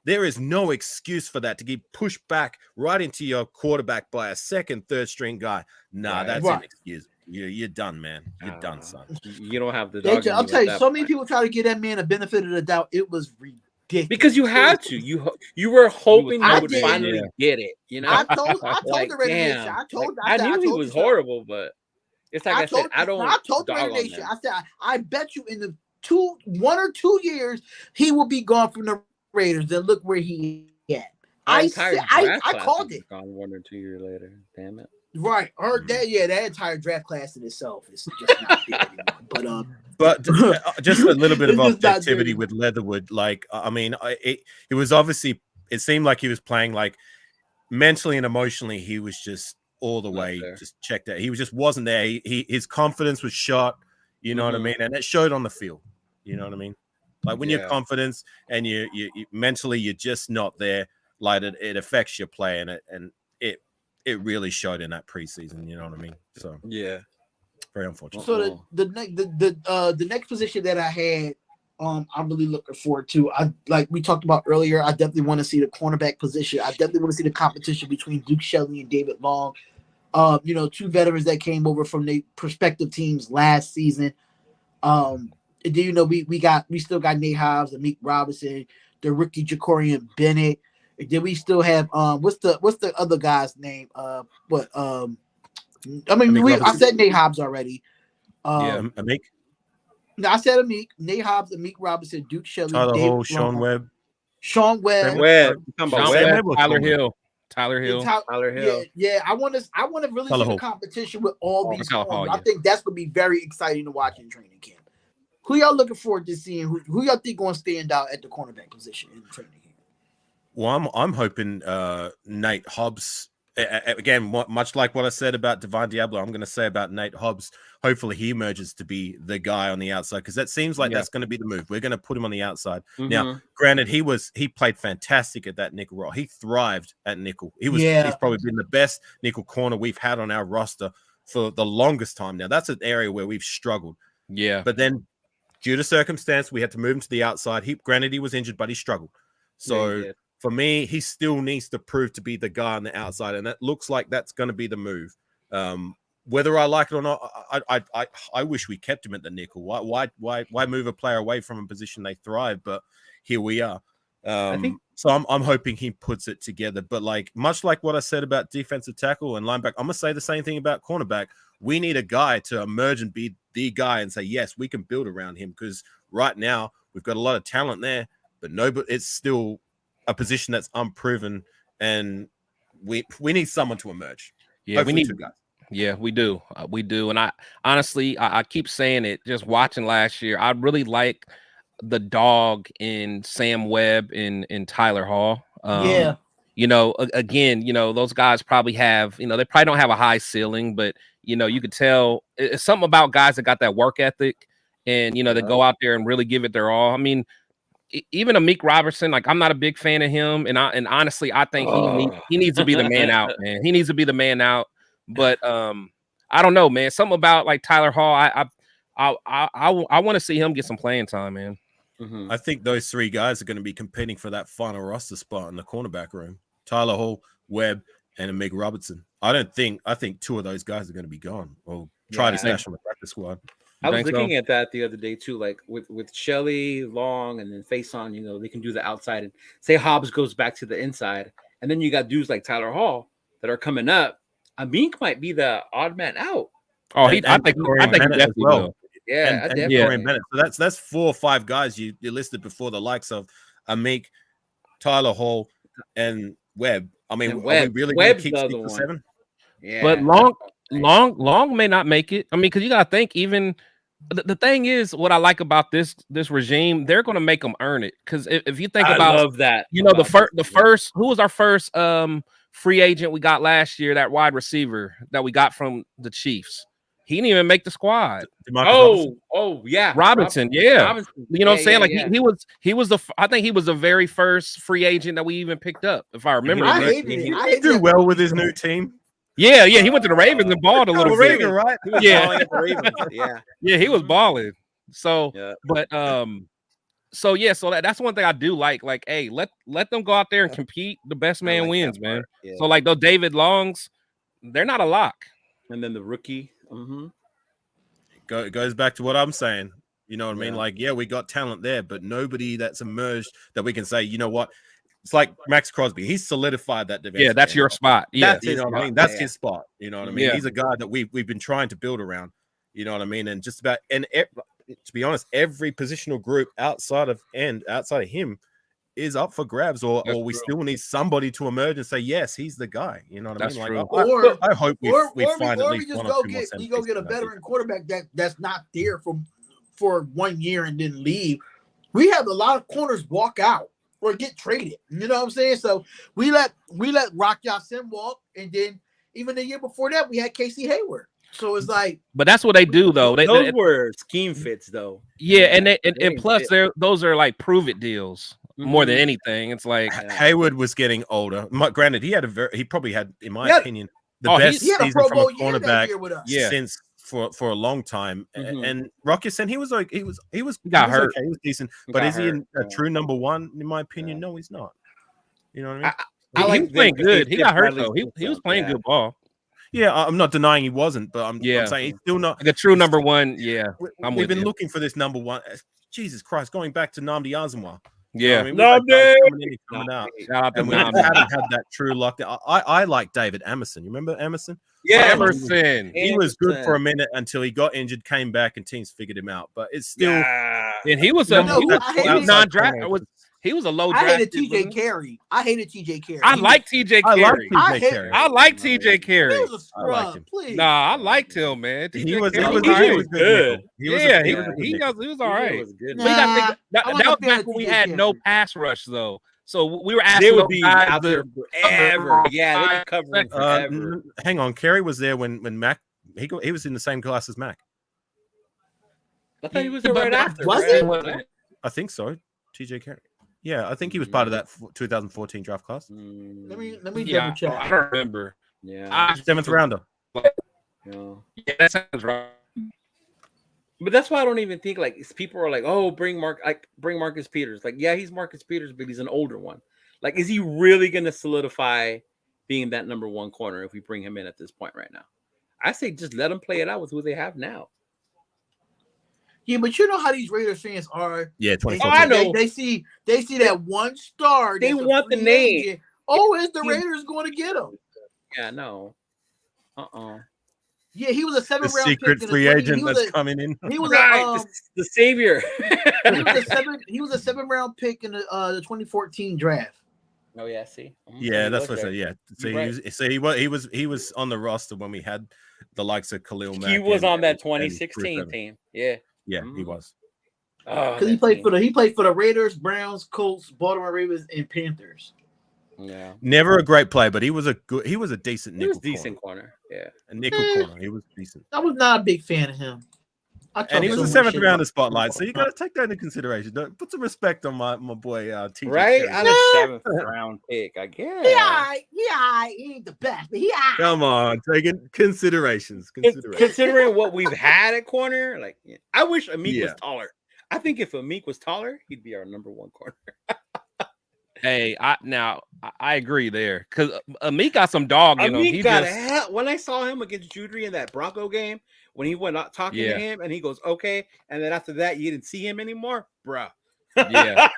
there is no excuse for that to get pushed back right into your quarterback by a second, third string guy. Nah, Right. that's Right. inexcusable. You're done, man. You're done, son. You don't have the dog. I'll tell you, so many people try to give that man a benefit of the doubt. It was ridiculous. because you had to. You were hoping I he would did. finally get it. You know, I told like, the Raider Nation. damn. I told. I knew he told was you so. horrible, but it's like I said, I don't. I told the dog Raider on Nation. them. I said, I bet you in the 1 or 2 years he will be gone from the Raiders. And look where he at. I called it. Gone 1 or 2 years later. Damn it. Right. That entire draft class in itself is just not there anymore. But just a little bit of It's just not objectivity good. with Leatherwood. Like, I mean, it was obviously, it seemed like he was playing like mentally and emotionally. He was just all the Not way there. just checked out. He just wasn't there. His confidence was shot. You know what I mean? And it showed on the field. You know what I mean? Like when you're confident and you mentally you're just not there. Like it affects your play, and it really showed in that preseason. You know what I mean? So Yeah. very unfortunate. So the next position that I had, I'm really looking forward to. I like we talked about earlier. I definitely want to see the cornerback position. I definitely want to see the competition between Duke Shelley and David Long. Two veterans that came over from their prospective teams last season. And then we still got Nate Hobbs, Amik Robinson, the rookie Jacorian Bennett. And then we still have what's the other guy's name? I said Nate Hobbs already. Amik. No, I said Amik, Nate Hobbs, Amik Robinson, Duke Shelley, Tyler David Hall, Sean Long, Webb. Sean Webb. Webb. You talking about Sean Webb? Webb, Webb. Tyler Hill. Tyler Hill. Tyler Hill. Yeah. I want to really Tyler see the Hall. competition with all these. Tyler Hall, I think that's going to be very exciting to watch in training camp. Who y'all looking forward to seeing? Who y'all think going to stand out at the cornerback position in the training camp? Well, I'm hoping Nate Hobbs. Again, much like what I said about Divine Diablo, I'm going to say about Nate Hobbs. Hopefully, he emerges to be the guy on the outside because that seems like that's going to be the move. We're going to put him on the outside. Now, granted, he played fantastic at that nickel role. He thrived at nickel. He's probably been the best nickel corner we've had on our roster for the longest time. Now, that's an area where we've struggled. Yeah, but then due to circumstance, we had to move him to the outside. Granted, he was injured, but he struggled. So. For me, he still needs to prove to be the guy on the outside, and that looks like that's going to be the move. Whether I like it or not, I wish we kept him at the nickel. Why move a player away from a position they thrive? But here we are. So I'm hoping he puts it together. But much like what I said about defensive tackle and linebacker, I'm gonna say the same thing about cornerback. We need a guy to emerge and be the guy and say, yes, we can build around him because right now we've got a lot of talent there, but it's still a position that's unproven, and we need someone to emerge. Yeah, Hopefully we need two guys. Yeah, we do. And I honestly, I keep saying it. Just watching last year, I really like the dog in Sam Webb and Tyler Hall. Again, those guys probably have, they probably don't have a high ceiling, but you could tell it's something about guys that got that work ethic and they go out there and really give it their all. I mean, even Amik Robertson, I'm not a big fan of him, and honestly, I think he needs to be the man out, man. He needs to be the man out. But I don't know, man. Something about Tyler Hall, I want to see him get some playing time, man. I think those three guys are going to be competing for that final roster spot in the cornerback room. Tyler Hall, Webb, and Amik Robertson. I think two of those guys are going to be gone or try to stash on the practice squad. I was looking at that the other day too, with Shelley, Long, and then Faison, they can do the outside and say Hobbs goes back to the inside. And then you got dudes like Tyler Hall that are coming up. Amik might be the odd man out. Oh, I think he definitely will. Yeah, and Dorian Bennett. So that's 4 or 5 guys you listed before the likes of Amik, Tyler Hall, and Webb. I mean, are we really going to kick 6 or 7? Yeah. But Long may not make it. I mean, because you got to think even the thing is what I like about this regime, they're going to make them earn it. Because if you think about, love that. The first who was our first free agent we got last year, that wide receiver that we got from the Chiefs. He didn't even make the squad. Yeah, Robinson. Yeah, Robinson. You know what I'm saying? He was I think he was the very first free agent that we even picked up, if I remember. He did well with his new team. Yeah, he went to the Ravens and balled a little bit. Right? Yeah, he was balling. So, but so that's one thing I do like. Hey, let them go out there and compete. The best man wins, man. Yeah. So those David Longs, they're not a lock. And then the rookie. It goes back to what I'm saying. You know what I mean? We got talent there, but nobody that's emerged that we can say, you know what? It's like Max Crosby. He's solidified that division. Yeah, that's your spot. Yeah, that's his spot. That's his spot. You know what I mean? Yeah. He's a guy that we've been trying to build around. You know what I mean? And just about to be honest, every positional group outside of him is up for grabs, or we still need somebody to emerge and say, yes, he's the guy. You know what I mean? I hope we find at least one or two more. We go get a veteran quarterback that's not there for 1 year and then leave. We have a lot of corners walk out or get traded. You know what I'm saying? So we let Rock Ya-Sin walk, and then even the year before that, we had Casey Hayward. So it's but that's what they do though. Those were scheme fits though. Yeah, and plus those are prove it deals more than anything. It's Hayward was getting older. Granted, he probably had, in my opinion, the best season from a cornerback since for a long time. And Rock Ya-Sin, he was hurt. He was hurt. Okay, he was decent, but is he a true number one? In my opinion, no, he's not. You know what I mean? He was playing good. He got hurt though. He was playing good ball. Yeah, I'm not denying he wasn't, but I'm saying he's still not the true number one. Yeah, we've been looking for this number one. Jesus Christ, going back to Nnamdi Asomugha. Yeah, you know coming out. And we haven't had that true lockdown. I like David Emerson. You remember Emerson? Yeah, Emerson. He was good for a minute until he got injured, came back, and teams figured him out. But it's still, and he was non-draft. He was a low I draft. hated TJ Carey. I hated TJ Carey. I like TJ I like Carey. TJ Carey. I like TJ He Carey. was a I like scrub. him. Please. Nah, I liked him, man. He was Carey good. good. He was Yeah, a good he nickel. was all right. Was good. But you gotta think Nah, that I wasn't was a fan back of when we TJ had no Carey. pass rush though. So we were They asking would those be guys out there to forever. Yeah, they're covering forever. Hang on, Carey was there when Mac he was in the same class as Mac. I thought he was there right after. Was right? he? I think so. TJ Carey. Yeah, I think he was part of that 2014 draft class. Let me double I check. don't remember. Yeah. 7th rounder. Yeah. Yeah, that sounds right. But that's why I don't even think like people are like, oh, bring Marcus Peters. Like, yeah, he's Marcus Peters, but he's an older one. Like, is he really gonna solidify being that number one corner if we bring him in at this point right now? I say just let them play it out with who they have now. Yeah, but you know how these Raiders fans are. Yeah, They, 2014. I know. they see that one star. They that's a want the free name. agent. Oh, is the Raiders going to get him? Yeah, no. Yeah, he was a The 7th round secret pick. free agent that's coming in. He was Right, the savior. he was a 7th round pick in the 2014 draft. Oh yeah, see. Yeah, that's what I said. Yeah, so Right. he was on the roster when we had the likes of Khalil Mack. He was on that and 2016 Bruce team. Yeah. Yeah, he was. Oh, Because he played for the Raiders, Browns, Colts, Baltimore Ravens, and Panthers. Yeah. Never a great player, but he was a decent He nickel. was decent corner. Yeah. A nickel corner. He was decent. I was not a big fan of him. And he was a 7th rounder spotlight, so you got to take that into consideration. Put some respect on my boy TJ. Right? Carey. On a 7th round pick, I guess. He ain't the best, but Come on, taking considerations. Considering what we've had at corner, like I wish Amik was Yeah. taller. I think if Amik was taller, he'd be our number one corner. Hey, I agree there because Amik got some dog in him. Amik got hell. When I saw him against Judry in that Bronco game, when he went out talking to him, and he goes, "Okay," and then after that, you didn't see him anymore, bruh. Yeah.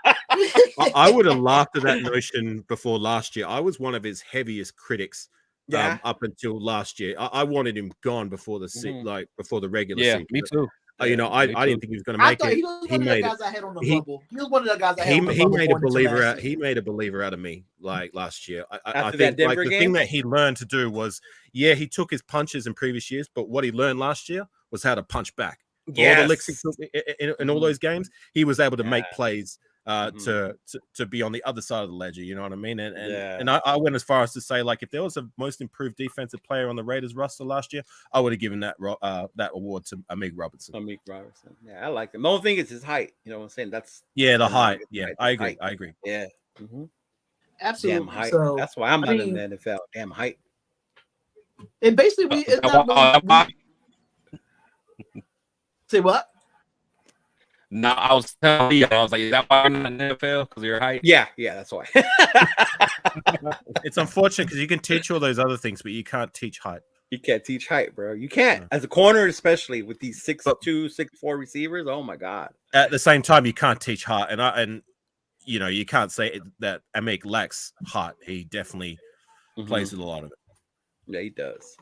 I would have laughed at that notion before last year. I was one of his heaviest critics. Yeah. Up until last year, I wanted him gone before the before the regular season. Me too. I didn't think he was going to I make thought it. he was one of the guys I had on the bubble. He was one of the guys I had He on the bubble. made a believer out. He made a believer out of me like last year. I After think that like Denver the game? thing that he learned to do was, he took his punches in previous years, but what he learned last year was how to punch back. All the licks he took in all those games, he was able to make plays to be on the other side of the ledger. You know what I mean? And I went as far as to say, like, if there was a most improved defensive player on the Raiders roster last year, I would have given that award to Amik Robertson. Yeah, I like him. The only thing is his height. You know what I'm saying? That's the height. Yeah, I agree. Height. I agree. Yeah. Absolutely. Damn height. So, that's why I'm not in mean, the NFL. Damn height. And basically, it's not really, say what? No, I was telling you, I was like, is that why you're not in the NFL? Because of your height? Yeah, that's why. It's unfortunate because you can teach all those other things, but you can't teach height. You can't teach height, bro. You can't. As a corner, especially with these 6'2", 6'4" receivers. Oh my God. At the same time, you can't teach height, and you know, you can't say that Amik lacks height. He definitely plays with a lot of it. Yeah, he does.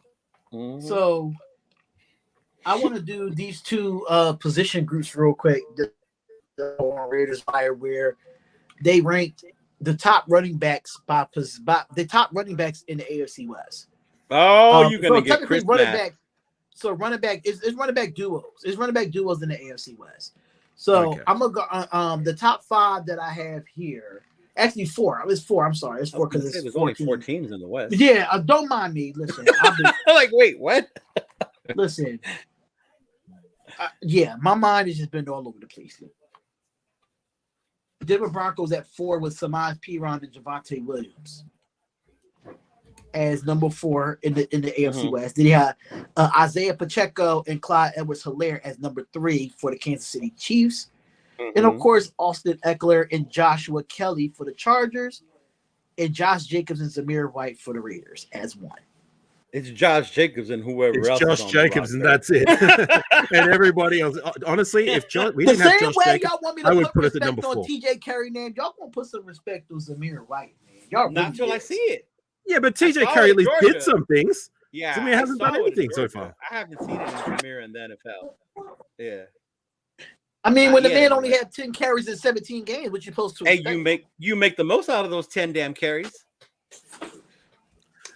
So I want to do these two position groups real quick. The Raiders Fire, where they ranked the top running backs by the top running backs in the AFC West. Oh, you're gonna get Chris running back. So running back is running back duos. It's running back duos in the AFC West. So I'm gonna go the top 5 that I have here. Actually, 4. It's 4. I'm sorry. It's 4 because there's only 4 teams in the West. Yeah, don't mind me. Listen, like, wait, what? Listen. Yeah, my mind has just been all over the place. Denver Broncos at 4 with Samaj Piron and Javonte Williams as number 4 in the AFC West. Then you have Isaiah Pacheco and Clyde Edwards-Helaire as number 3 for the Kansas City Chiefs. And of course, Austin Eckler and Joshua Kelly for the Chargers, and Josh Jacobs and Zamir White for the Raiders as 1. It's Josh Jacobs and whoever it's else. Josh Jacobs, and that's it. And everybody else. Honestly, if we didn't have Josh Jacobs, I would put it at number 4. TJ Carey name, y'all gonna put some respect on Zamir White, man. Y'all really not until I see it. Yeah, but TJ Carey at least did some things. Yeah, Zamir hasn't done anything so far. I haven't seen it in Zamir in the NFL. Yeah. I mean, when the man Yeah, only had 10 carries in 17 games, what you supposed to hey, expect? you make the most out of those 10 damn carries.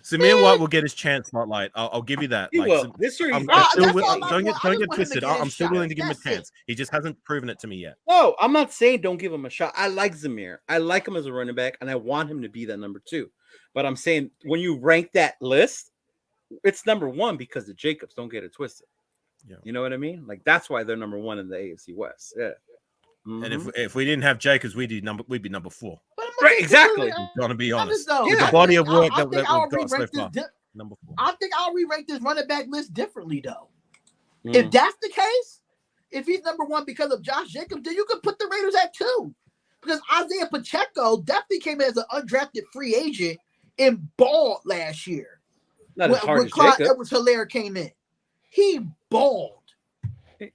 Zamir White will get his chance spotlight. I'll give you that. He Like, will. This year he's That's gonna all my don't point. I get just want him to twisted. get his I'm still shot. willing to give him a That's it. chance. He just hasn't proven it to me yet. No, I'm not saying don't give him a shot. I like Zamir. I like him as a running back, and I want him to be that number 2. But I'm saying when you rank that list, it's number 1 because of Jacobs. Don't get it twisted. Yeah. You know what I mean? Like that's why they're number 1 in the AFC West. Yeah. And if we didn't have Jacobs, we'd be number 4. But I'm Right, gonna be exactly. completely Gonna be honest honest. though. With Yeah. the body of work I that think we've I'll got so re-rank far. this. Number 4. I think I'll re-rank this running back list differently though. Mm. If that's the case, if he's number 1 because of Josh Jacobs, then you could put the Raiders at 2. Because Isaiah Pacheco definitely came in as an undrafted free agent and balled last year. Not as hard When as Clyde Jacobs. Edwards-Helaire came in. He balled.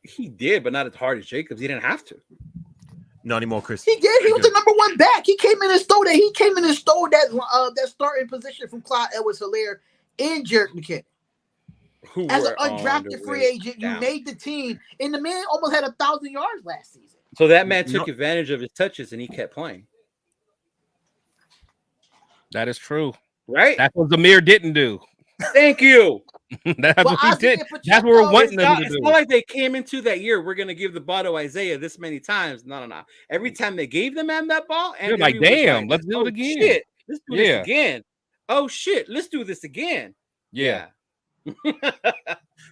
He did, but not as hard as Jacobs. He didn't have to. Not anymore, Chris. He did. He was the number 1 back. He came in and stole that. He came in and stole that starting position from Clyde Edwards-Helaire and Jerick McKinnon. Who As were an on undrafted the free way agent, you down. made the team, and the man almost had 1,000 yards last season. So that man took No. advantage of his touches and he kept playing. That is true. Right? That's what Zamir didn't do. Thank you. That's But what he Isaiah did. Pacheco, That's what we're wanting them to It's do. not like they came into that year. We're gonna give the ball to Isaiah this many times. No. Every time they gave the man that ball, You're and like, damn, let's do it again. Shit, let's do Yeah. this again. Oh shit, let's do this again. Yeah.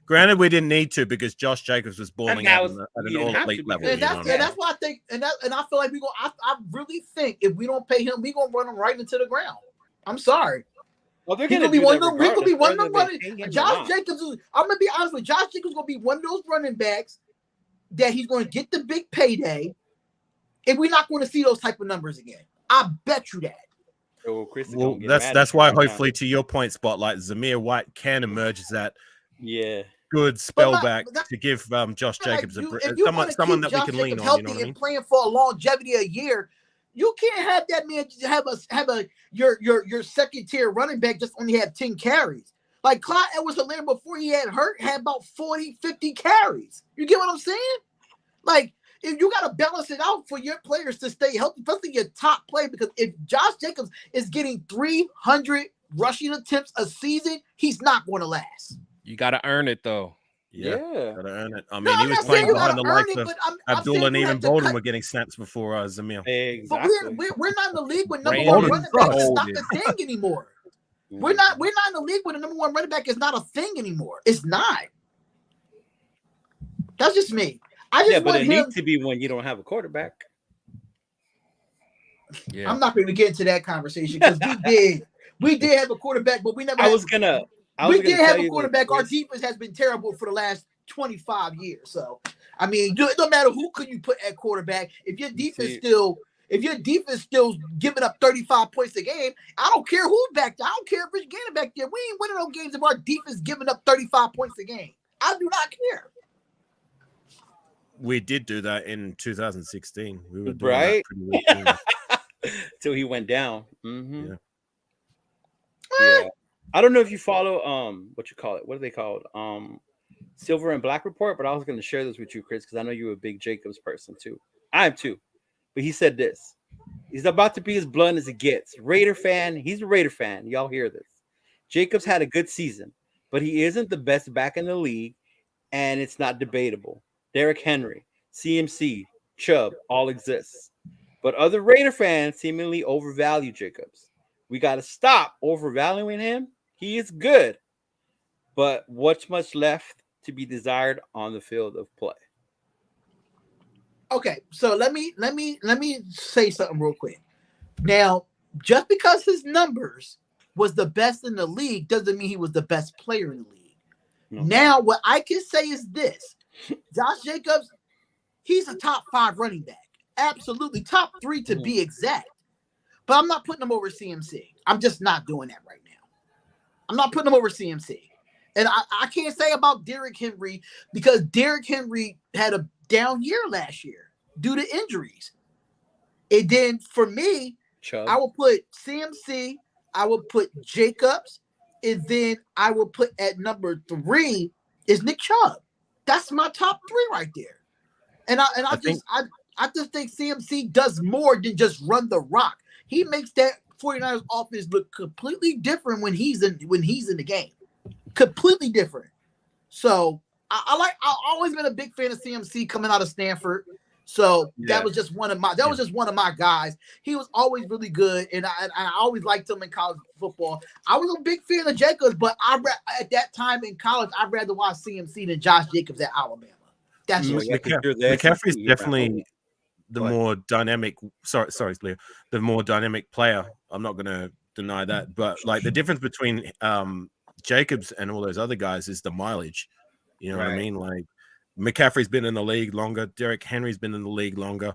Granted, we didn't need to because Josh Jacobs was balling that out was- at he an didn't have to all-elite level. because- And You know that's, what I mean? that's why I think, and I feel like I really think if we don't pay him, we're gonna run him right into the ground. I'm sorry. Well, they're He gonna could be do one that of them. We could be regardless, one of them whether running. they pay him or Josh not. Jacobs. I'm gonna be honest with you. Josh Jacobs gonna be one of those running backs that he's going to get the big payday, and we're not going to see those type of numbers again. I bet you that. So Chris is Well, gonna get that's mad that's at you why right now. hopefully to your point, Spotlight, Zamir White can emerge as that Yeah. good spell But back but that- to give Josh Like, Jacobs if you wanna someone keep that we Josh can lean Jacobs on. healthy You know what I mean? and playing for a longevity a year, you can't have that man have your second tier running back just only have 10 carries. Like Clyde Edwards-Helaire before he had hurt had about 40, 50 carries. You get what I'm saying? Like, if you got to balance it out for your players to stay healthy, especially your top player, because if Josh Jacobs is getting 300 rushing attempts a season, he's not going to last. You got to earn it, though. Yeah, Yeah. gotta earn it. I No, mean, he I'm was not saying playing you behind got the to earn likes it, of but I'm Abdullah saying and you even have to Bolden cut. were getting snaps before Zamir. But Exactly. we're not in the league with number Brandon one running back. It's not Bolden. the thing anymore. We're not in the league with the number one running back. It's not a thing anymore. It's not. That's just me. I just Yeah, but want it him. needs to be when you don't have a quarterback. Yeah. I'm not going to get into that conversation because we did have a quarterback, but we never. I was gonna We did tell have a you this, quarterback. Our Chris. defense has been terrible for the last 25 years. So, I mean, it don't matter who could you put at quarterback. If your defense still giving up 35 points a game, I don't care who's back there. I don't care if Rich Gannon back there. We ain't winning no games if our defense giving up 35 points a game. I do not care. We did do that in 2016. We were doing Right? that pretty well. Till he went down. Mm-hmm. Yeah. Yeah. I don't know if you follow what you call it. What are they called? Silver and Black Report, but I was going to share this with you, Chris, because I know you're a big Jacobs person too. I am too. But he said this. He's about to be as blunt as it gets. Raider fan. He's a Raider fan. Y'all hear this. Jacobs had a good season, but he isn't the best back in the league, and it's not debatable. Derrick Henry, CMC, Chubb all exists. But other Raider fans seemingly overvalue Jacobs. We got to stop overvaluing him. He is good, but what's much left to be desired on the field of play? Okay, so let me say something real quick. Now, just because his numbers was the best in the league doesn't mean he was the best player in the league. No. Now, what I can say is this: Josh Jacobs, he's a top 5 running back, absolutely top 3 to be exact. But I'm not putting him over CMC. I'm just not doing that right now. I'm not putting him over CMC. And I can't say about Derrick Henry because Derrick Henry had a down year last year due to injuries. And then for me, Chubb. I will put CMC, I will put Jacobs, and then I will put at number 3 is Nick Chubb. That's my top 3 right there. And I just think CMC does more than just run the rock. He makes that 49ers offense look completely different when he's in the game. Completely different. So I've always been a big fan of CMC coming out of Stanford. So that was just one of my guys. He was always really good, and I always liked him in college football. I was a big fan of Jacobs, but at that time in college, I'd rather watch CMC than Josh Jacobs at Alabama. That's just McCaffrey's definitely the more dynamic. Sorry, Leo. The more dynamic player. I'm not going to deny that, but like the difference between Jacobs and all those other guys is the mileage. You know what I mean? Like McCaffrey's been in the league longer. Derrick Henry's been in the league longer.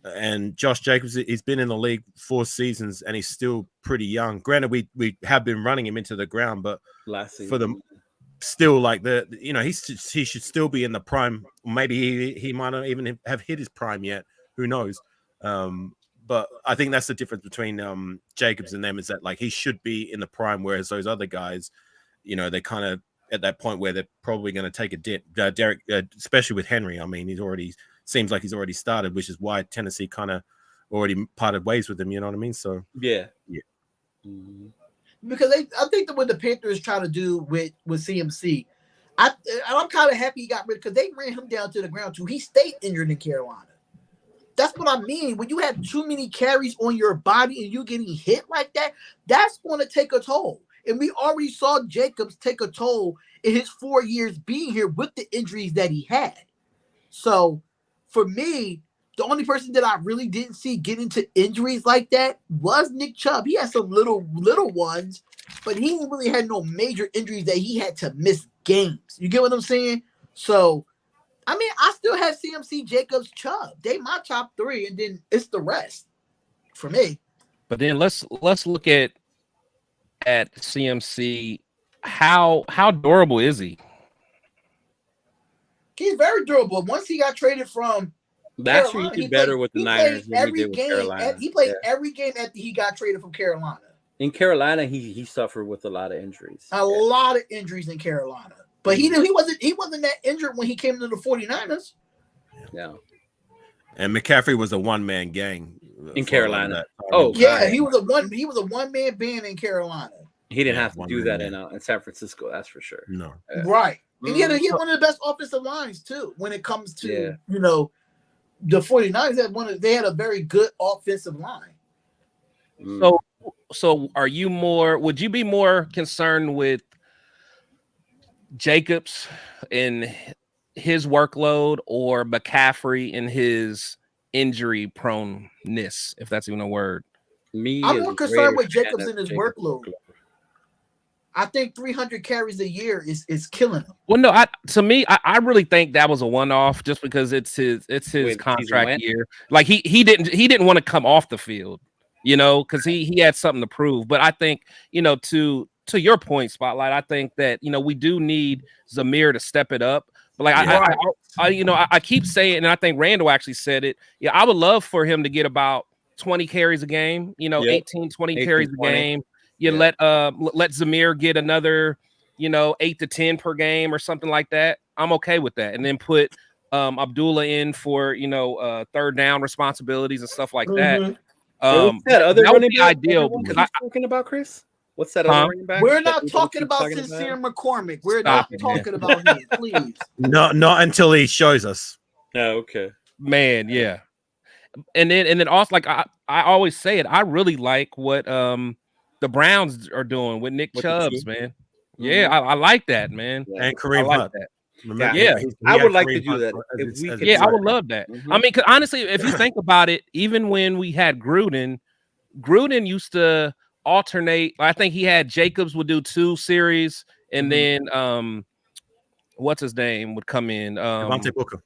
And Josh Jacobs, he's been in the league 4 seasons and he's still pretty young. Granted, we have been running him into the ground, but for them, still like he should still be in the prime. Maybe he might not even have hit his prime yet. Who knows? But I think that's the difference between Jacobs and them is that like he should be in the prime, whereas those other guys, they kind of at that point where they're probably going to take a dip. Derek, especially with Henry, I mean, seems like he's already started, which is why Tennessee kind of already parted ways with him. You know what I mean? So yeah. Mm-hmm. Because I think that what the Panthers try to do with CMC, I'm kind of happy he got rid because they ran him down to the ground too. He stayed injured in Carolina. That's what I mean. When you have too many carries on your body and you getting hit like that, that's going to take a toll. And we already saw Jacobs take a toll in his 4 years being here with the injuries that he had. So for me, the only person that I really didn't see get into injuries like that was Nick Chubb. He had some little ones, but he didn't really had no major injuries that he had to miss games. You get what I'm saying? So, I mean, I still have CMC, Jacobs, Chubb. They my top 3, and then it's the rest for me. But then let's look at CMC. How durable is he? He's very durable. Once he got traded from last year, he did better with the Niners than he did with Carolina. He played every game after he got traded from Carolina. In Carolina, he suffered with a lot of injuries. A lot of injuries in Carolina. But he wasn't that injured when he came to the 49ers. Yeah. And McCaffrey was a one-man gang in Carolina. Oh, yeah, he was a one-man band in Carolina. He didn't have to do that in San Francisco, that's for sure. No. Right. And he had one of the best offensive lines too when it comes to the 49ers they had a very good offensive line. So would you be more concerned with Jacobs in his workload or McCaffrey in his injury proneness, if that's even a word? I'm more concerned with Jacobs in his workload. I think 300 carries a year is killing him. Well, no, I really think that was a one-off just because it's his contract year. Like he didn't want to come off the field, because he had something to prove. But I think, to your point, Spotlight, I think that, we do need Zamir to step it up. But like I keep saying, and I think Randall actually said it. Yeah, I would love for him to get about 20 carries a game, 18, 20 carries a game. Let Zamir get another, 8 to 10 per game or something like that. I'm okay with that. And then put Abdullah in for, third down responsibilities and stuff like that. What's that other that would be back ideal. Because talking about, Chris? What's that other running back? We're not talking about Sincere McCormick. We're not talking about him, please. Not until he shows us. Oh, okay. Man, yeah. And then also, like I always say it, I really like what the Browns are doing with Nick Chubbs, man. Yeah, I like that, man. And Kareem Hunt. I would like to do that. I would love that. I mean, cause honestly, if you think about it, even when we had Gruden used to alternate. I think he had Jacobs would do 2 series, and then what's his name would come in. Devontae Booker.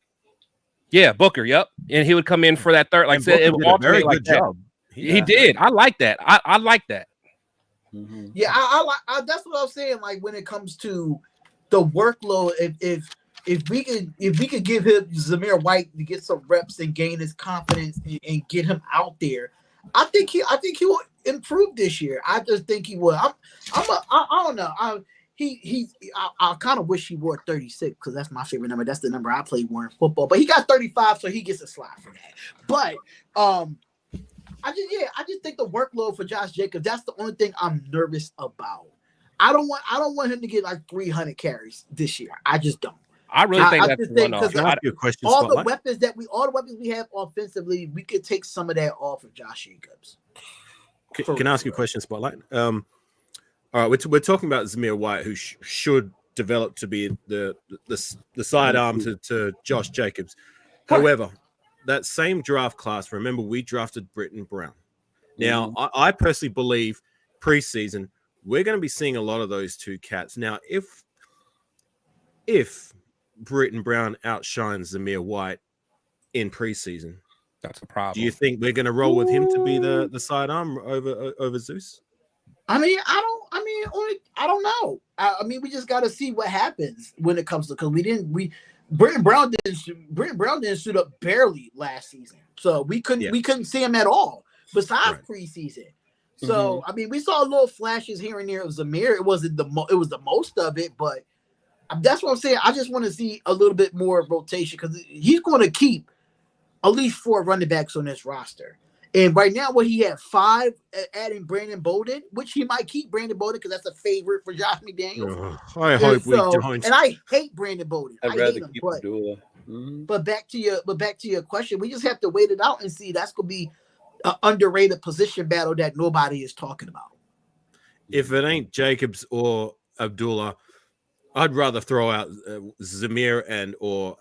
Yeah, Booker. Yep, and he would come in for that third. Like I said, it would alternate like that. Job. He did. I like that. I like that. Mm-hmm. Yeah, I that's what I was saying. Like when it comes to the workload, if we could give him Zamir White to get some reps and gain his confidence and get him out there, I think he will improve this year. I just think he will. I don't know. I kind of wish he wore 36 because that's my favorite number. That's the number I played in football. But he got 35, so he gets a slot for that. But I just think the workload for Josh Jacobs, that's the only thing I'm nervous about. I don't want him to get like 300 carries this year. I just don't. I really think that's one off. Can I ask you a question, all Spotlight? the weapons we have offensively, we could take some of that off of Josh Jacobs. Can I ask you a question, Spotlight? All right, we're talking about Zamir White, who should develop to be the sidearm to Josh Jacobs. However, that same draft class, remember, we drafted Britton Brown. Now, I personally believe preseason we're going to be seeing a lot of those two cats. Now, if Britton Brown outshines Zamir White in preseason, that's a problem. do you think we're going to roll with him to be the sidearm over Zeus? I mean, I don't know. I mean, we just got to see what happens when it comes to, because Britton Brown didn't suit up barely last season, so we couldn't see him at all besides preseason. So I mean, we saw little flashes here and there of Zamir. It wasn't it was the most of it, but that's what I'm saying. I just want to see a little bit more rotation because he's going to keep at least 4 running backs on this roster. And right now, he had 5, adding Brandon Bolden, which he might keep Brandon Bolden because that's a favorite for Josh McDaniels. I hope we don't. And I hate Brandon Bolden. I'd rather keep Abdullah. But back to your question, we just have to wait it out and see. That's going to be an underrated position battle that nobody is talking about. If it ain't Jacobs or Abdullah, I'd rather throw out Zamir or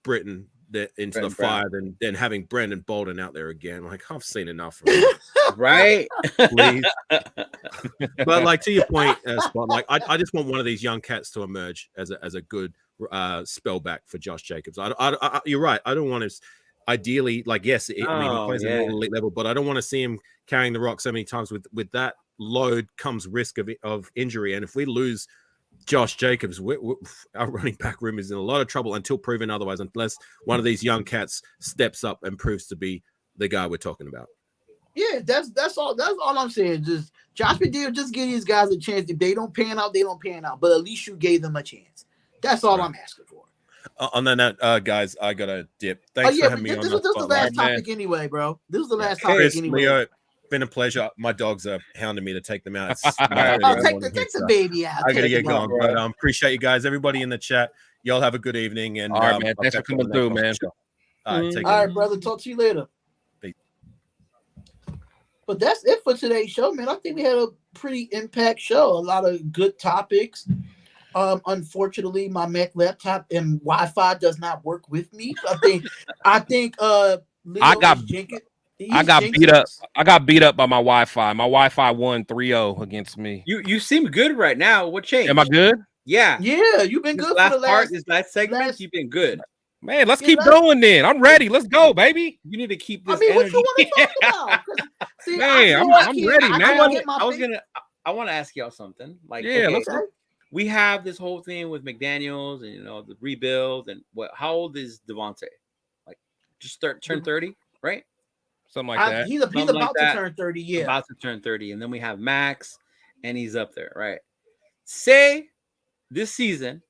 Britton into the fire than having Brandon Bolden out there again. Like, I've seen enough of him. Right? Please. But like, to your point, Spot, like I just want one of these young cats to emerge as a good spell back for Josh Jacobs. You're right. I don't want to. Ideally, like, yes, he plays at an elite level, but I don't want to see him carrying the rock so many times. With that load comes risk of injury, and if we lose Josh Jacobs, our running back room is in a lot of trouble until proven otherwise, unless one of these young cats steps up and proves to be the guy we're talking about. Yeah, that's all I'm saying. Just Josh McDaniels, just give these guys a chance. If they don't pan out, they don't pan out. But at least you gave them a chance. That's all I'm asking for. On that note, guys, I got to dip. Thanks for having me on. This was the last topic anyway, bro. This was the last topic Chris, anyway. Leo, been a pleasure. My dogs are hounding me to take them out. Take the baby out. I got to get going. But appreciate you guys. Everybody in the chat. Y'all have a good evening. And all right, man. Thanks for coming through, man. All right, brother. Talk to you later. Peace. But that's it for today's show, man. I think we had a pretty impact show. A lot of good topics. Unfortunately, my Mac laptop and Wi-Fi does not work with me. I think Leo I got beat up. I got beat up by my Wi-Fi. My Wi-Fi won 3-0 against me. You seem good right now. What changed? Am I good? Yeah, you've been good for this last segment. You've been good, man. Let's keep going then. I'm ready. Let's go, baby. You need to keep this. I mean, energy. what you want to talk about? See, man, I'm ready, man. I want to ask y'all something. Like, let's go. We have this whole thing with McDaniels and the rebuild and what? How old is Devontae? Like, just turn 30, right? Something like that. He's about to turn 30. Yeah, about to turn 30, and then we have Max, and he's up there, right? Say this season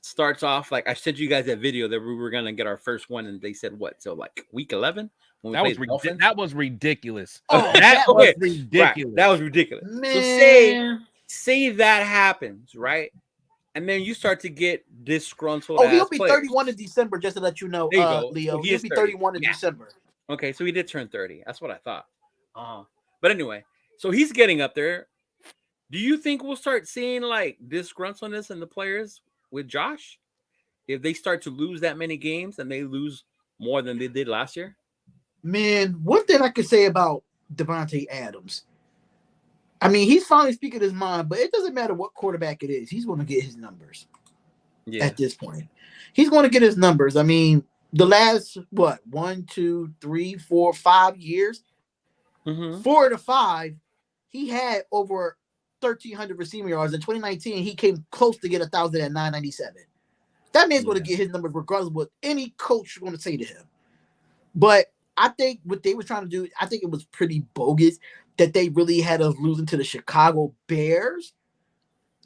starts off like I sent you guys that video that we were gonna get our first one, and they said what? So like week 11. That was ridiculous. Oh, that was ridiculous. Right. That was ridiculous. Man. So say that happens, right? And then you start to get disgruntled. Oh, he'll be 31 in December, just to let you know, Leo. So he'll be 31 in December. Okay, so he did turn 30. That's what I thought. But anyway, so he's getting up there. Do you think we'll start seeing like disgruntledness in the players with Josh if they start to lose that many games and they lose more than they did last year? Man, one thing I could say about Devontae Adams, I mean, he's finally speaking his mind, but it doesn't matter what quarterback it is. He's going to get his numbers at this point. He's going to get his numbers. I mean, the last, 1, 2, 3, 4, 5 years, 4 of the 5, he had over 1,300 receiving yards. In 2019, he came close to get 1,000 at 997. That man's going to get his numbers regardless of what any coach is going to say to him. But I think what they were trying to do, I think it was pretty bogus that they really had us losing to the Chicago Bears.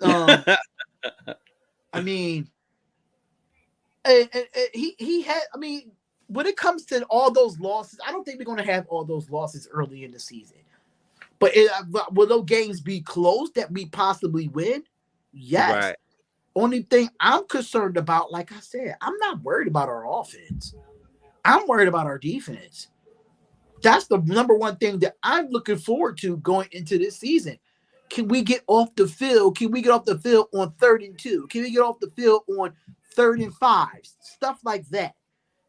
I mean, he had. I mean, when it comes to all those losses, I don't think we're going to have all those losses early in the season. But will those games be close that we possibly win? Yes. Right. Only thing I'm concerned about, like I said, I'm not worried about our offense. I'm worried about our defense. That's the number one thing that I'm looking forward to going into this season. Can we get off the field? Can we get off the field on 3rd and 2? Can we get off the field on 3rd and 5? Stuff like that.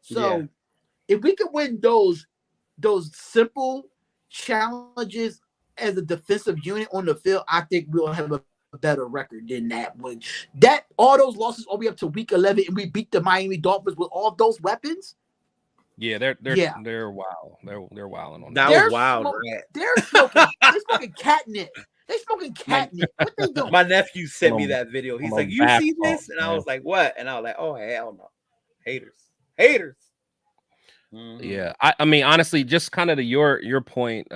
So if we can win those simple challenges as a defensive unit on the field, I think we'll have a better record than that. When that all those losses all the way up to week 11, and we beat the Miami Dolphins with all those weapons. Yeah, they're wild. They're wilding on That that. was wild, right? They're smoking catnip. They smoking catnip. What they doing? My nephew sent me On- that video. He's on like, "You see basketball, this?" And I man. was like, "What?" And I was like, "Oh hell no, haters." Mhm. Yeah, I mean, honestly, just kind of to your point,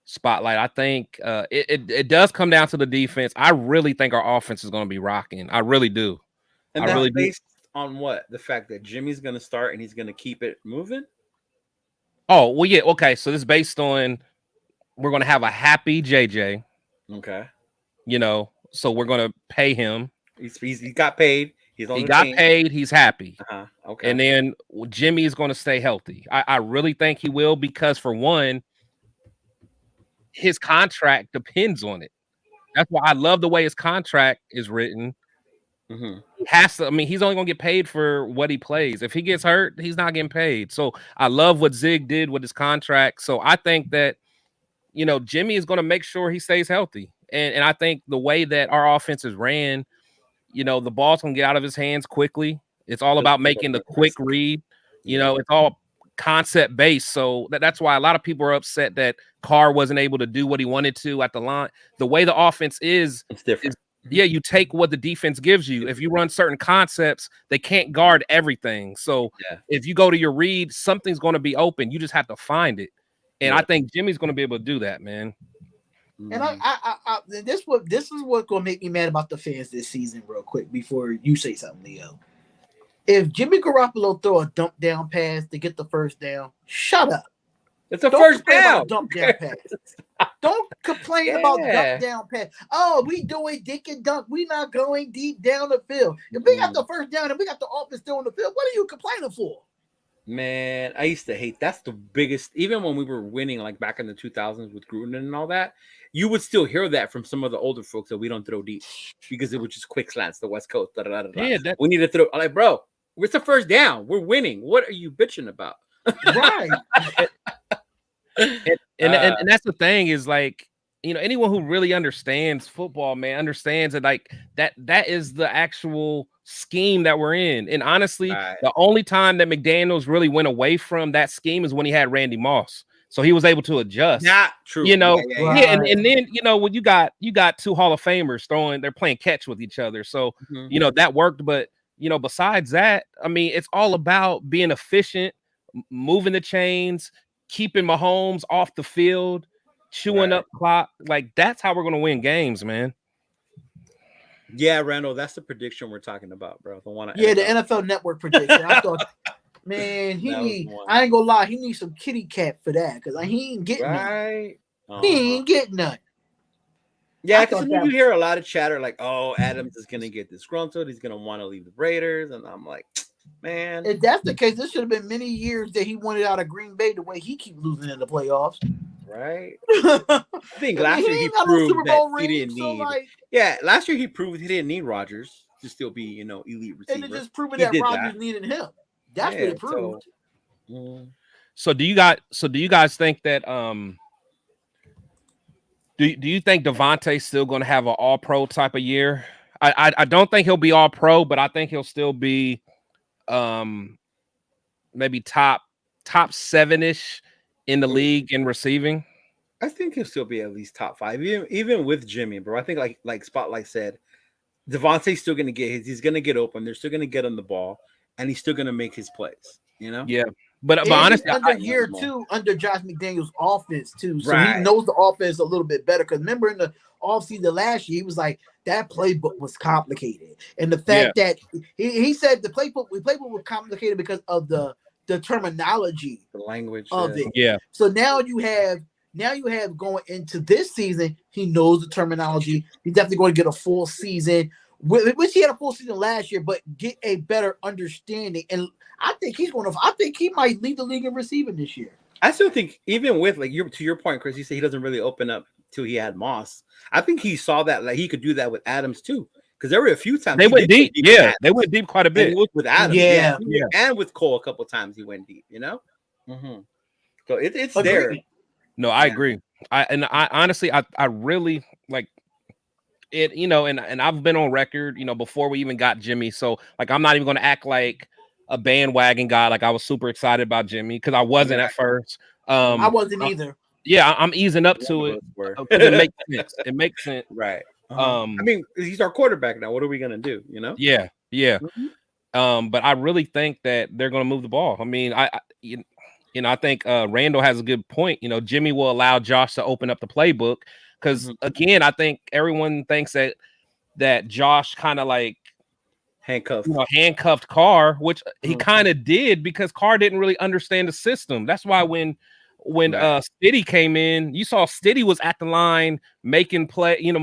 Spotlight. I think it does come down to the defense. I really think our offense is going to be rocking. I really do. And I that's really do. based on what? The fact that Jimmy's going to start and he's going to keep it moving. Oh well, yeah. Okay, so this is based on we're going to have a happy JJ. Okay, You know, so we're going to pay him. he got paid. He's on He the got team. paid. He's happy. Okay, And then Jimmy is going to stay healthy. I really think he will because, for one, his contract depends on it. That's why I love the way his contract is written. Mhm. He has to. I mean, he's only going to get paid for what he plays. If he gets hurt, he's not getting paid. So I love what Zig did with his contract. So I think that, Jimmy is going to make sure he stays healthy. And I think the way that our offense is ran, the ball's going to get out of his hands quickly. It's all about making the quick read. It's all concept based. So that's why a lot of people are upset that Carr wasn't able to do what he wanted to at the line. The way the offense is It's different. you take what the defense gives you. If you run certain concepts, they can't guard everything. So if you go to your read, something's going to be open. You just have to find it. And I think Jimmy's going to be able to do that, man. And this is what's gonna make me mad about the fans this season, real quick, before you say something, Leo. If Jimmy Garoppolo throw a dump down pass to get the first down, shut up. It's a Don't first complain about down. a dump down pass. Don't complain about dump down pass. Oh, we doing dink and dunk. We not going deep down the field. If we got the first down and we got the offense still on the field, what are you complaining for? Man, I used to hate. That's the biggest. Even when we were winning, like back in the 2000s with Gruden and all that, you would still hear that from some of the older folks that we don't throw deep because it was just quick slants. The West Coast, Yeah, we need to throw. I'm like, bro, it's the first down. We're winning. What are you bitching about? Right. and that's the thing is, like, anyone who really understands football, man, understands that, like, that is the actual scheme that we're in. And honestly, the only time that McDaniels really went away from that scheme is when he had Randy Moss. So he was able to adjust. Not true. And then, when you got two Hall of Famers they're playing catch with each other. So, that worked. But, besides that, I mean, it's all about being efficient, moving the chains, keeping Mahomes off the field, chewing up clock. Like, that's how we're going to win games, man. Yeah, Randall, that's the prediction we're talking about, bro. The one. The NFL Network prediction. I thought, man, I ain't gonna lie, he needs some kitty cat for that because he ain't getting none. He ain't getting none. Yeah, because you hear a lot of chatter like, "Oh, Adams is gonna get disgruntled. He's gonna want to leave the Raiders," and I'm like, man, if that's the case, this should have been many years that he wanted out of Green Bay the way he keeps losing in the playoffs. Right. I think last year he proved that he didn't need. Last year he proved he didn't need Rodgers to still be, elite receiver. And it just proving that Rodgers needed him. That's what it proved. So do you guys think that do you think Devontae's still going to have an all-pro type of year? I don't think he'll be all-pro, but I think he'll still be maybe top 7-ish in the league in receiving. I think he'll still be at least top 5, even with Jimmy, bro. I think like Spotlight said, Devontae's still gonna get his. He's gonna get open. They're still gonna get on the ball, and he's still gonna make his plays. Yeah. But And he's honestly, under I- year 2 under Josh McDaniels' offense too, so he Right. knows the offense a little bit better. Because remember in the offseason last year, he was like that playbook was complicated, and the Yeah. fact that he said the playbook was complicated because of the terminology the language of it. yeah, So now you have going into this season, he knows the terminology. He's definitely going to get a full season, which he had a full season last year, but get a better understanding. And I think he might lead the league in receiving this year. I still think even with like to your point, Chris, you say he doesn't really open up till he had Moss. I think he saw that like he could do that with Adams too, because there were a few times they he went did go deep. with Yeah, Adams. they went deep quite a And it bit. was with Adams, Yeah. and with Cole a couple times he went deep. Mm-hmm. So it's Agreed. there. No, I Yeah. agree. I honestly, I really like it. And I've been on record, before we even got Jimmy. So like, I'm not even going to act like a bandwagon guy. Like I was super excited about Jimmy because I wasn't at first. I wasn't either. Yeah, I'm easing up to it because it makes sense. It makes sense. Right. I mean, he's our quarterback now. What are we gonna do? Yeah. Mhm. But I really think that they're going to move the ball. I mean, I think Randall has a good point. Jimmy will allow Josh to open up the playbook because again, I think everyone thinks that Josh kind of like handcuffed Carr, which he kind of did because Carr didn't really understand the system. That's why when Stiddy came in, you saw Stiddy was at the line making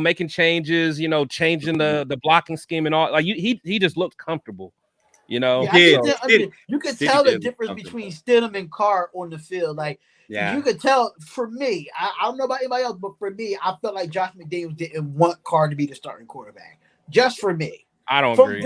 making changes, changing the blocking scheme and all. Like he just looked comfortable. Yeah, you could tell the difference between Stidham and Carr on the field. Like, you could tell. For me, I don't know about anybody else, but for me, I felt like Josh McDaniels didn't want Carr to be the starting quarterback. Just for me, I don't agree.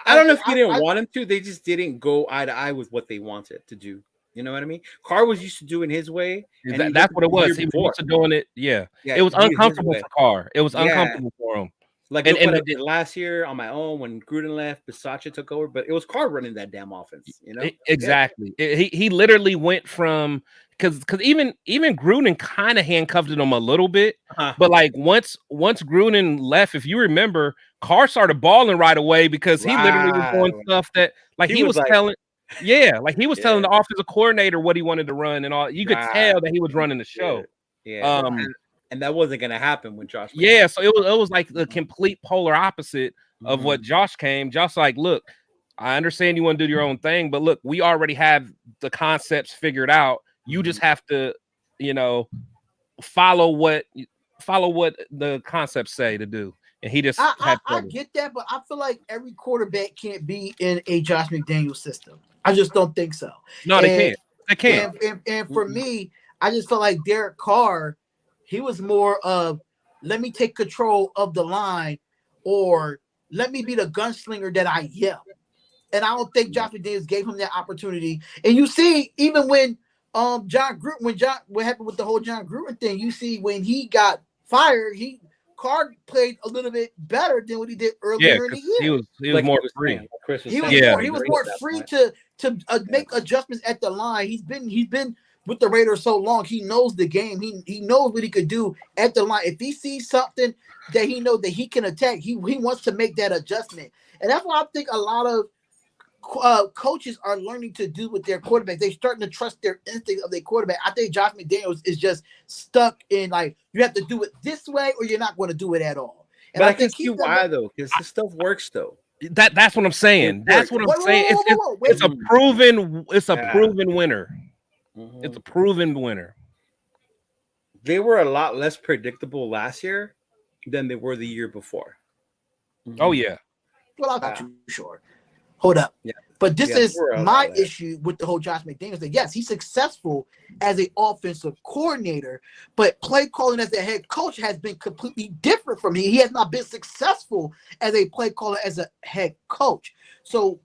I don't know if he didn't want him to. They just didn't go eye to eye with what they wanted to do. You know what I mean? Carr was used to doing his way. And that's what it was. He was used to doing it. Yeah. It was uncomfortable for Carr. It was uncomfortable for him. Like what I did last year on my own when Gruden left, Bisaccia took over, but it was Carr running that damn offense. Exactly. He literally went from because even Gruden kind of handcuffed him a little bit, but like once Gruden left, if you remember, Carr started balling right away because he literally was doing stuff that like he was telling. Yeah, like he was telling the offensive coordinator what he wanted to run and all. You could tell that he was running the show. Yeah. And that wasn't going to happen when Josh. Yeah, so it was like the complete polar opposite of what Josh came. Josh like, look, I understand you want to do your own thing, but look, we already have the concepts figured out. You just have to, follow what the concepts say to do. And he just I get that, but I feel like every quarterback can't be in a Josh McDaniels system. I just don't think so. No, they can't. They can't. And for me, I just felt like Derek Carr, he was more of let me take control of the line or let me be the gunslinger that I am. And I don't think Josh McDaniels gave him that opportunity. And you see, even when what happened with the whole John Gruden thing, you see when he got fired, Carr played a little bit better than what he did earlier in the year. He was more free. He was more free to make adjustments at the line. He's been with the Raiders so long. He knows the game. He knows what he could do at the line. If he sees something that he knows that he can attack, he wants to make that adjustment. And that's what I think a lot of coaches are learning to do with their quarterback. They're starting to trust their instinct of their quarterback. I think Josh McDaniels is just stuck in like you have to do it this way or you're not going to do it at all. And but I can see why though, because the stuff works though. That's what I'm saying. That's what I'm saying. It's a proven winner. It's a proven winner. They were a lot less predictable last year than they were the year before. Oh yeah. Well, I'm not too sure. Hold up. Yeah. But this is my issue with the whole Josh McDaniels thing. Yes, he's successful as an offensive coordinator, but play calling as a head coach has been completely different from him. He has not been successful as a play caller as a head coach. So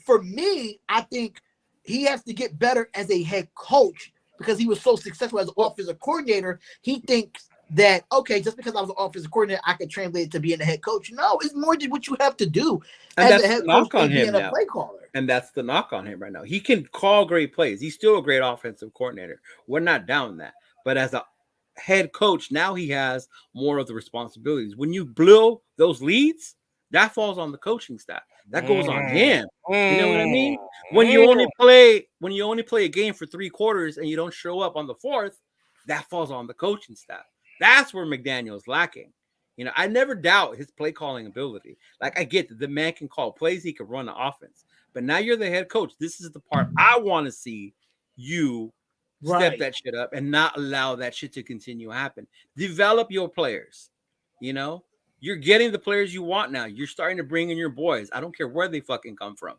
for me, I think he has to get better as a head coach because he was so successful as an offensive coordinator. He thinks that, okay, just because I was an offensive coordinator, I could translate it to being a head coach. No, it's more than what you have to do as a head coach than being a play caller. And that's the knock on him right now. He can call great plays. He's still a great offensive coordinator. We're not down that. But as a head coach, now he has more of the responsibilities. When you blow those leads, That falls on the coaching staff. That goes on him. Mm. You know what I mean? Mm. When you only play a game for 3 quarters and you don't show up on the 4th, that falls on the coaching staff. That's where McDaniel's lacking. You know, I never doubt his play calling ability. Like, I get that the man can call plays, he can run the offense. But now you're the head coach. This is the part I want to see you step that shit up and not allow that shit to continue to happen. Develop your players. You know, you're getting the players you want now. You're starting to bring in your boys. I don't care where they fucking come from.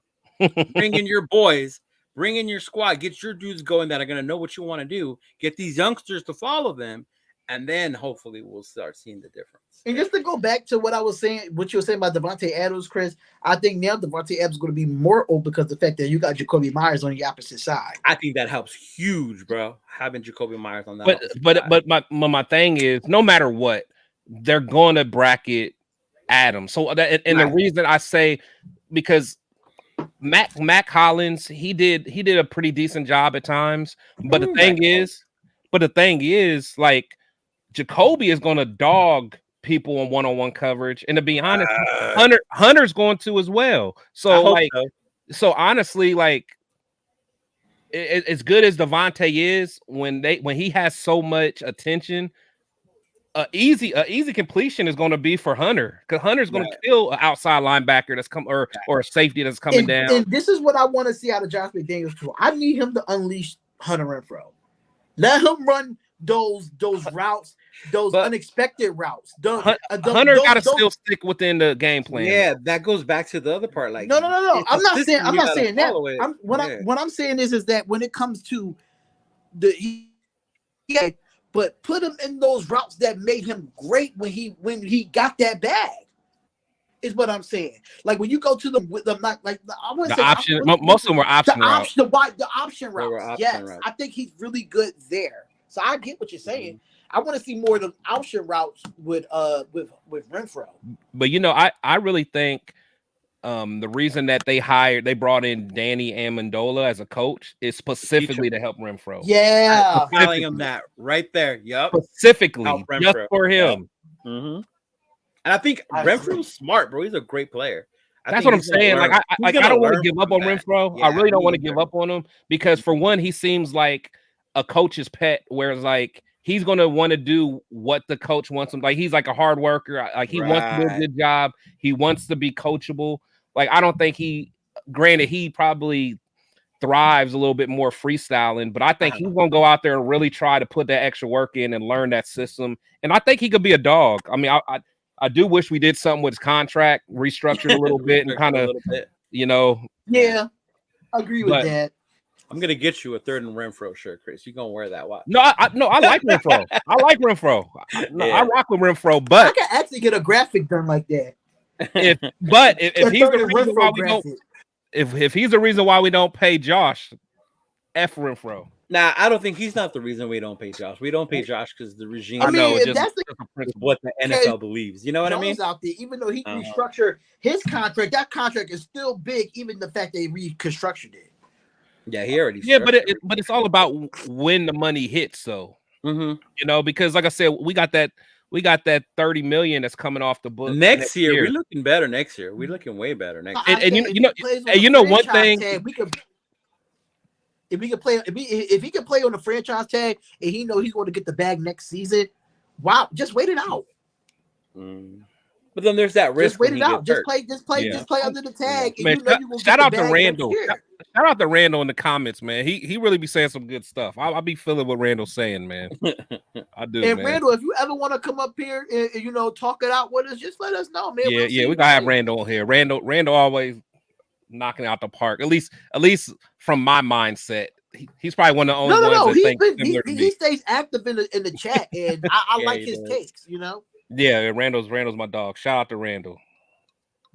Bring in your boys. Bring in your squad. Get your dudes going that are going to know what you want to do. Get these youngsters to follow them. And then hopefully we'll start seeing the difference. And just to go back to what I was saying, what you were saying about Devontae Adams, Chris, I think now Devontae Adams is going to be more open because of the fact that you got Jacoby Myers on the opposite side. I think that helps huge, bro. Having Jacoby Myers on that. But my thing is, no matter what, they're going to bracket Adams. So the reason I say, because Mac Hollins, he did a pretty decent job at times. But the thing is, like, Jacoby is going to dog people on one-on-one coverage, and to be honest, Hunter's going to as well. So so honestly, like, as good as Devontae is, when he has so much attention, a easy completion is going to be for Hunter, because Hunter's going to kill an outside linebacker that's or a safety that's coming down. And this is what I want to see out of Josh McDaniels too. I need him to unleash Hunter Renfrow. Let him run those routes, those unexpected routes. Hunter got to still stick within the game plan. Yeah, that goes back to the other part. Like, no. I'm not saying that. What I'm saying is that when it comes to but put him in those routes that made him great when he got that bag. Is what I'm saying. Like, when you go to most of them were option routes. The option routes. Yes, I think he's really good there. So I get what you're saying. I want to see more of the option routes with Renfrow. But I really think the reason that they brought in Danny Amendola as a coach is specifically to help Renfrow. Yeah, I'm telling him that right there. Yep, specifically just for him. Yep. Mm-hmm. And I think Renfrow's smart, bro. He's a great player. That's what I'm saying. I don't want to give up on Renfrow. Yeah, I really don't want to give up on him, because for one, he seems like a coach's pet, whereas like he's gonna want to do what the coach wants him. Like, he's like a hard worker. Like, he wants to do a good job. He wants to be coachable. Like, I don't think granted, he probably thrives a little bit more freestyling, but I think he's gonna go out there and really try to put that extra work in and learn that system. And I think he could be a dog. I mean, I do wish we did something with his contract, restructured a little bit, and kind of, Yeah, I agree with that. I'm gonna get you a 3rd and Renfrow shirt, Chris. You gonna wear that? Watch. No, I like Renfrow. I like Renfrow. I rock with Renfrow, but I can actually get a graphic done like that. If he's the reason why we don't, if he's the reason why we don't pay Josh, F Renfrow. Nah, I don't think he's not the reason we don't pay Josh. We don't pay Josh because the regime. That's what the NFL believes. You know what I mean? Out there, even though he restructured his contract, that contract is still big. Even the fact they reconstructed it. Yeah, he already. Yeah, but it's all about when the money hits, though. Mm-hmm. Because like I said, we got that 30 million that's coming off the book next year. We're looking better next year. We're looking way better next year. And one thing. If he can play on the franchise tag and he know he's going to get the bag next season, wow, just wait it out. But then there's that risk. Just wait it out. Just play under the tag. Man, shout out to Randall. Shout out to Randall in the comments, man. He really be saying some good stuff. I'll be feeling what Randall's saying, man. I do. And man. Randall, if you ever want to come up here and talk it out with us, just let us know, man. Yeah, we gotta have Randall here. Randall always knocking out the park. At least from my mindset. He's probably one of the only ones that think he stays active in the chat, and I like his takes, Yeah, Randall's my dog. Shout out to Randall.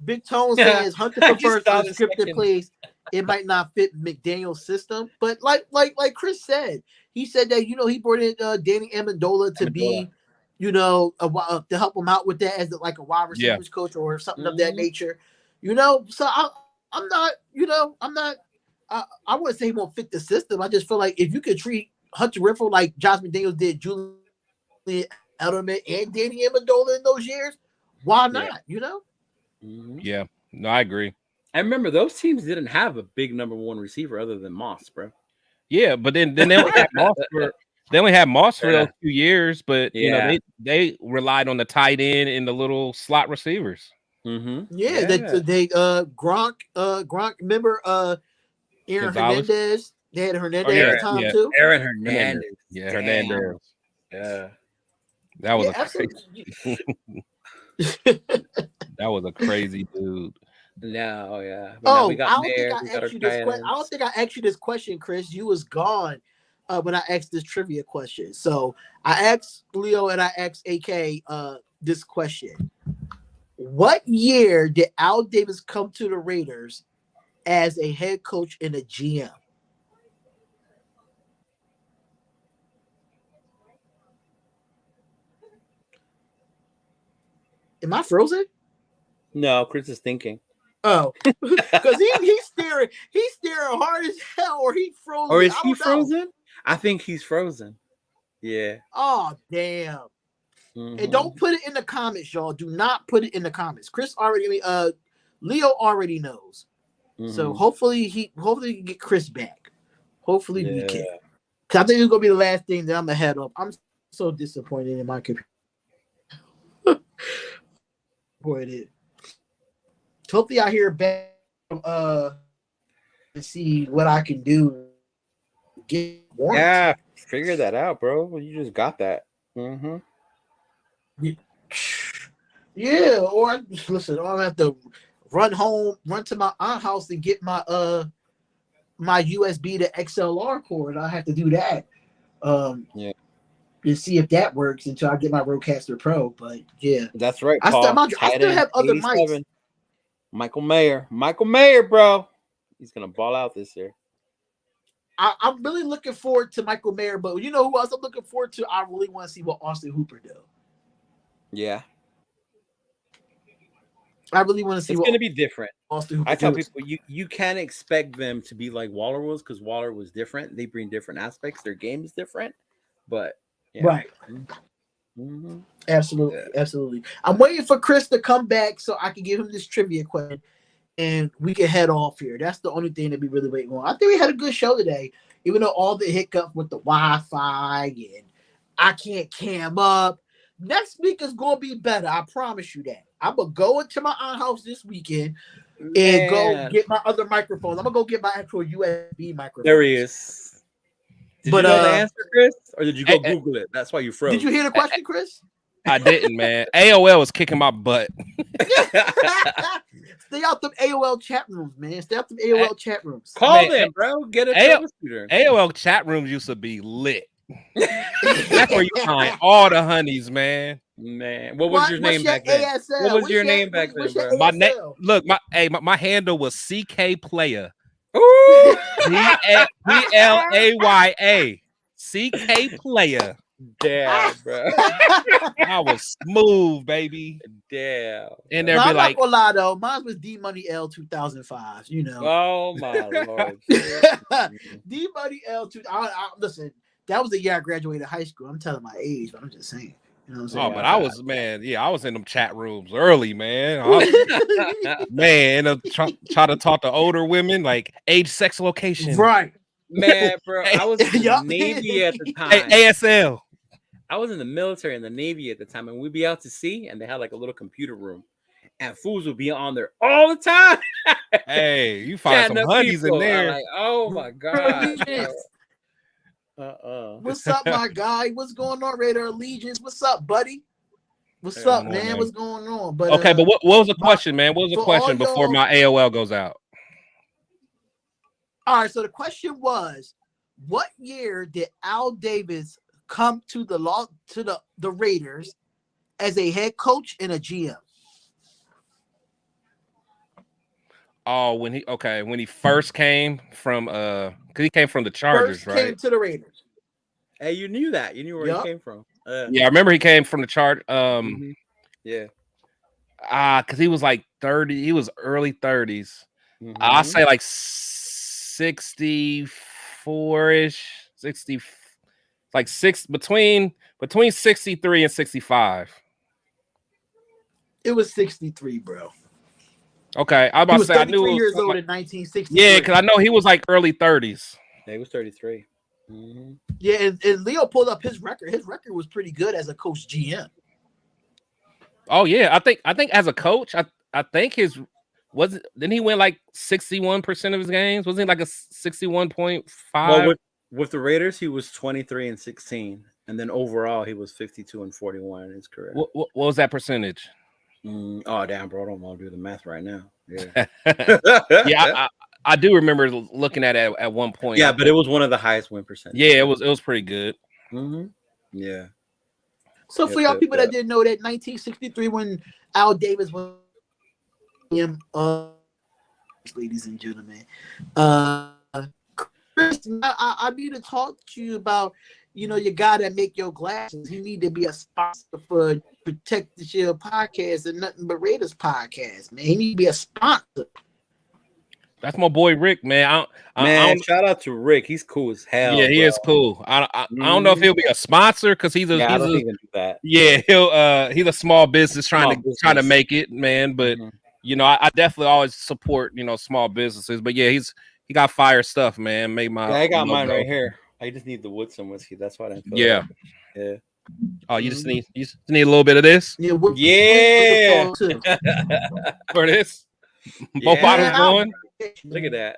Big Tone says Hunter prefers unscripted plays. It might not fit McDaniel's system, but like Chris said, he said that he brought in Danny Amendola to be, to help him out with that as a wide receivers coach or something of that nature, So I'm not. I wouldn't say he won't fit the system. I just feel like if you could treat Hunter Renfrow like Josh McDaniels did Julian Edelman and Danny Amendola in those years, why not? Mm-hmm. Yeah, no, I agree. I remember those teams didn't have a big number one receiver other than Moss, bro. Yeah, but then they only had Moss for those 2 years, but Yeah. they relied on the tight end and the little slot receivers. Mm-hmm. Yeah, Yeah. they Gronk. Remember Aaron Gonzalez. Hernandez. They had Oh Hernandez at yeah, the time yeah. too. Aaron Hernandez. Hernandez. Yeah, Damn. Hernandez. Yeah. That was Yeah, a crazy. absolutely. That was a crazy dude. No, yeah. But now we Oh, got I don't think Mayor. I We got our asked you this tight question. I don't ends. think I asked you this question, Chris. You was gone when I asked this trivia question. So I asked Leo and I asked AK this question. What year did Al Davis come to the Raiders as a head coach and a GM? Am I frozen? No, Chris is thinking. Oh, because he's staring hard as hell, or he Or frozen. is I he don't know. frozen? I think he's frozen. Yeah. Oh damn! And Mm-hmm. don't put it in the comments, y'all. Do not put it in the comments. Chris already, Leo already knows. So Mm-hmm. hopefully he get Chris back. Hopefully we Yeah. can. Cause I think it's gonna be the last thing that I'm ahead of. I'm so disappointed in my computer. Disappointed. Hopefully I hear back from to see what I can do. Get warranty. Yeah. Figure that out, bro. You just got that. Mm-hmm. Yeah, or listen, I have to run to my aunt's house and get my USB to XLR cord. I have to do that. Yeah. To see if that works until I get my Rodecaster Pro. But yeah, That's right, I Paul. Tight still end have other mics. 87. Michael Mayer. Michael Mayer, bro. He's gonna ball out this year. I'm really looking forward to Michael Mayer, but you know who else I'm looking forward to? I really want to see what Austin Hooper do. Yeah. I really want to see It's what gonna be different. Austin Hooper I tell does. people you can't expect them to be like Waller was because Waller was different. They bring different aspects. Their game is different, but yeah. Right. Mm-hmm. Absolutely, Yeah. absolutely. I'm waiting for Chris to come back so I can give him this trivia question and we can head off here. That's the only thing that we really waiting on. I think we had a good show today, even though all the hiccups with the Wi-Fi and I can't cam up. Next week is gonna be better. I promise you that. I'm gonna go into my aunt's house this weekend and go Man, get my other microphones. I'm gonna go get my actual USB microphone. there he is. Did But, you know the answer, Chris, or did you go Hey, Google it? That's why you froze. Did you hear the question, Chris? I didn't, man. AOL was kicking my butt. Stay out them AOL chat rooms, man. Stay out them AOL chat rooms. Call Man, them, bro. Get a AOL troubleshooter. AOL chat rooms used to be lit. That's where you find all the honeys, man. Man, what was your name What's back then? ASL? What was What's your name back then, what's your bro? My name, ASL? look, my handle was CK Player. Ooh, PLAYA. CK Player. damn, bro. I was smooth, baby. Damn. And No, there'd be I'm like, not gonna lie though. Mine was D Money L 2005. You know, Oh my lord. D Money L 2. Listen, that was the year I graduated high school. I'm telling my age, but I'm just saying. You know what I'm saying? oh, but I was, man, yeah, I was in them chat rooms early, man. Try to talk to older women, like age, sex, location. Right. Man, bro, I was in the Yup. Navy at the time. ASL. I was in the military in the Navy at the time, and we'd be out to sea, and they had like a little computer room, and fools would be on there all the time. Hey, you find Chatting some up honeys in people. I'm there. like, oh my god. What's up, my guy? What's going on, Raider Allegiance? What's up, buddy? What's Come up, on, man? man. What's going on? But Okay, but what was the my- question, man? What was the for question all before y'all- my AOL goes out? all right, so the question was, what year did Al Davis come to the Raiders as a head coach and a GM? Oh, when he first came from because he came from the Chargers, First right? came to the Raiders. Hey, you knew that. You knew where Yup. he came from. Yeah, I remember he came from the Chargers. Yeah. Because he was like 30, he was early 30s. I'll say like 64-ish, 60, like between 63 and 65. It was 63, bro. Okay, I was He about to was say I knew 33 it was years something old like, in 1963. yeah, because I know he was like early 30s. Yeah, he was 33. Yeah, and Leo pulled up his record. His record was pretty good as a coach GM. Oh yeah, I think as a coach, I think his didn't he win like 61% of his games? Wasn't he like a 61.5? Well, with the Raiders, he was 23 and 16, and then overall he was 52 and 41 in his career. What was that percentage? Oh damn, bro! I don't want to do the math right now. Yeah, Yeah, I do remember looking at it at one point. yeah, but it was one of the highest win percentages. Yeah, it was pretty good. Yeah. So for y'all people that didn't know that 1963 when Al Davis was him, ladies and gentlemen, Chris, I need to talk to you about, you know, your guy that make your glasses. He need to be a sponsor for Protect the Shield podcast and Nothing But Raiders podcast, man. He need to be a sponsor. That's my boy Rick, man. Shout out to Rick. He's cool as hell. Yeah, he is cool. I don't know if he'll be a sponsor because he's a. Yeah, I don't think he can do that. Yeah, he's a small business trying to make it, man. But you know, I definitely always support, you know, small businesses. But yeah, he got fire stuff, man. Made my. Yeah, I got mine right here. I just need the Woodson whiskey. That's what I feel. Yeah. Yeah. Oh, you just need a little bit of this. Yeah. For this. Both bottles going. Look at that.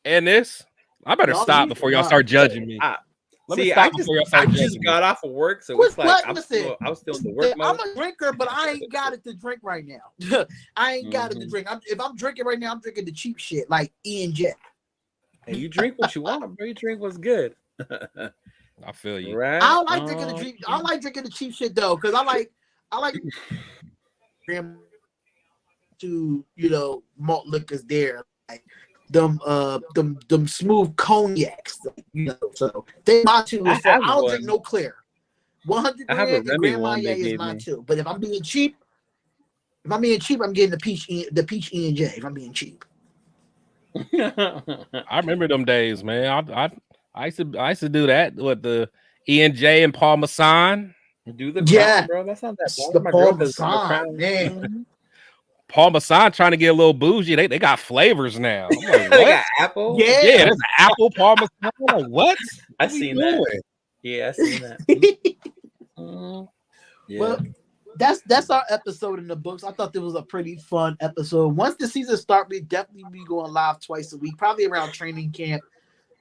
And this. I better stop before y'all start judging me. I just got off of work, so it's like I was still in the work mode. I'm a drinker, but I ain't got it to drink right now. I ain't got it to drink. If I'm drinking right now, I'm drinking the cheap shit like E&J. Hey, you drink what you want, bro. You drink what's good. I feel you. Right? I don't like drinking the cheap. I like drinking the cheap shit though, because I like to, you know, malt liquors there, like them smooth cognacs, you know. So they my two. I don't drink no clear. 100 grand and Grand Marnier is my two. But if I'm being cheap, I'm getting the peach E&J. If I'm being cheap. I remember them days, man. I used to do that with the E&J and Parmesan. Do the crown, bro. That's not that bad. The Parmesan, man. Parmesan trying to get a little bougie. They got flavors now. I'm like, what? They got apple. Yeah, there's an apple Parmesan. I'm like, what? I seen that. Yeah, I seen that. Yeah. Well, that's our episode in the books. I thought this was a pretty fun episode. Once the season starts, we definitely be going live twice a week, probably around training camp,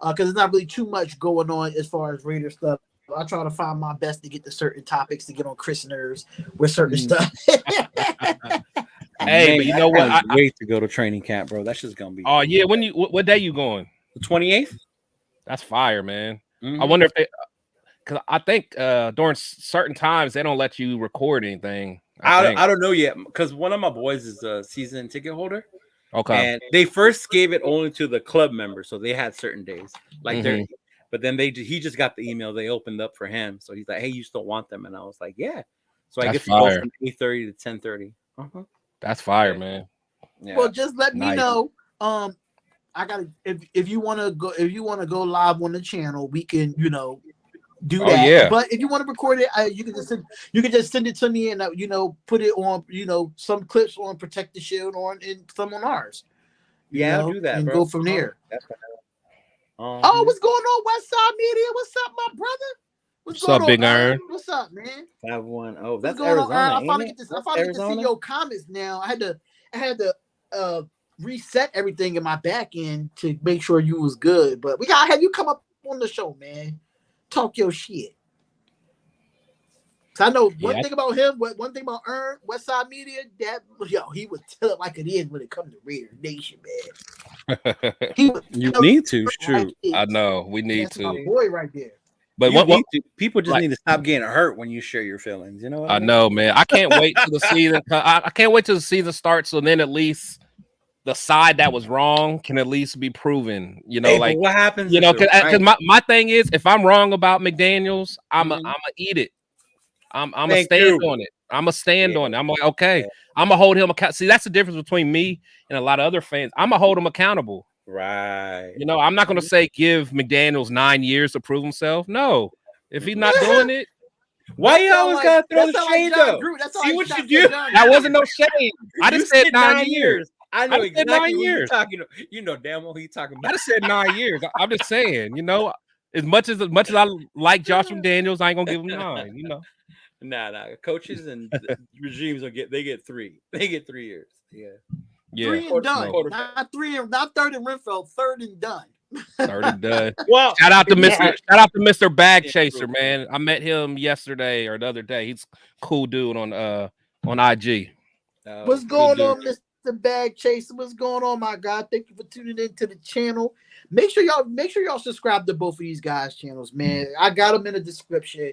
because there's not really too much going on as far as Raider stuff. I try to find my best to get to certain topics to get on Chris nerves with certain stuff. Hey, but you know what? I wait to go to training camp, bro. That's just gonna be. Oh yeah, what day you going? The 28th. That's fire, man. I wonder if they, because I think during certain times they don't let you record anything. I don't know yet, because one of my boys is a season ticket holder. Okay. And they first gave it only to the club members, so they had certain days, like but then he just got the email they opened up for him, so he's like, "Hey, you still want them?" And I was like, "Yeah." So I get to go from 8:30 to 10:30. That's fire, man. Yeah. Well, just let me know. I gotta if you want to go live on the channel, we can, you know, do that. Yeah. But if you want to record it, you can just send it to me and you know, put it on, you know, some clips on Protect the Shield and some on ours. Yeah, I'll do that, and bro. go from there. Oh, what's going on, Westside Media? What's up, my brother? What's up, Big Iron? What's up, man? 5-1. Oh, that's Arizona. I finally get to see your comments now. I had to reset everything in my back end to make sure you was good. But we gotta have you come up on the show, man. Talk your shit. I know one thing about him, one thing about Westside Media, he would tell it like it is when it comes to Raider Nation, man. You need to, shoot. I know we need to. My boy right there. But people just need to stop getting hurt when you share your feelings. You know what I mean? Know, man. I can't wait till the season. I can't wait till the season starts. So then at least the side that was wrong can at least be proven. You know, like what happens? You know, because my thing is, if I'm wrong about McDaniels, I'ma eat it. I'm gonna stand on it. I'm gonna stand on it. I'm like, okay, I'm gonna hold him accountable. See, that's the difference between me and a lot of other fans. I'm gonna hold him accountable. Right. You know, I'm not gonna say give McDaniels 9 years to prove himself. No, if he's not doing it, Why you always gotta throw the shade though? See what you do? That wasn't no shade. I just said 9 years. I know I just said exactly 9 who you're years. talking about. You know damn well who you're talking I about. just said 9 years. I'm just saying, as much as I like Josh McDaniels, I ain't gonna give him 9. Nah. Coaches and regimes get 3. They get 3 years. Yeah. Yeah. 3 and done. No. Not third and Renfro, 3rd and done. 3rd and done. Well, Shout out to Mr. Bag Yeah, Chaser, true. man. I met him yesterday or the other day. He's a cool dude on IG. What's going on, Mr. Bag Chaser? What's going on, my guy? Thank you for tuning into the channel. Make sure y'all subscribe to both of these guys' channels, man. I got them in the description.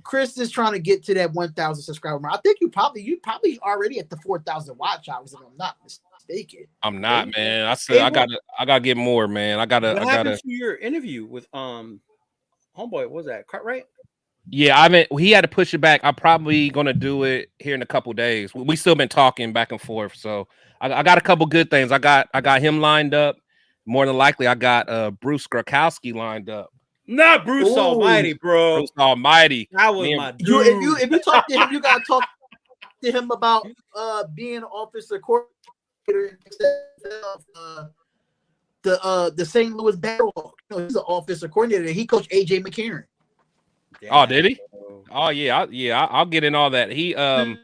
Chris is trying to get to that 1,000 subscriber mark. I think you probably already at the 4,000 watch hours, if I'm not mistaken. I'm not, man. I said I gotta get more, man. What happened to your interview with homeboy? What was that Cartwright? Yeah, he had to push it back. I'm probably gonna do it here in a couple days. We still been talking back and forth, so I got a couple good things. I got him lined up. More than likely, I got Bruce Grakowski lined up. Not Bruce Almighty, bro. Bruce Almighty. That was my dude. If you talk to him, you gotta talk to him about being an offensive coordinator the St. Louis Battlehawks. He's an offensive coordinator. He coached AJ McCarron. Damn, Oh, did he? bro. Oh yeah, I'll get in all that. He You got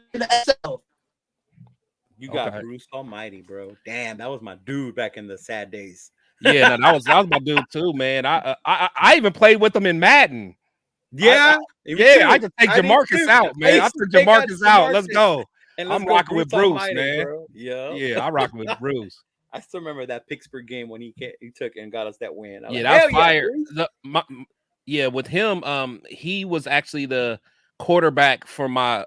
Okay. Bruce Almighty, bro. Damn, that was my dude back in the sad days. Yeah, no, that was my dude too, man. I even played with him in Madden. Yeah, I can take Jamarcus out, man. I took Jamarcus out. Let's go. And I'm rocking with Bruce, Almighty, man. Bro. Yeah, I'm rocking with Bruce. I still remember that Pittsburgh game when he took and got us that win. Yeah, that's fire. With him, he was actually the quarterback for my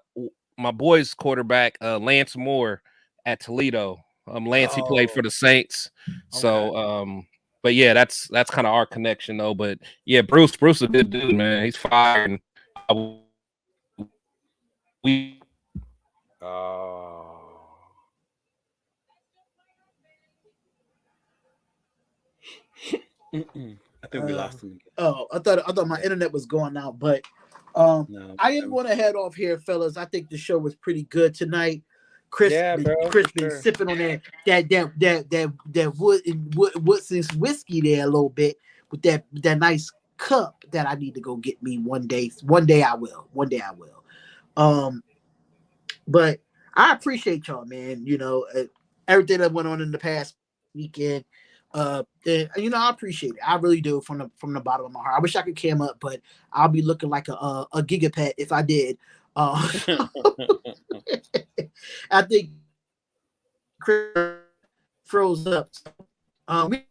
boy's quarterback, Lance Moore at Toledo. Lance, he played for the Saints. So, but yeah, that's kind of our connection though. But yeah, Bruce is a good dude, man. He's fired. I think we lost him again. Oh, I thought my internet was going out, but No, I am going to head off here, fellas. I think the show was pretty good tonight. Chris been sipping on that Woodson's whiskey there a little bit with that nice cup that I need to go get me one day. One day I will. But I appreciate y'all, man. Everything that went on in the past weekend. I appreciate it. I really do from the bottom of my heart. I wish I could cam up, but I'll be looking like a gigapet if I did. I think Chris froze up. We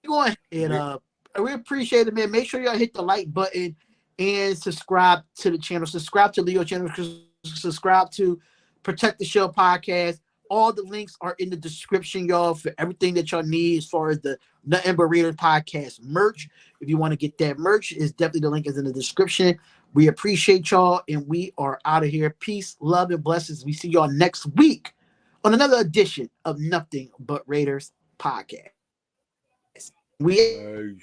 go ahead and we appreciate it, man. Make sure y'all hit the like button and subscribe to the channel. Subscribe to Leo channel. Subscribe to Protect the Show podcast. All the links are in the description, y'all, for everything that y'all need as far as the Nothing But Raiders podcast merch. If you want to get that merch, the link is in the description. We appreciate y'all, and we are out of here. Peace, love, and blessings. We see y'all next week on another edition of Nothing But Raiders podcast. Nice.